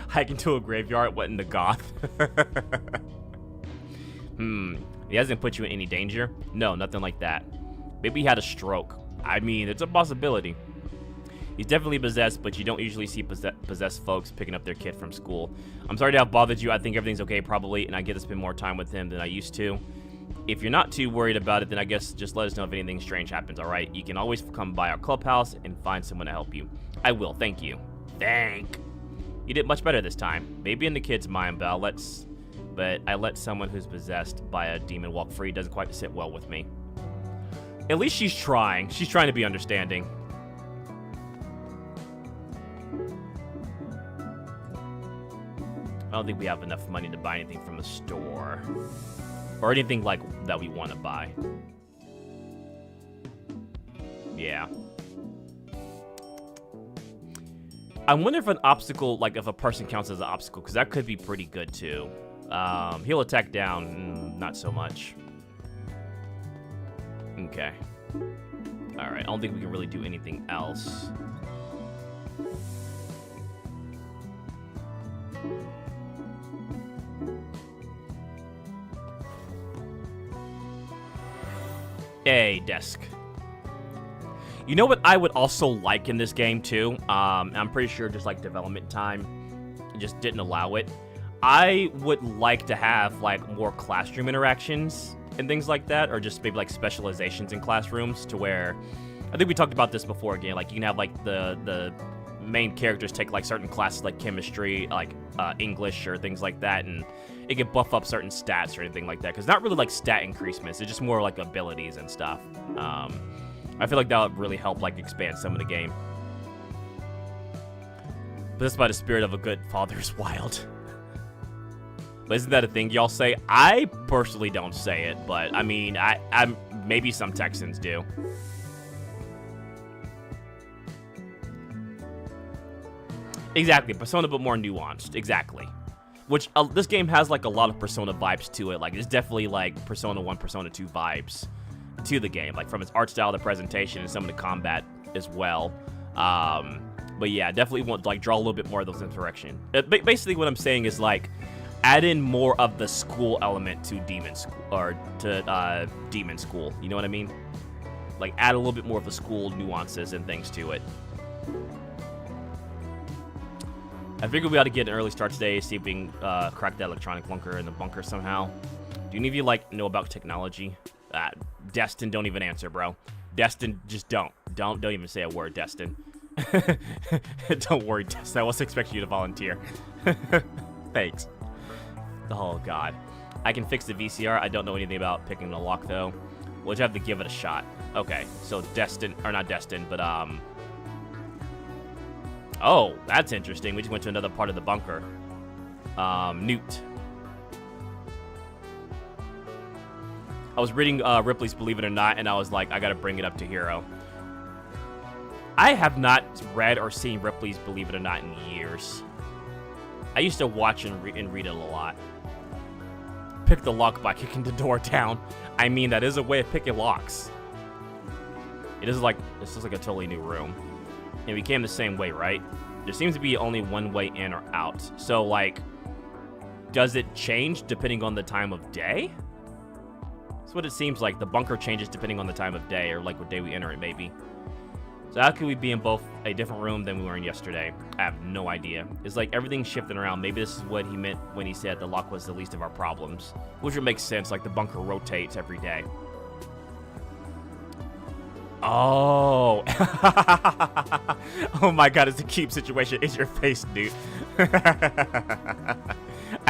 A: Hiking to a graveyard? What in the goth? He hasn't put you in any danger? No, nothing like that. Maybe he had a stroke. I mean, it's a possibility. He's definitely possessed, but you don't usually see possessed folks picking up their kid from school. I'm sorry to have bothered you. I think everything's okay, probably, and I get to spend more time with him than I used to. If you're not too worried about it, then I guess just let us know if anything strange happens, alright? You can always come by our clubhouse and find someone to help you. I will, thank you. Thank. You did much better this time. Maybe in the kid's mind, but I let someone who's possessed by a demon walk free. Doesn't quite sit well with me. At least she's trying. She's trying to be understanding. I don't think we have enough money to buy anything from the store. Or anything like that we want to buy. Yeah. I wonder if an obstacle, like if a person counts as an obstacle, because that could be pretty good too. He'll attack down, not so much. Okay. Alright, I don't think we can really do anything else. Hey, desk. You know what I would also like in this game too? I'm pretty sure just like development time just didn't allow it. I would like to have like more classroom interactions and things like that, or just maybe like specializations in classrooms to where, I think we talked about this before again, like you can have like the main characters take like certain classes like chemistry, like English or things like that, and it can buff up certain stats or anything like that, because not really like stat increasements, it's just more like abilities and stuff. I feel like that would really help like expand some of the game. But that's by the spirit of a good father is wild. But isn't that a thing y'all say? I personally don't say it, but I mean, I'm maybe some Texans do. Exactly, Persona but more nuanced, exactly. Which, this game has like a lot of Persona vibes to it, like it's definitely like Persona 1, Persona 2 vibes to the game, like from its art style, the presentation, and some of the combat as well. But yeah, definitely want to like draw a little bit more of those interaction. Basically what I'm saying is like, add in more of the school element to Demonschool, or to Demonschool, you know what I mean? Like add a little bit more of the school nuances and things to it. I figured we ought to get an early start today, see if we can crack that electronic bunker in the bunker somehow. Do any of you, like, know about technology? Destin, don't even answer, bro. Destin, just don't even say a word, Destin. Don't worry, Destin. I wasn't expecting you to volunteer. Thanks. Oh god, I can fix the VCR. I don't know anything about picking the lock though. We'll just have to give it a shot. Okay, so Destin, or not Destin, but oh, that's interesting. We just went to another part of the bunker. Newt. I was reading Ripley's Believe It or Not, and I was like, I gotta bring it up to Hero. I have not read or seen Ripley's Believe It or Not in years. I used to watch and read it a lot. Pick the lock by kicking the door down. I mean, that is a way of picking locks. It is like, this is like a totally new room. It became the same way, right? There seems to be only one way in or out. So, like, does it change depending on the time of day? That's what it seems like. The bunker changes depending on the time of day, or like what day we enter it, maybe. So how could we be in both a different room than we were in yesterday? I have no idea. It's like everything's shifting around. Maybe this is what he meant when he said the lock was the least of our problems. Which would make sense, like the bunker rotates every day. Oh. Oh my god, it's a cube situation. It's your face, dude. I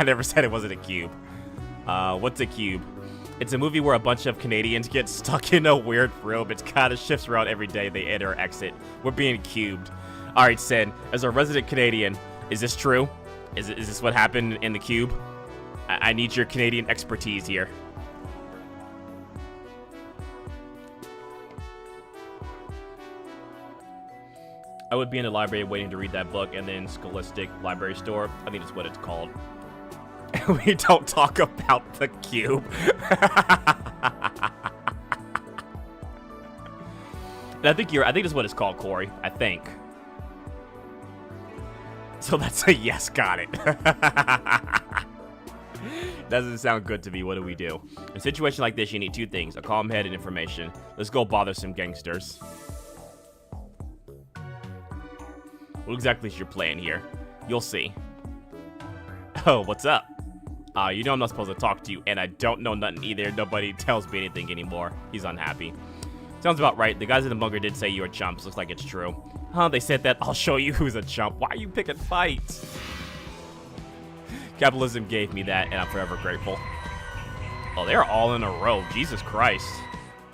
A: never said it wasn't a cube. What's a cube? It's a movie where a bunch of Canadians get stuck in a weird room. It kind of shifts around every day they enter or exit. We're being cubed. All right, Sin, as a resident Canadian, is this true? Is this what happened in the cube? I need your Canadian expertise here. I would be in the library waiting to read that book, and then Scholastic Library Store. I think that's what it's called. We don't talk about the cube. And I think that's what it's called, Corey. I think. So that's a yes, got it. Doesn't sound good to me. What do we do? In a situation like this, you need two things: a calm head and information. Let's go bother some gangsters. What exactly is your plan here? You'll see. Oh, what's up? You know I'm not supposed to talk to you, and I don't know nothing either. Nobody tells me anything anymore. He's unhappy. Sounds about right. The guys in the bunker did say you were chumps. Looks like it's true. Huh, they said that. I'll show you who's a chump. Why are you picking fights? Capitalism gave me that, and I'm forever grateful. Oh, they're all in a row. Jesus Christ.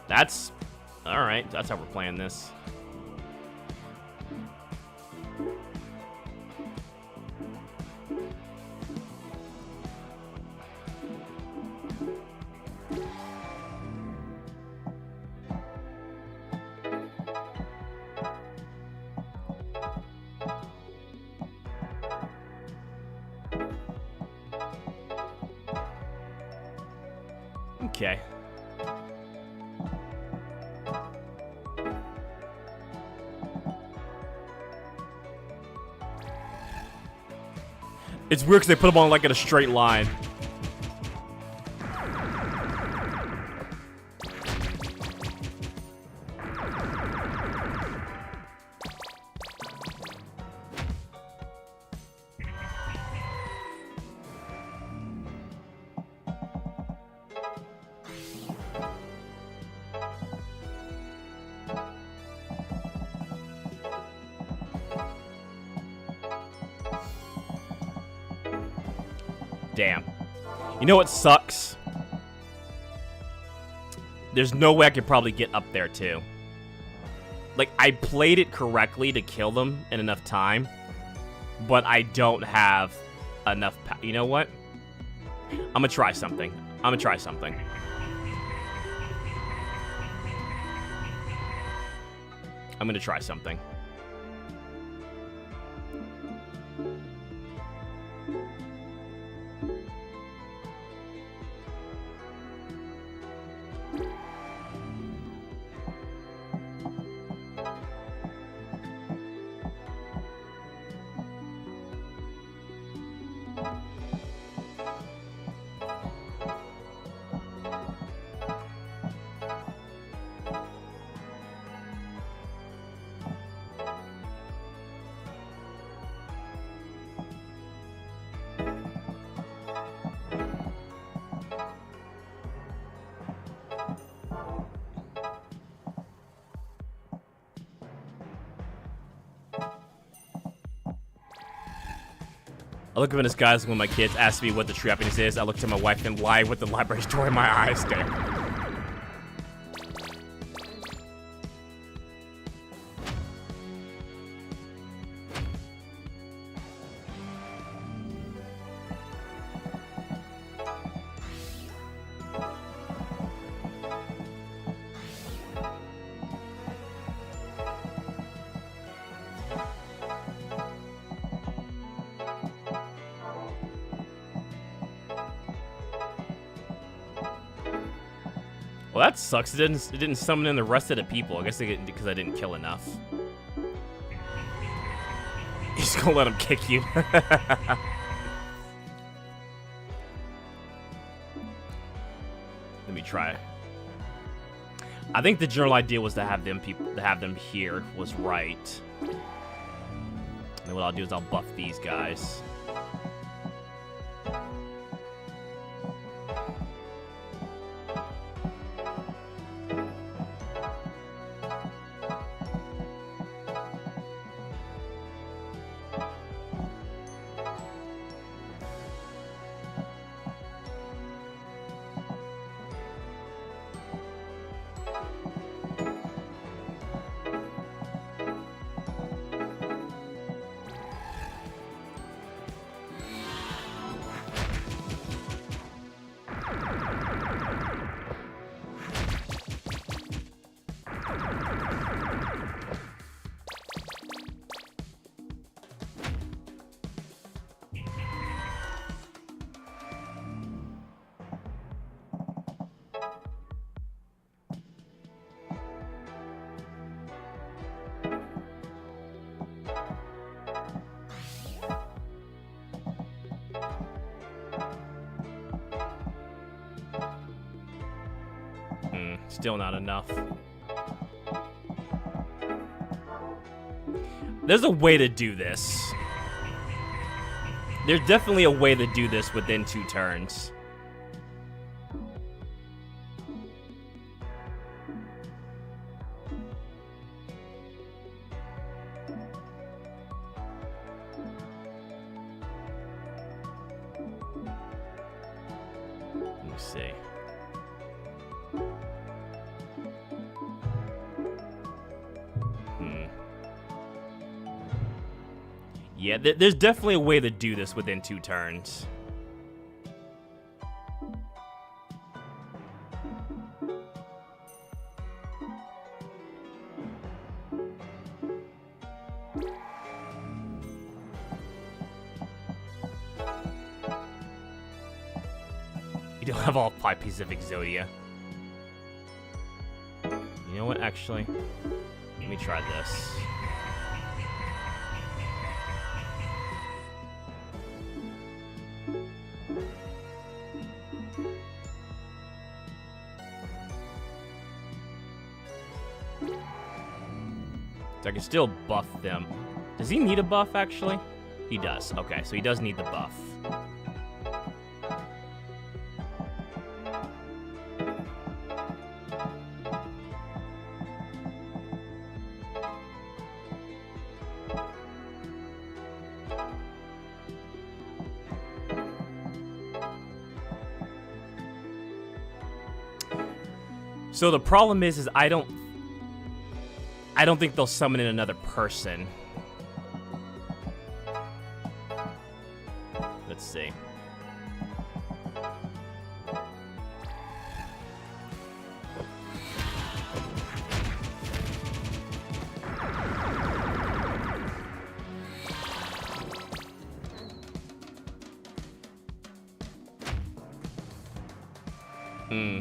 A: That's... Alright, that's how we're playing this. Okay. It's weird because they put them on like in a straight line. Damn. You know what sucks? There's no way I could probably get up there, too. Like, I played it correctly to kill them in enough time, but I don't have enough you know what? I'm gonna try something. I'm gonna try something. I look up in the skies when my kids ask me what the true happiness is. I look to my wife and lie with the library door in my eyes there. Well, that sucks. It didn't summon in the rest of the people. I guess because I didn't kill enough. He's gonna let him kick you. Let me try. I think the general idea was to have them here was right. And what I'll do is I'll buff these guys. Still not enough. There's a way to do this. There's definitely a way to do this within 2 turns. Let me see. Yeah, there's definitely a way to do this within 2 turns. You don't have all 5 pieces of Exodia. You know what, actually? Let me try this. I can still buff them. Does he need a buff, actually? He does. Okay, so he does need the buff. So the problem is I don't think they'll summon in another person. Let's see.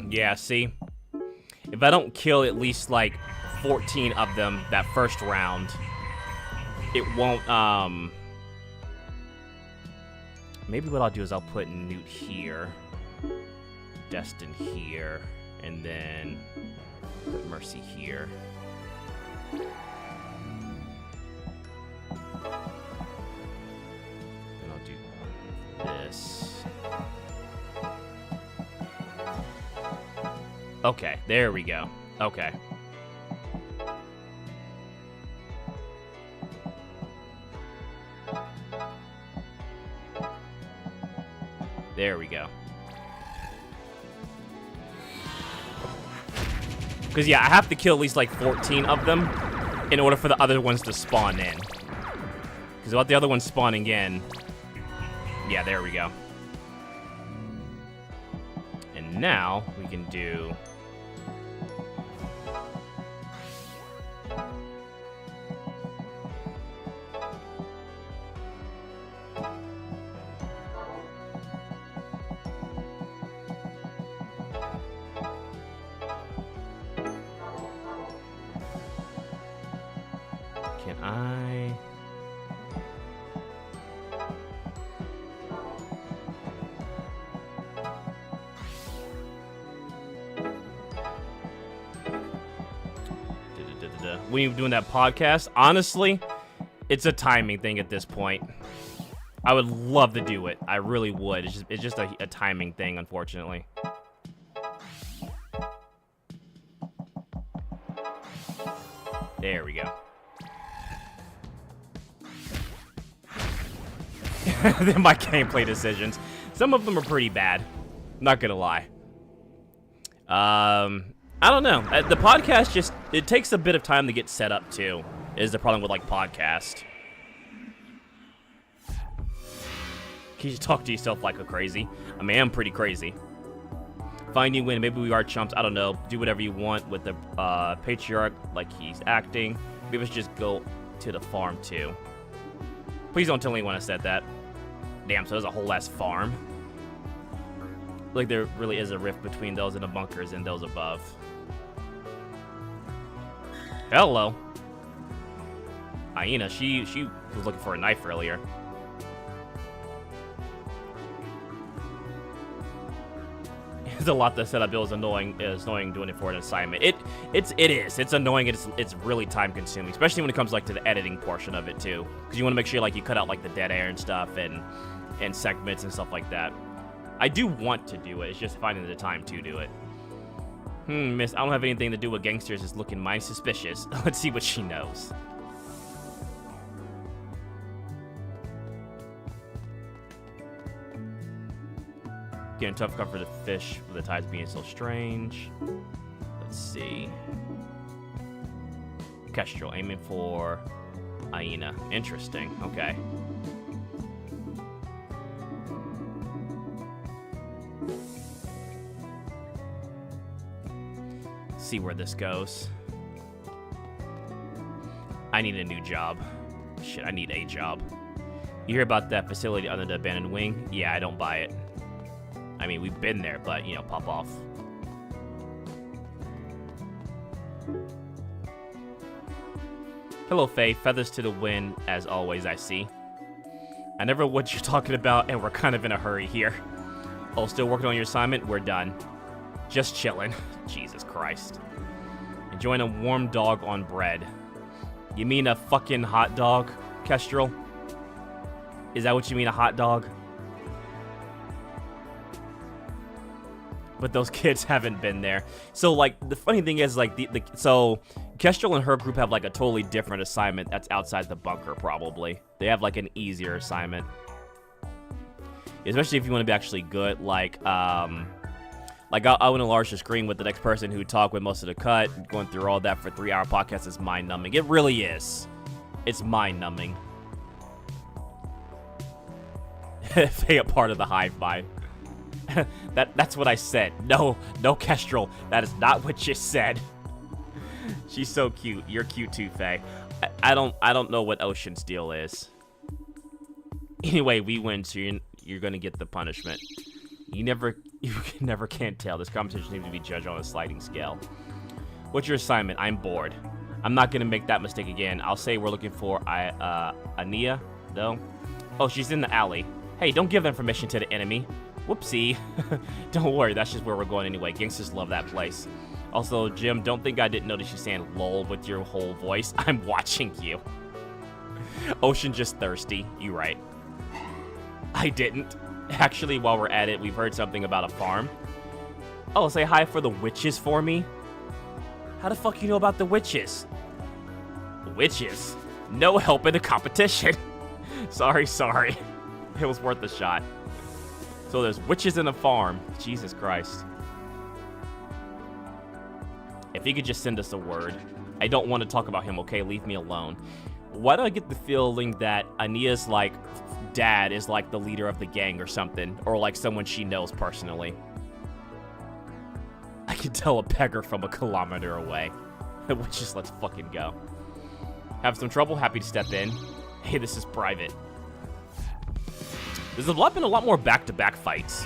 A: Yeah, see? If I don't kill at least, like, 14 of them that first round, it won't, maybe what I'll do is I'll put Newt here, Destin here, and then put Mercy here. Then I'll do this. Okay, there we go. Okay. There we go. Because, yeah, I have to kill at least, like, 14 of them in order for the other ones to spawn in. Because without the other ones spawning in... Yeah, there we go. And now we can do... Can I... When you're doing that podcast, honestly, it's a timing thing at this point. I would love to do it. I really would. It's just a timing thing, unfortunately. There we go. They're my gameplay decisions. Some of them are pretty bad. Not gonna lie. I don't know. The podcast just, it takes a bit of time to get set up too, is the problem with like podcast. Can you talk to yourself like a crazy? I mean, I'm pretty crazy. Find you win. Maybe we are chumps. I don't know. Do whatever you want with the patriarch like he's acting. Maybe let's just go to the farm too. Please don't tell anyone I said that. Damn, so there's a whole ass farm. Like there really is a rift between those in the bunkers and those above. Hello. Hyena, she was looking for a knife earlier. It's a lot to set up. It was annoying. It's annoying doing it for an assignment. It is. It's annoying. It's really time consuming, especially when it comes like to the editing portion of it too, because you want to make sure like you cut out like the dead air and stuff and segments and stuff like that. I do want to do it. It's just finding the time to do it. Miss, I don't have anything to do with gangsters. It's looking mighty suspicious. Let's see what she knows. Getting tough cover for the fish with the tides being so strange. Let's see. Kestrel, aiming for hyena. Interesting. Okay. See where this goes. I need a new job. Shit, I need a job. You hear about that facility under the abandoned wing? Yeah, I don't buy it. I mean, we've been there, but, you know, pop off. Hello, Faye. Feathers to the wind, as always, I see. I never know what you're talking about, and we're kind of in a hurry here. Oh, still working on your assignment? We're done. Just chilling. Jesus Christ. Enjoying a warm dog on bread. You mean a fucking hot dog, Kestrel? Is that what you mean, a hot dog? But those kids haven't been there. So, like, the funny thing is, like, so Kestrel and her group have, like, a totally different assignment that's outside the bunker, probably. They have, like, an easier assignment. Especially if you want to be actually good, like, I would enlarge the screen with the next person who talked with most of the cut. Going through all that for a 3-hour podcast is mind-numbing. It really is. It's mind-numbing. Faye, a part of the hive mind. That's what I said. No, Kestrel. That is not what you said. She's so cute. You're cute too, Faye. I don't know what Ocean's deal is. Anyway, we win, so you're gonna get the punishment. You never can tell. This competition needs to be judged on a sliding scale. What's your assignment? I'm bored. I'm not gonna make that mistake again. I'll say we're looking for Ania, though. Oh, she's in the alley. Hey, don't give information to the enemy. Whoopsie. Don't worry, that's just where we're going anyway. Gangsters love that place. Also, Jim, don't think I didn't notice you saying lol with your whole voice. I'm watching you. Ocean just thirsty. You right. I didn't. Actually, while we're at it, we've heard something about a farm. Oh, say hi for the witches for me. How the fuck you know about the witches? Witches? No help in the competition. Sorry. It was worth a shot. So there's witches in a farm. Jesus Christ. If he could just send us a word. I don't want to talk about him, okay? Leave me alone. Why do I get the feeling that Ania's, like, dad is, like, the leader of the gang or something? Or, like, someone she knows personally. I can tell a beggar from a kilometer away. Witches, let's fucking go. Have some trouble? Happy to step in. Hey, this is private. There's been a lot more back-to-back fights.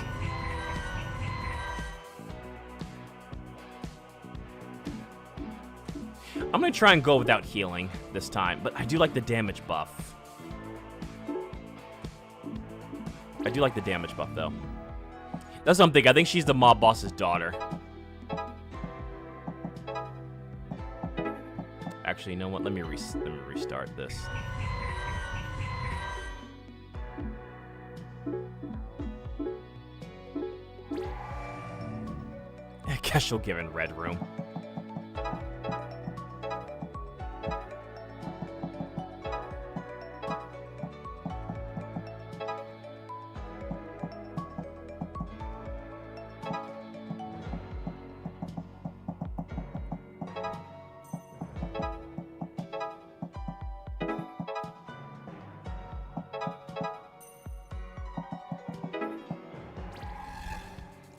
A: I'm gonna try and go without healing this time, but I do like the damage buff. I do like the damage buff, though. That's what I'm thinking. I think she's the mob boss's daughter. Actually, you know what? Let me restart this. I guess she'll give in Red Room.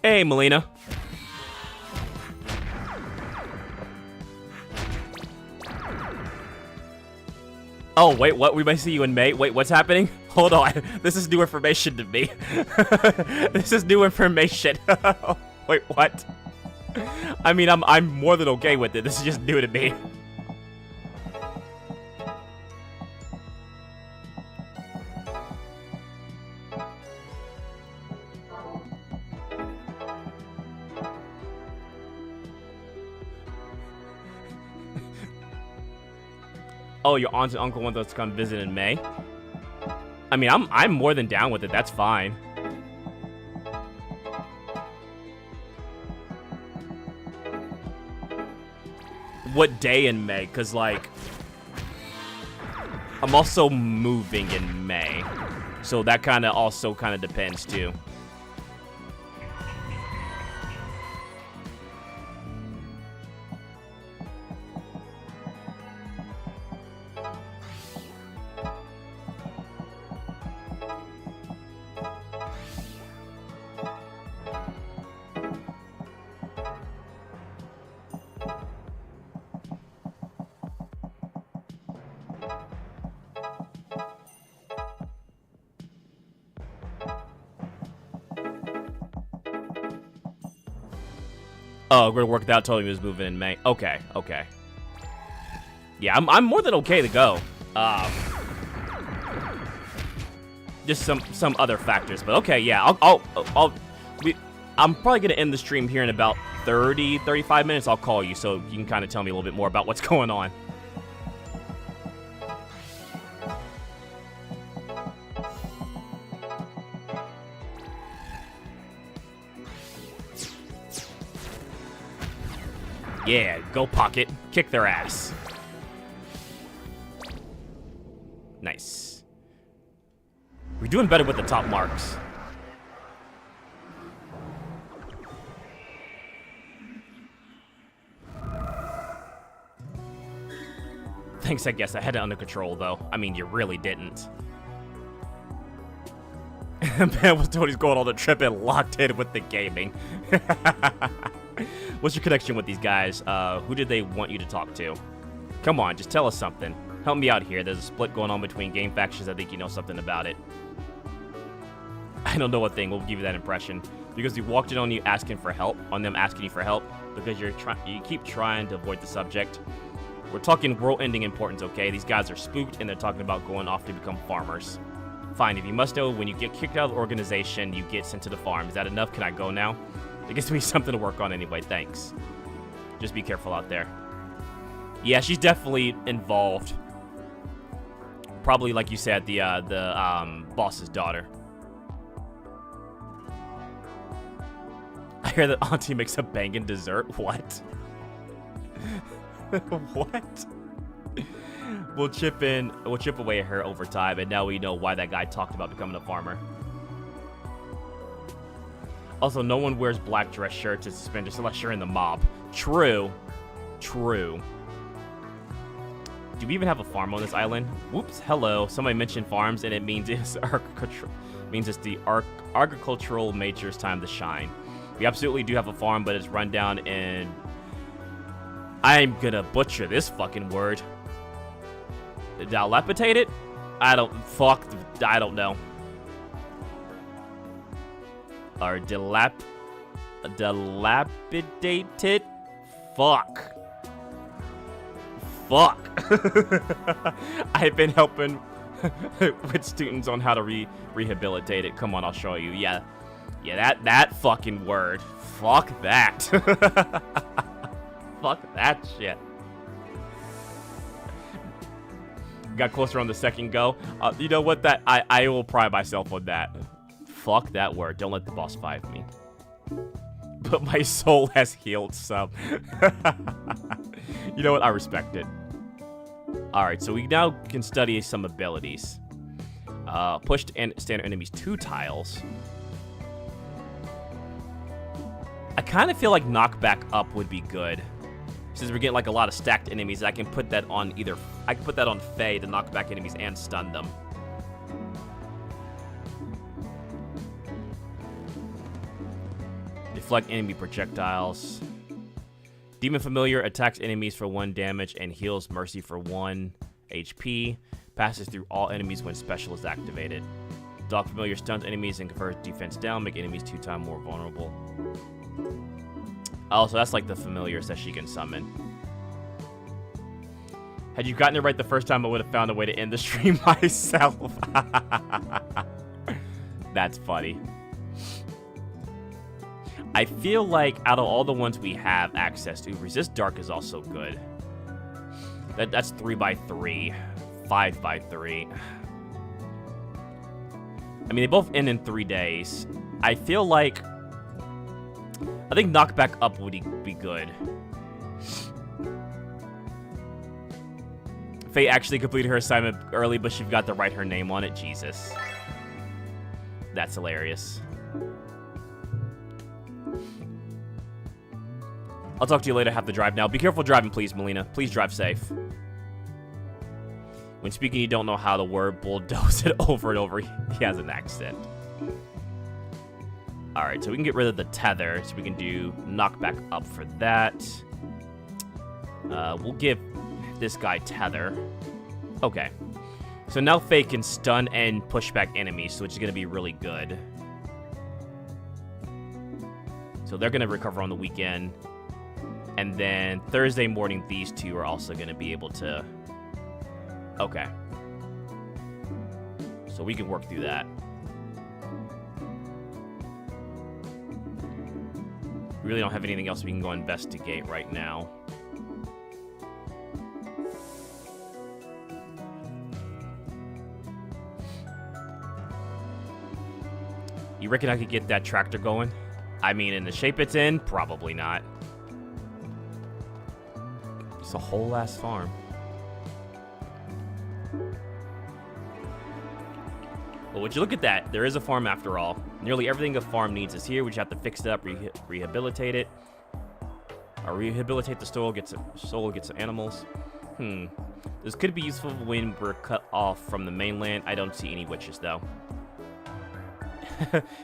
A: Hey, Melina. Oh, wait, what? We might see you in May. Wait, what's happening? Hold on. This is new information to me. This is new information. Wait, what? I mean, I'm more than okay with it. This is just new to me. Oh, your aunt and uncle want us to come visit in May? I mean, I'm more than down with it. That's fine. What day in May? Because, like, I'm also moving in May. So that kind of also kind of depends, too. Oh, we're gonna work that. Told me he was moving in May. Okay, okay. Yeah, I'm more than okay to go. Just some other factors, but okay, yeah. I'm probably gonna end the stream here in about 35 minutes. I'll call you so you can kind of tell me a little bit more about what's going on. Yeah, go Pocket. Kick their ass. Nice. We're doing better with the top marks. Thanks, I guess. I had it under control, though. I mean, you really didn't. Man was told he's going on the trip and locked in with the gaming. What's your connection with these guys? Who did they want you to talk to? Come on, just tell us something. Help me out here. There's a split going on between game factions. I think you know something about it. I don't know a thing. We'll give you that impression. Because we walked in on you asking for help. On them asking you for help. Because you keep trying to avoid the subject. We're talking world-ending importance, okay? These guys are spooked, and they're talking about going off to become farmers. Fine, if you must know, when you get kicked out of the organization, you get sent to the farm. Is that enough? Can I go now? It gives me something to work on anyway, thanks. Just be careful out there. Yeah, she's definitely involved. Probably, like you said, the boss's daughter. I hear that Auntie makes a banging dessert. What? What? We'll chip away at her over time, and now we know why that guy talked about becoming a farmer. Also, no one wears black dress shirts and suspenders unless you're in the mob. True. True. Do we even have a farm on this island? Whoops, hello. Somebody mentioned farms, and it means it's the agricultural major's time to shine. We absolutely do have a farm, but it's run down, and I'm gonna butcher this fucking word. Dilapidated? I don't know. Or dilapidated? Fuck. I've been helping with students on how to rehabilitate it. Come on, I'll show you. Yeah, that fucking word. Fuck that. Fuck that shit. Got closer on the second go. You know what? I will pride myself on that. Fuck that word. Don't let the boss fight me. But my soul has healed some. You know what? I respect it. Alright, so we now can study some abilities. Push and standard enemies 2 tiles. I kind of feel like knockback up would be good. Since we're getting like a lot of stacked enemies, I can put that on Faye to knock back enemies and stun them. Deflect enemy projectiles. Demon Familiar attacks enemies for 1 damage and heals Mercy for 1 HP. Passes through all enemies when special is activated. Dog Familiar stuns enemies and confers defense down, make enemies 2 times more vulnerable. Oh, so that's like the familiars that she can summon. Had you gotten it right the first time, I would have found a way to end the stream myself. That's funny. I feel like out of all the ones we have access to, Resist Dark is also good. That's 3x3, 5x3. I mean, they both end in 3 days. I think Knockback Up would be good. Faye actually completed her assignment early, but she forgot to write her name on it. Jesus. That's hilarious. I'll talk to you later. Have to drive now. Be careful driving, please, Melina. Please drive safe. When speaking, you don't know how the word bulldoze it over and over. He has an accent. Alright, so we can get rid of the tether. So we can do knockback up for that. We'll give this guy tether. Okay. So now Faye can stun and push back enemies, which is going to be really good. So they're going to recover on the weekend. And then Thursday morning, these two are also going to be able to... Okay. So we can work through that. We really don't have anything else we can go investigate right now. You reckon I could get that tractor going? I mean, in the shape it's in, probably not. It's a whole ass farm. Well, would you look at that? There is a farm after all. Nearly everything a farm needs is here. We just have to fix it up, rehabilitate it. Or rehabilitate the soil, get some animals. This could be useful when we're cut off from the mainland. I don't see any witches, though.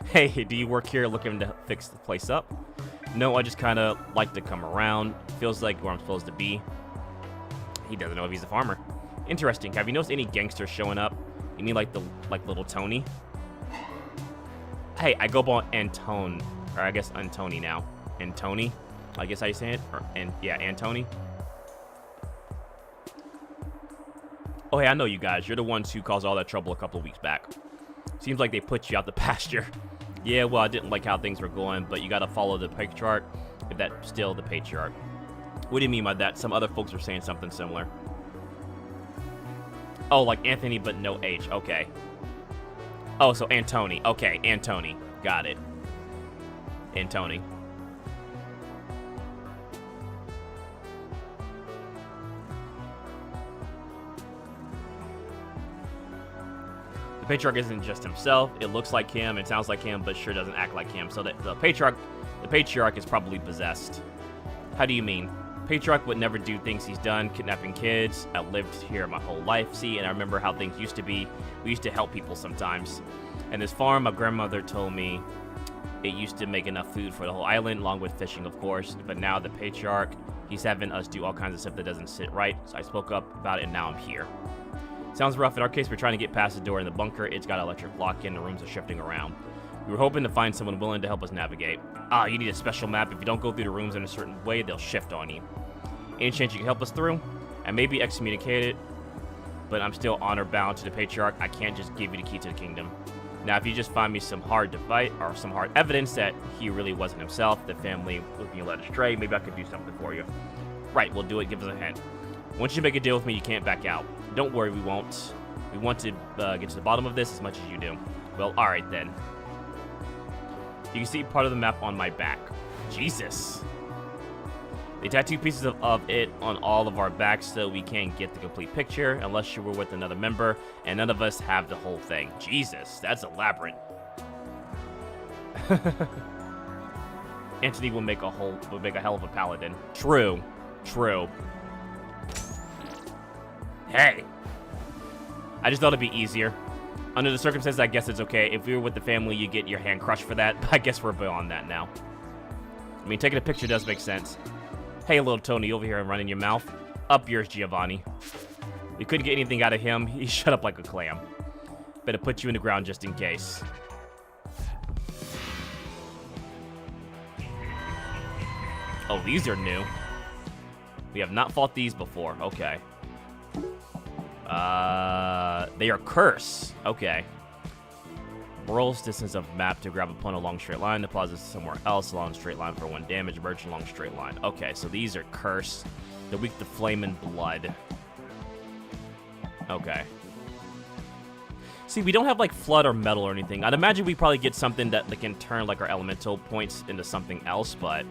A: Hey, do you work here looking to fix the place up? No, I just kind of like to come around. Feels like where I'm supposed to be. He doesn't know if he's a farmer. Interesting. Have you noticed any gangsters showing up? You mean like little Tony? Hey, I go by Antone, or I guess Antony now. Antony, I guess how you say it. Yeah, Antony. Oh, hey, I know you guys. You're the ones who caused all that trouble a couple of weeks back. Seems like they put you out the pasture. Yeah, well, I didn't like how things were going, but you gotta follow the patriarch, if that's still the patriarch. What do you mean by that? Some other folks are saying something similar. Oh, like Anthony, but no H. Okay. Oh, so Antony. Okay, Antony. Got it. Antony. The patriarch isn't just himself. It looks like him, it sounds like him, but sure doesn't act like him. So the patriarch is probably possessed. How do you mean? Patriarch would never do things he's done, kidnapping kids. I lived here my whole life, see, and I remember how things used to be. We used to help people sometimes. And this farm, my grandmother told me it used to make enough food for the whole island, along with fishing, of course. But now the patriarch, he's having us do all kinds of stuff that doesn't sit right. So I spoke up about it, and now I'm here. Sounds rough. In our case, we're trying to get past the door in the bunker. It's got electric lock-in. The rooms are shifting around. We were hoping to find someone willing to help us navigate. Ah, you need a special map. If you don't go through the rooms in a certain way, they'll shift on you. Any chance you can help us through? I may be excommunicated, but I'm still honor-bound to the patriarch. I can't just give you the key to the kingdom. Now, if you just find me some hard device or some hard evidence that he really wasn't himself, the family was being led astray, maybe I could do something for you. Right, we'll do it. Give us a hint. Once you make a deal with me, you can't back out. Don't worry, we won't. We want to get to the bottom of this as much as you do. Well, alright then. You can see part of the map on my back. Jesus. They tattoo pieces of it on all of our backs so we can't get the complete picture unless you were with another member, and none of us have the whole thing. Jesus, that's elaborate. Anthony will make a hell of a paladin. True. True. Hey. I just thought it'd be easier. Under the circumstances, I guess it's okay. If we were with the family, you get your hand crushed for that. But I guess we're beyond that now. I mean, taking a picture does make sense. Hey, little Tony, over here and running your mouth. Up yours, Giovanni. We couldn't get anything out of him. He shut up like a clam. Better put you in the ground just in case. Oh, these are new. We have not fought these before. Okay. They are curse. Okay. Rolls distance of map to grab opponent along straight line. Deposits somewhere else along straight line for 1 damage. Merge along straight line. Okay, so these are curse. They're weak to flame and blood. Okay. See, we don't have like flood or metal or anything. I'd imagine we probably get something that can turn like our elemental points into something else, but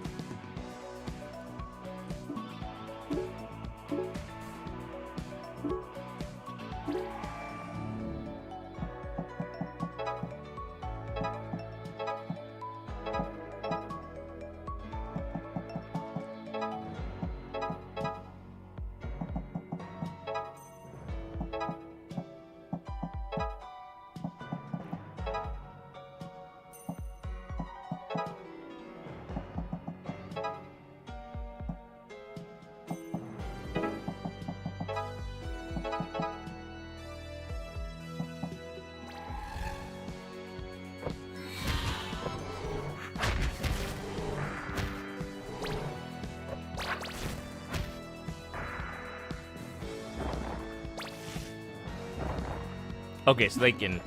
A: okay, so they can...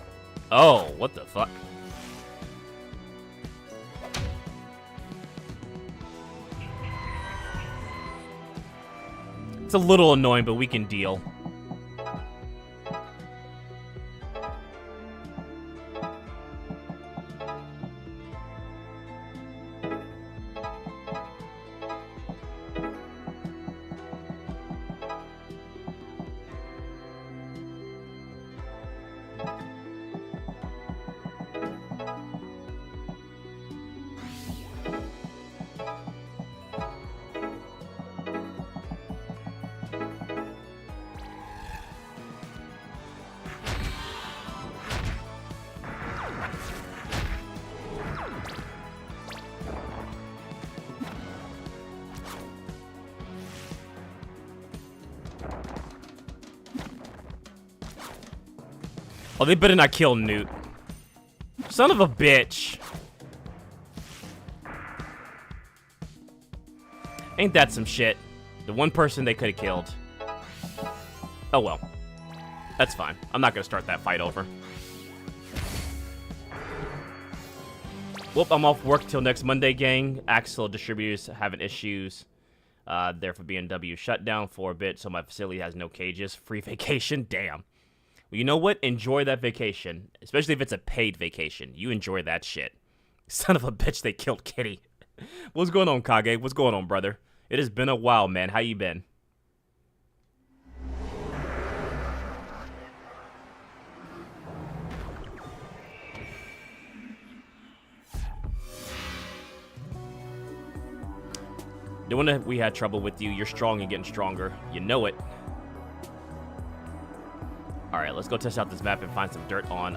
A: Oh, what the fuck? It's a little annoying, but we can deal. Oh, they better not kill Newt. Son of a bitch. Ain't that some shit? The one person they could have killed. Oh well. That's fine. I'm not gonna start that fight over. Whoop, I'm off work till next Monday, gang. Axle distributors having issues. There for B&W shut down for a bit, so my facility has no cages. Free vacation? Damn. Well, you know what? Enjoy that vacation. Especially if it's a paid vacation. You enjoy that shit. Son of a bitch, they killed Kitty. What's going on, Kage? What's going on, brother? It has been a while, man. How you been? The one that we had trouble with you, you're strong and getting stronger. You know it. Alright, let's go test out this map and find some dirt on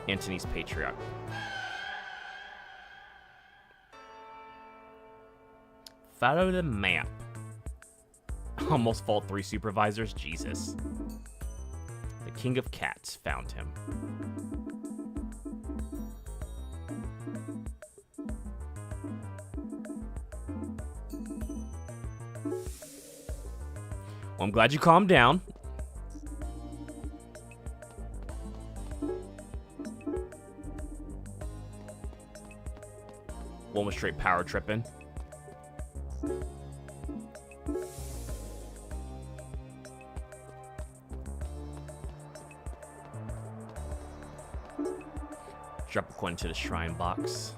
A: Antony's Patriarch. Follow the map. Almost fought 3 supervisors. Jesus. The King of Cats found him. Well, I'm glad you calmed down. One was straight power tripping. Drop a coin into the shrine box.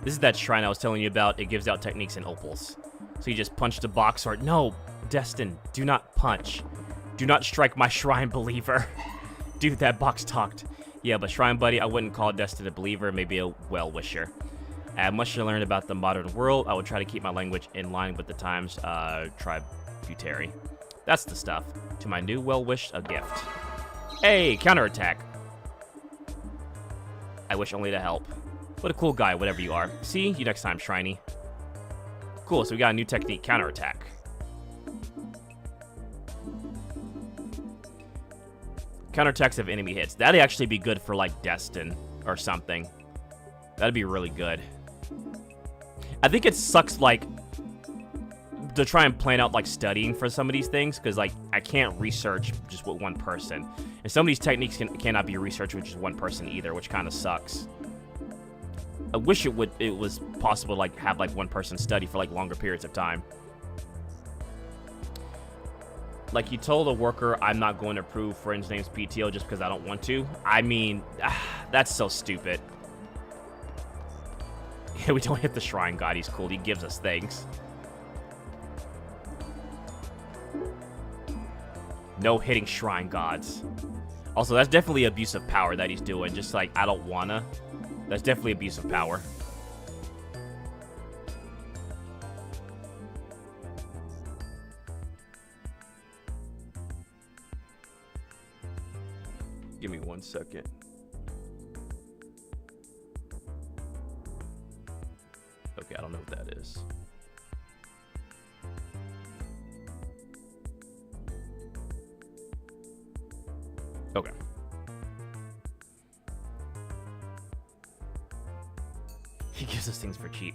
A: This is that shrine I was telling you about. It gives out techniques and opals. So you just punch the box or... No, Destin, do not punch. Do not strike my shrine believer. Dude, that box talked. Yeah, but shrine buddy, I wouldn't call Destin a believer, maybe a well-wisher. I have much to learn about the modern world. I will try to keep my language in line with the times. Tributary. That's the stuff. To my new well-wished, a gift. Hey, counterattack. I wish only to help. What a cool guy, whatever you are. See you next time, Shriney. Cool, so we got a new technique, counterattack. Counterattacks of enemy hits. That'd actually be good for, like, Destin or something. That'd be really good. I think it sucks, like, to try and plan out, like, studying for some of these things, because, like, I can't research just with one person. And some of these techniques cannot be researched with just one person either, which kind of sucks. I wish it was possible to, like, have, like, one person study for, like, longer periods of time. Like, you told a worker, I'm not going to approve friend's name's PTO just because I don't want to. I mean, that's so stupid. Yeah, we don't hit the shrine god. He's cool. He gives us things. No hitting shrine gods. Also, that's definitely abuse of power that he's doing. Just like, I don't wanna. That's definitely abuse of power. Give me 1 second. Okay, I don't know what that is. Okay. He gives us things for cheap.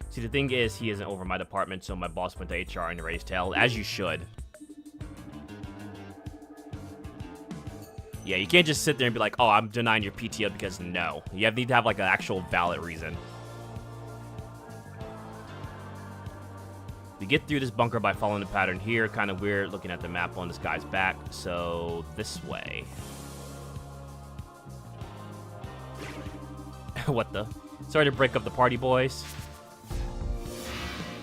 A: See, the thing is, he isn't over my department, so my boss went to HR and raised hell, as you should. Yeah, you can't just sit there and be like, oh, I'm denying your PTO because no. You need to have, like, an actual valid reason. We get through this bunker by following the pattern here. Kind of weird looking at the map on this guy's back. So, this way. What the? Sorry to break up the party, boys.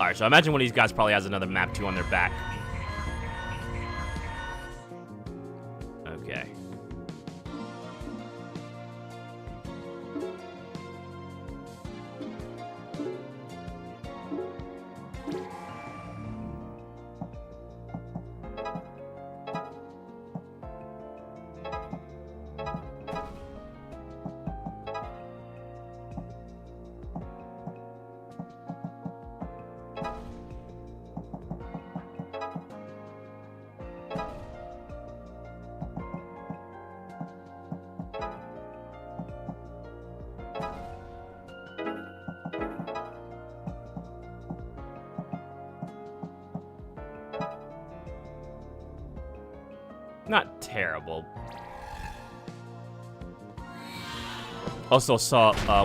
A: Alright, so I imagine one of these guys probably has another map too on their back. Okay. Not terrible. Also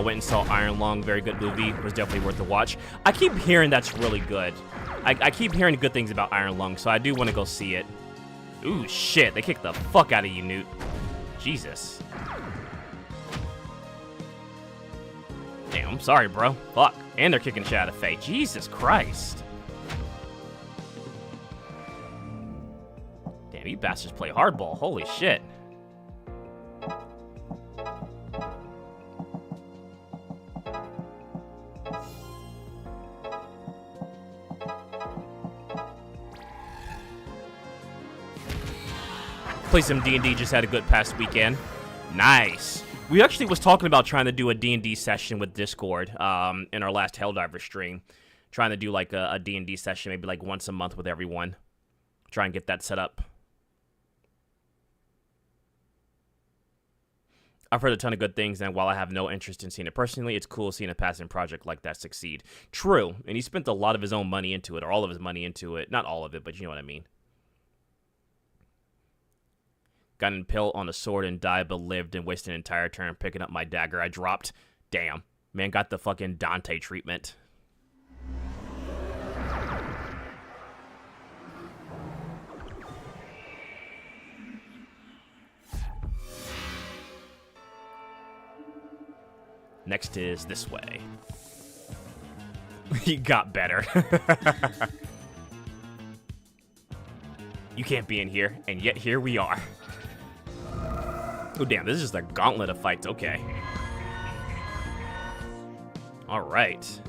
A: went and saw Iron Lung, very good movie, was definitely worth the watch. I keep hearing that's really good. I keep hearing good things about Iron Lung, so I do want to go see it. Ooh, shit, they kicked the fuck out of you, Newt. Jesus. Damn, I'm sorry, bro. Fuck. And they're kicking shit out of Faye. Jesus Christ. Damn, you bastards play hardball. Holy shit. Play some D&D, just had a good past weekend. Nice. We actually was talking about trying to do a D&D session with Discord in our last Helldiver stream. Trying to do like a D&D session maybe like once a month with everyone. Try and get that set up. I've heard a ton of good things, and while I have no interest in seeing it personally, it's cool seeing a passing project like that succeed. True, and he spent a lot of his own money into it, or all of his money into it. Not all of it, but you know what I mean. Got an impale on a sword and died, but lived and wasted an entire turn picking up my dagger I dropped. Damn. Man got the fucking Dante treatment. Next is this way. He got better. You can't be in here, and yet here we are. Oh, damn, this is just a gauntlet of fights. Okay. All right.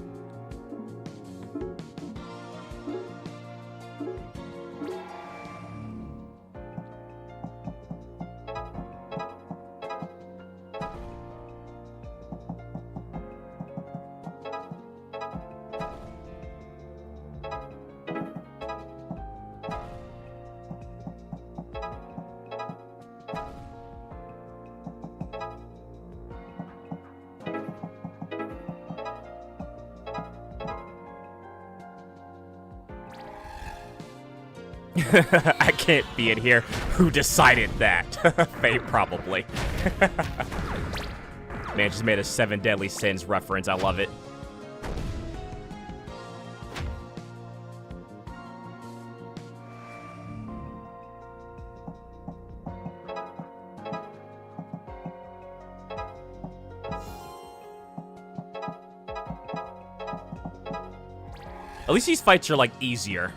A: I can't be in here. Who decided that? Faye, probably. Man just made a 7 Deadly Sins reference. I love it. At least these fights are, like, easier.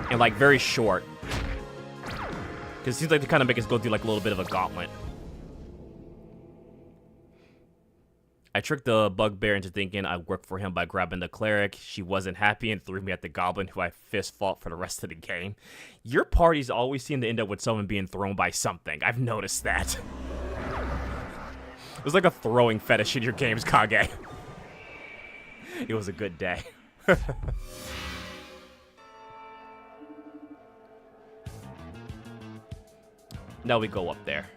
A: And, like, very short. Because it seems like they kind of make us go through, like, a little bit of a gauntlet. I tricked the bugbear into thinking I'd work for him by grabbing the cleric. She wasn't happy and threw me at the goblin, who I fist fought for the rest of the game. Your parties always seem to end up with someone being thrown by something. I've noticed that. It was like a throwing fetish in your games, Kage. It was a good day. Now we go up there.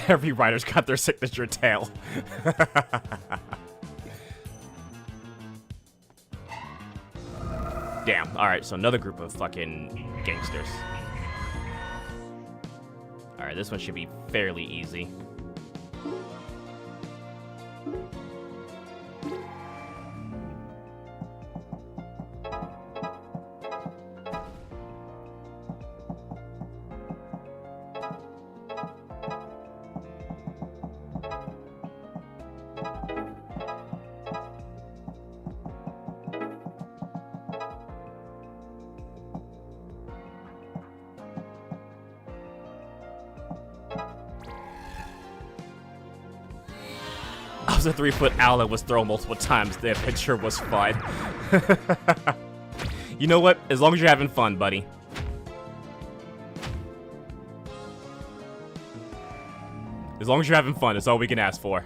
A: Every rider's got their signature tail. Damn. Alright, so another group of fucking gangsters. Alright, this one should be fairly easy. I was a 3-foot owl that was thrown multiple times. The adventure was fun. You know what? As long as you're having fun, buddy. As long as you're having fun, that's all we can ask for.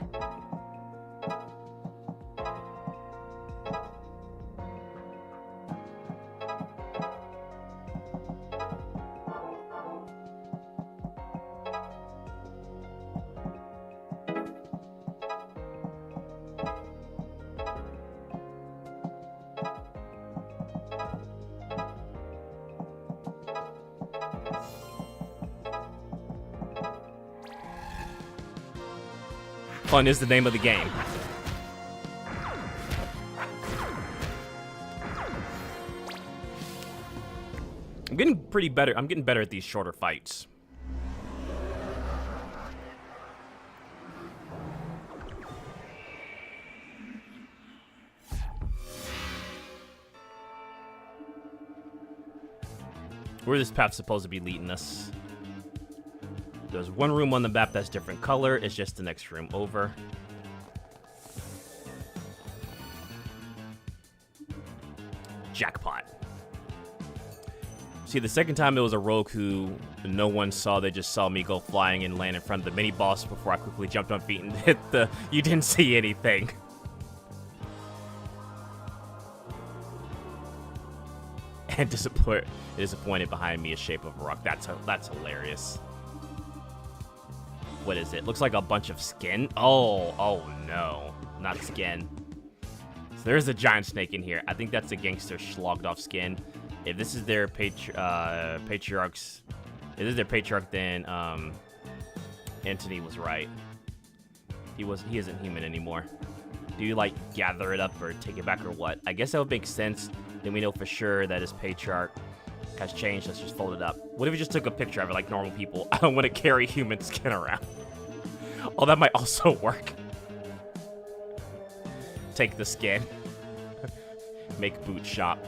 A: Fun is the name of the game. I'm getting pretty better. I'm getting better at these shorter fights. Where this path's supposed to be leading us? There's one room on the map that's different color. It's just the next room over. Jackpot. See, the second time it was a rogue who no one saw. They just saw me go flying and land in front of the mini boss before I quickly jumped on feet and hit the... You didn't see anything. And disappointed behind me is Shape of a Rock. That's hilarious. What is it? Looks like a bunch of skin. Oh no, not skin. So there's a giant snake in here. I think that's a gangster slogged off skin. If this is their patriarchs, if this is their patriarch, then Anthony was right. He isn't human anymore. Do you like gather it up or take it back or what? I guess that would make sense. Then we know for sure that his patriarch has changed. Let's just fold it up. What if we just took a picture of it like normal people? I don't want to carry human skin around. Oh, that might also work. Take the skin. Make boot shop.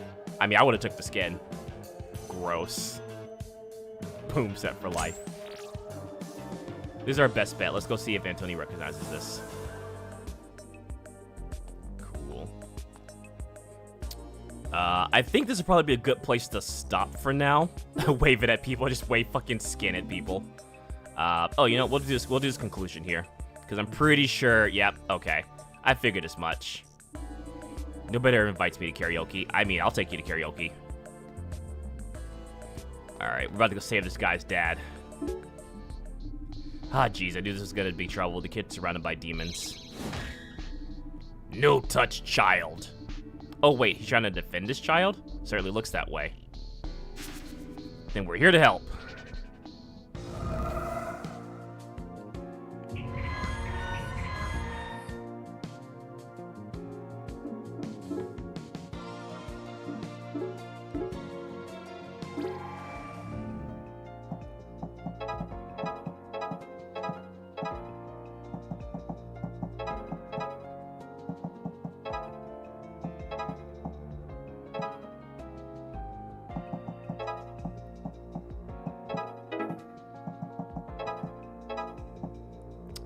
A: I mean, I would have took the skin. Gross. Boom set for life. This is our best bet. Let's go see if Anthony recognizes this. Cool. I think this would probably be a good place to stop for now. Wave it at people. Just wave fucking skin at people. Oh, you know, we'll do this conclusion here. Because I'm pretty sure, yep, okay. I figured as much. Nobody ever invites me to karaoke. I mean, I'll take you to karaoke. Alright, we're about to go save this guy's dad. Ah, jeez, I knew this was gonna be trouble. The kid's surrounded by demons. No touch child. Oh, wait, he's trying to defend his child? Certainly looks that way. Then we're here to help.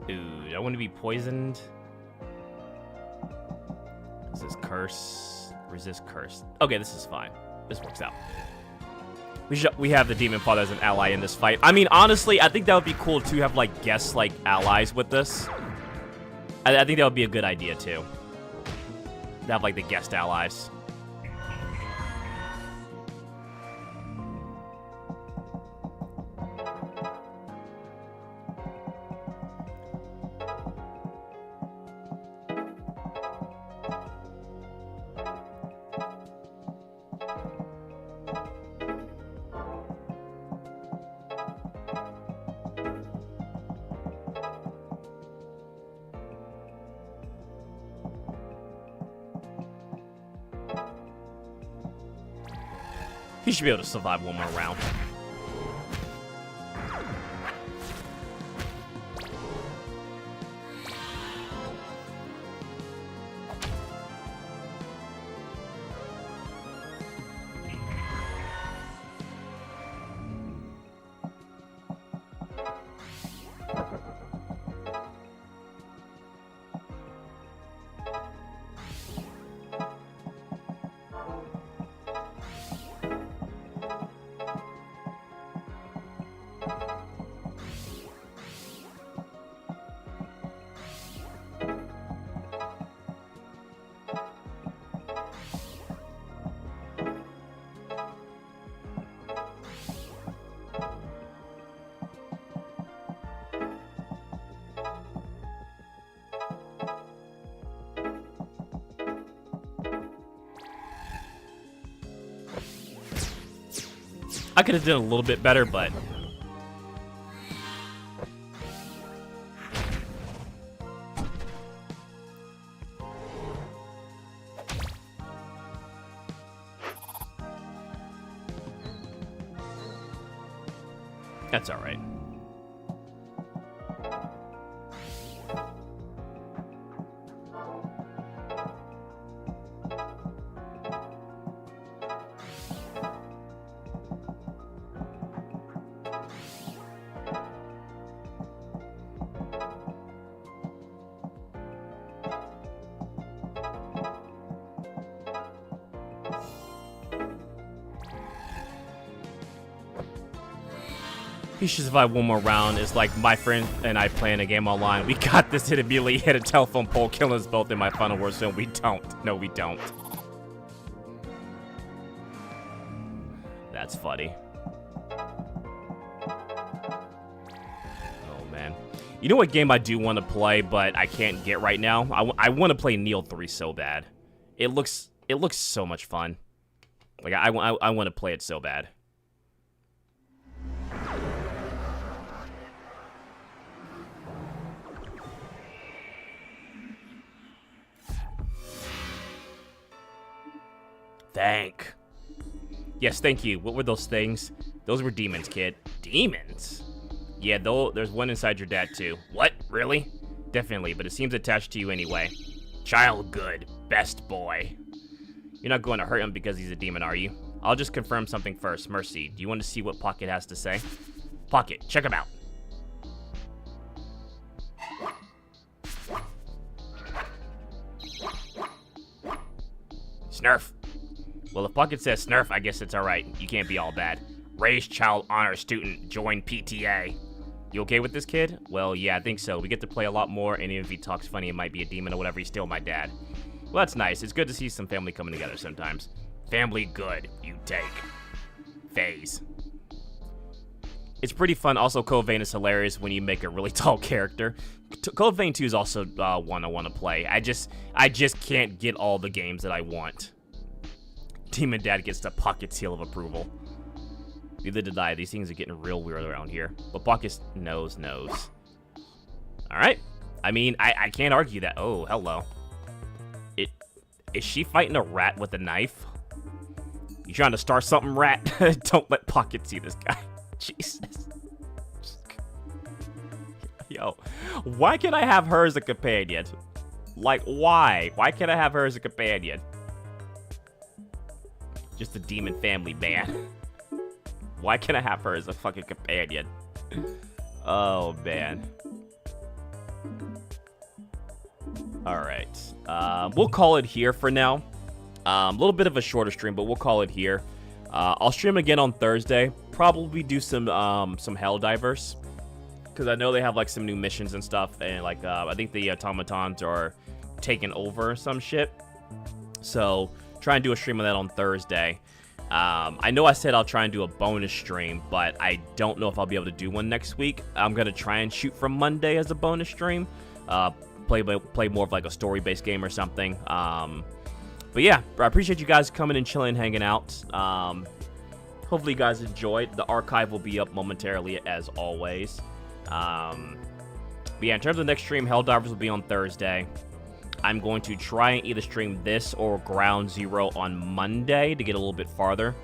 A: Dude, I want to be poisoned. This is curse. Resist curse. Okay, this is fine. This works out. We have the Demon Father as an ally in this fight. I mean, honestly, I think that would be cool to have, like, guests, like, allies with this. I think that would be a good idea, too. To have, like, the guest allies. He should be able to survive one more round. I could have done a little bit better, but that's all right. He should survive one more round. It's like my friend and I playing a game online. We got this, and immediately hit a telephone pole, killing us both in my final words. So we don't. No, we don't. That's funny. Oh, man. You know what game I do want to play, but I can't get right now? I want to play Neo 3 so bad. It looks so much fun. Like, I want to play it so bad. Thank. Yes, thank you. What were those things? Those were demons, kid. Demons? Yeah, though, there's one inside your dad, too. What? Really? Definitely, but it seems attached to you anyway. Child good. Best boy. You're not going to hurt him because he's a demon, are you? I'll just confirm something first. Mercy, do you want to see what Pocket has to say? Pocket, check him out. Snurf. Well, if Pocket says Snurf, I guess it's alright. You can't be all bad. Raised child honor student, join PTA. You okay with this, kid? Well, yeah, I think so. We get to play a lot more, and even if he talks funny, it might be a demon or whatever, he's still my dad. Well, that's nice. It's good to see some family coming together sometimes. Family good, you take. Phase. It's pretty fun. Also, Code Vein is hilarious when you make a really tall character. Code Vein 2 is also one I want to play. I just can't get all the games that I want. Demon Dad gets the Pocket seal of approval. Neither did I. These things are getting real weird around here. But Pocket knows. Alright. I mean, I can't argue that. Oh, hello. Is she fighting a rat with a knife? You trying to start something, rat? Don't let Pocket see this guy. Jesus. Yo, why can't I have her as a companion? Like, why? Why can't I have her as a companion? Just a demon family, man. Why can't I have her as a fucking companion? Oh, man. Alright. We'll call it here for now. A little bit of a shorter stream, but we'll call it here. I'll stream again on Thursday. Probably do some Helldivers. Because I know they have, like, some new missions and stuff. And, like, I think the automatons are taking over some shit. So, try and do a stream of that on Thursday. I know I said I'll try and do a bonus stream, but I don't know if I'll be able to do one next week. I'm going to try and shoot from Monday as a bonus stream. Play more of, like, a story-based game or something. But yeah, I appreciate you guys coming and chilling, hanging out. Hopefully you guys enjoyed. The archive will be up momentarily, as always. But yeah, in terms of next stream, Helldivers will be on Thursday. I'm going to try and either stream this or Ground Zero on Monday to get a little bit farther.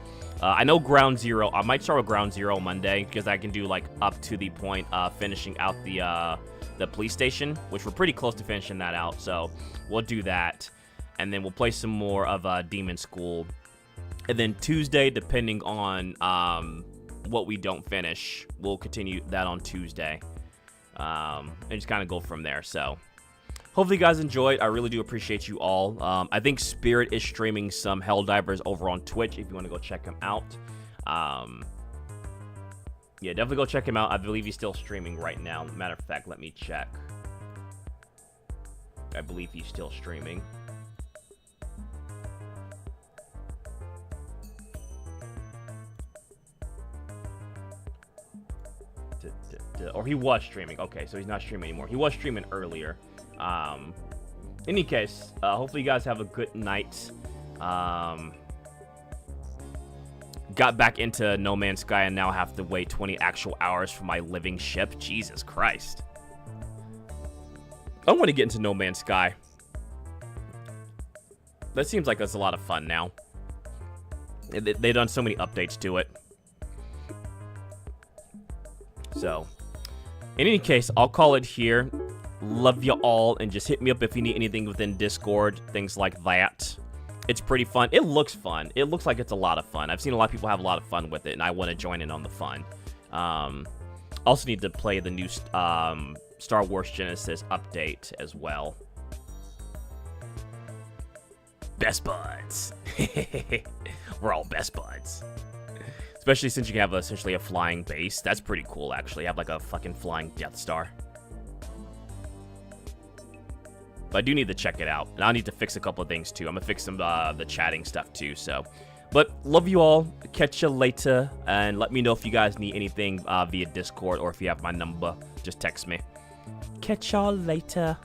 A: I know Ground Zero, I might start with Ground Zero Monday, because I can do, like, up to the point of finishing out the police station, which we're pretty close to finishing that out, so we'll do that. And then we'll play some more of Demonschool. And then Tuesday, depending on what we don't finish, we'll continue that on Tuesday. And just kind of go from there. So, hopefully you guys enjoyed. I really do appreciate you all. I think Spirit is streaming some Helldivers over on Twitch if you want to go check him out. Yeah, definitely go check him out. I believe he's still streaming right now. Matter of fact, let me check. I believe he's still streaming. Or he was streaming. Okay, so he's not streaming anymore. He was streaming earlier. In any case, hopefully you guys have a good night. Got back into No Man's Sky and now have to wait 20 actual hours for my living ship. Jesus Christ. I want to get into No Man's Sky. That seems like that's a lot of fun now. They've done so many updates to it. So, in any case, I'll call it here. Love you all, and just hit me up if you need anything within Discord, things like that. It's pretty fun. It looks fun. It looks like it's a lot of fun. I've seen a lot of people have a lot of fun with it, and I want to join in on the fun. Also need to play the new Star Wars Genesis update as well. Best buds. We're all best buds. Especially since you can have essentially a flying base. That's pretty cool, actually. Have like a fucking flying Death Star. But I do need to check it out. And I need to fix a couple of things too. I'm gonna fix some the chatting stuff too. So, but love you all. Catch you later, and let me know if you guys need anything via Discord or if you have my number. Just text me. Catch y'all later.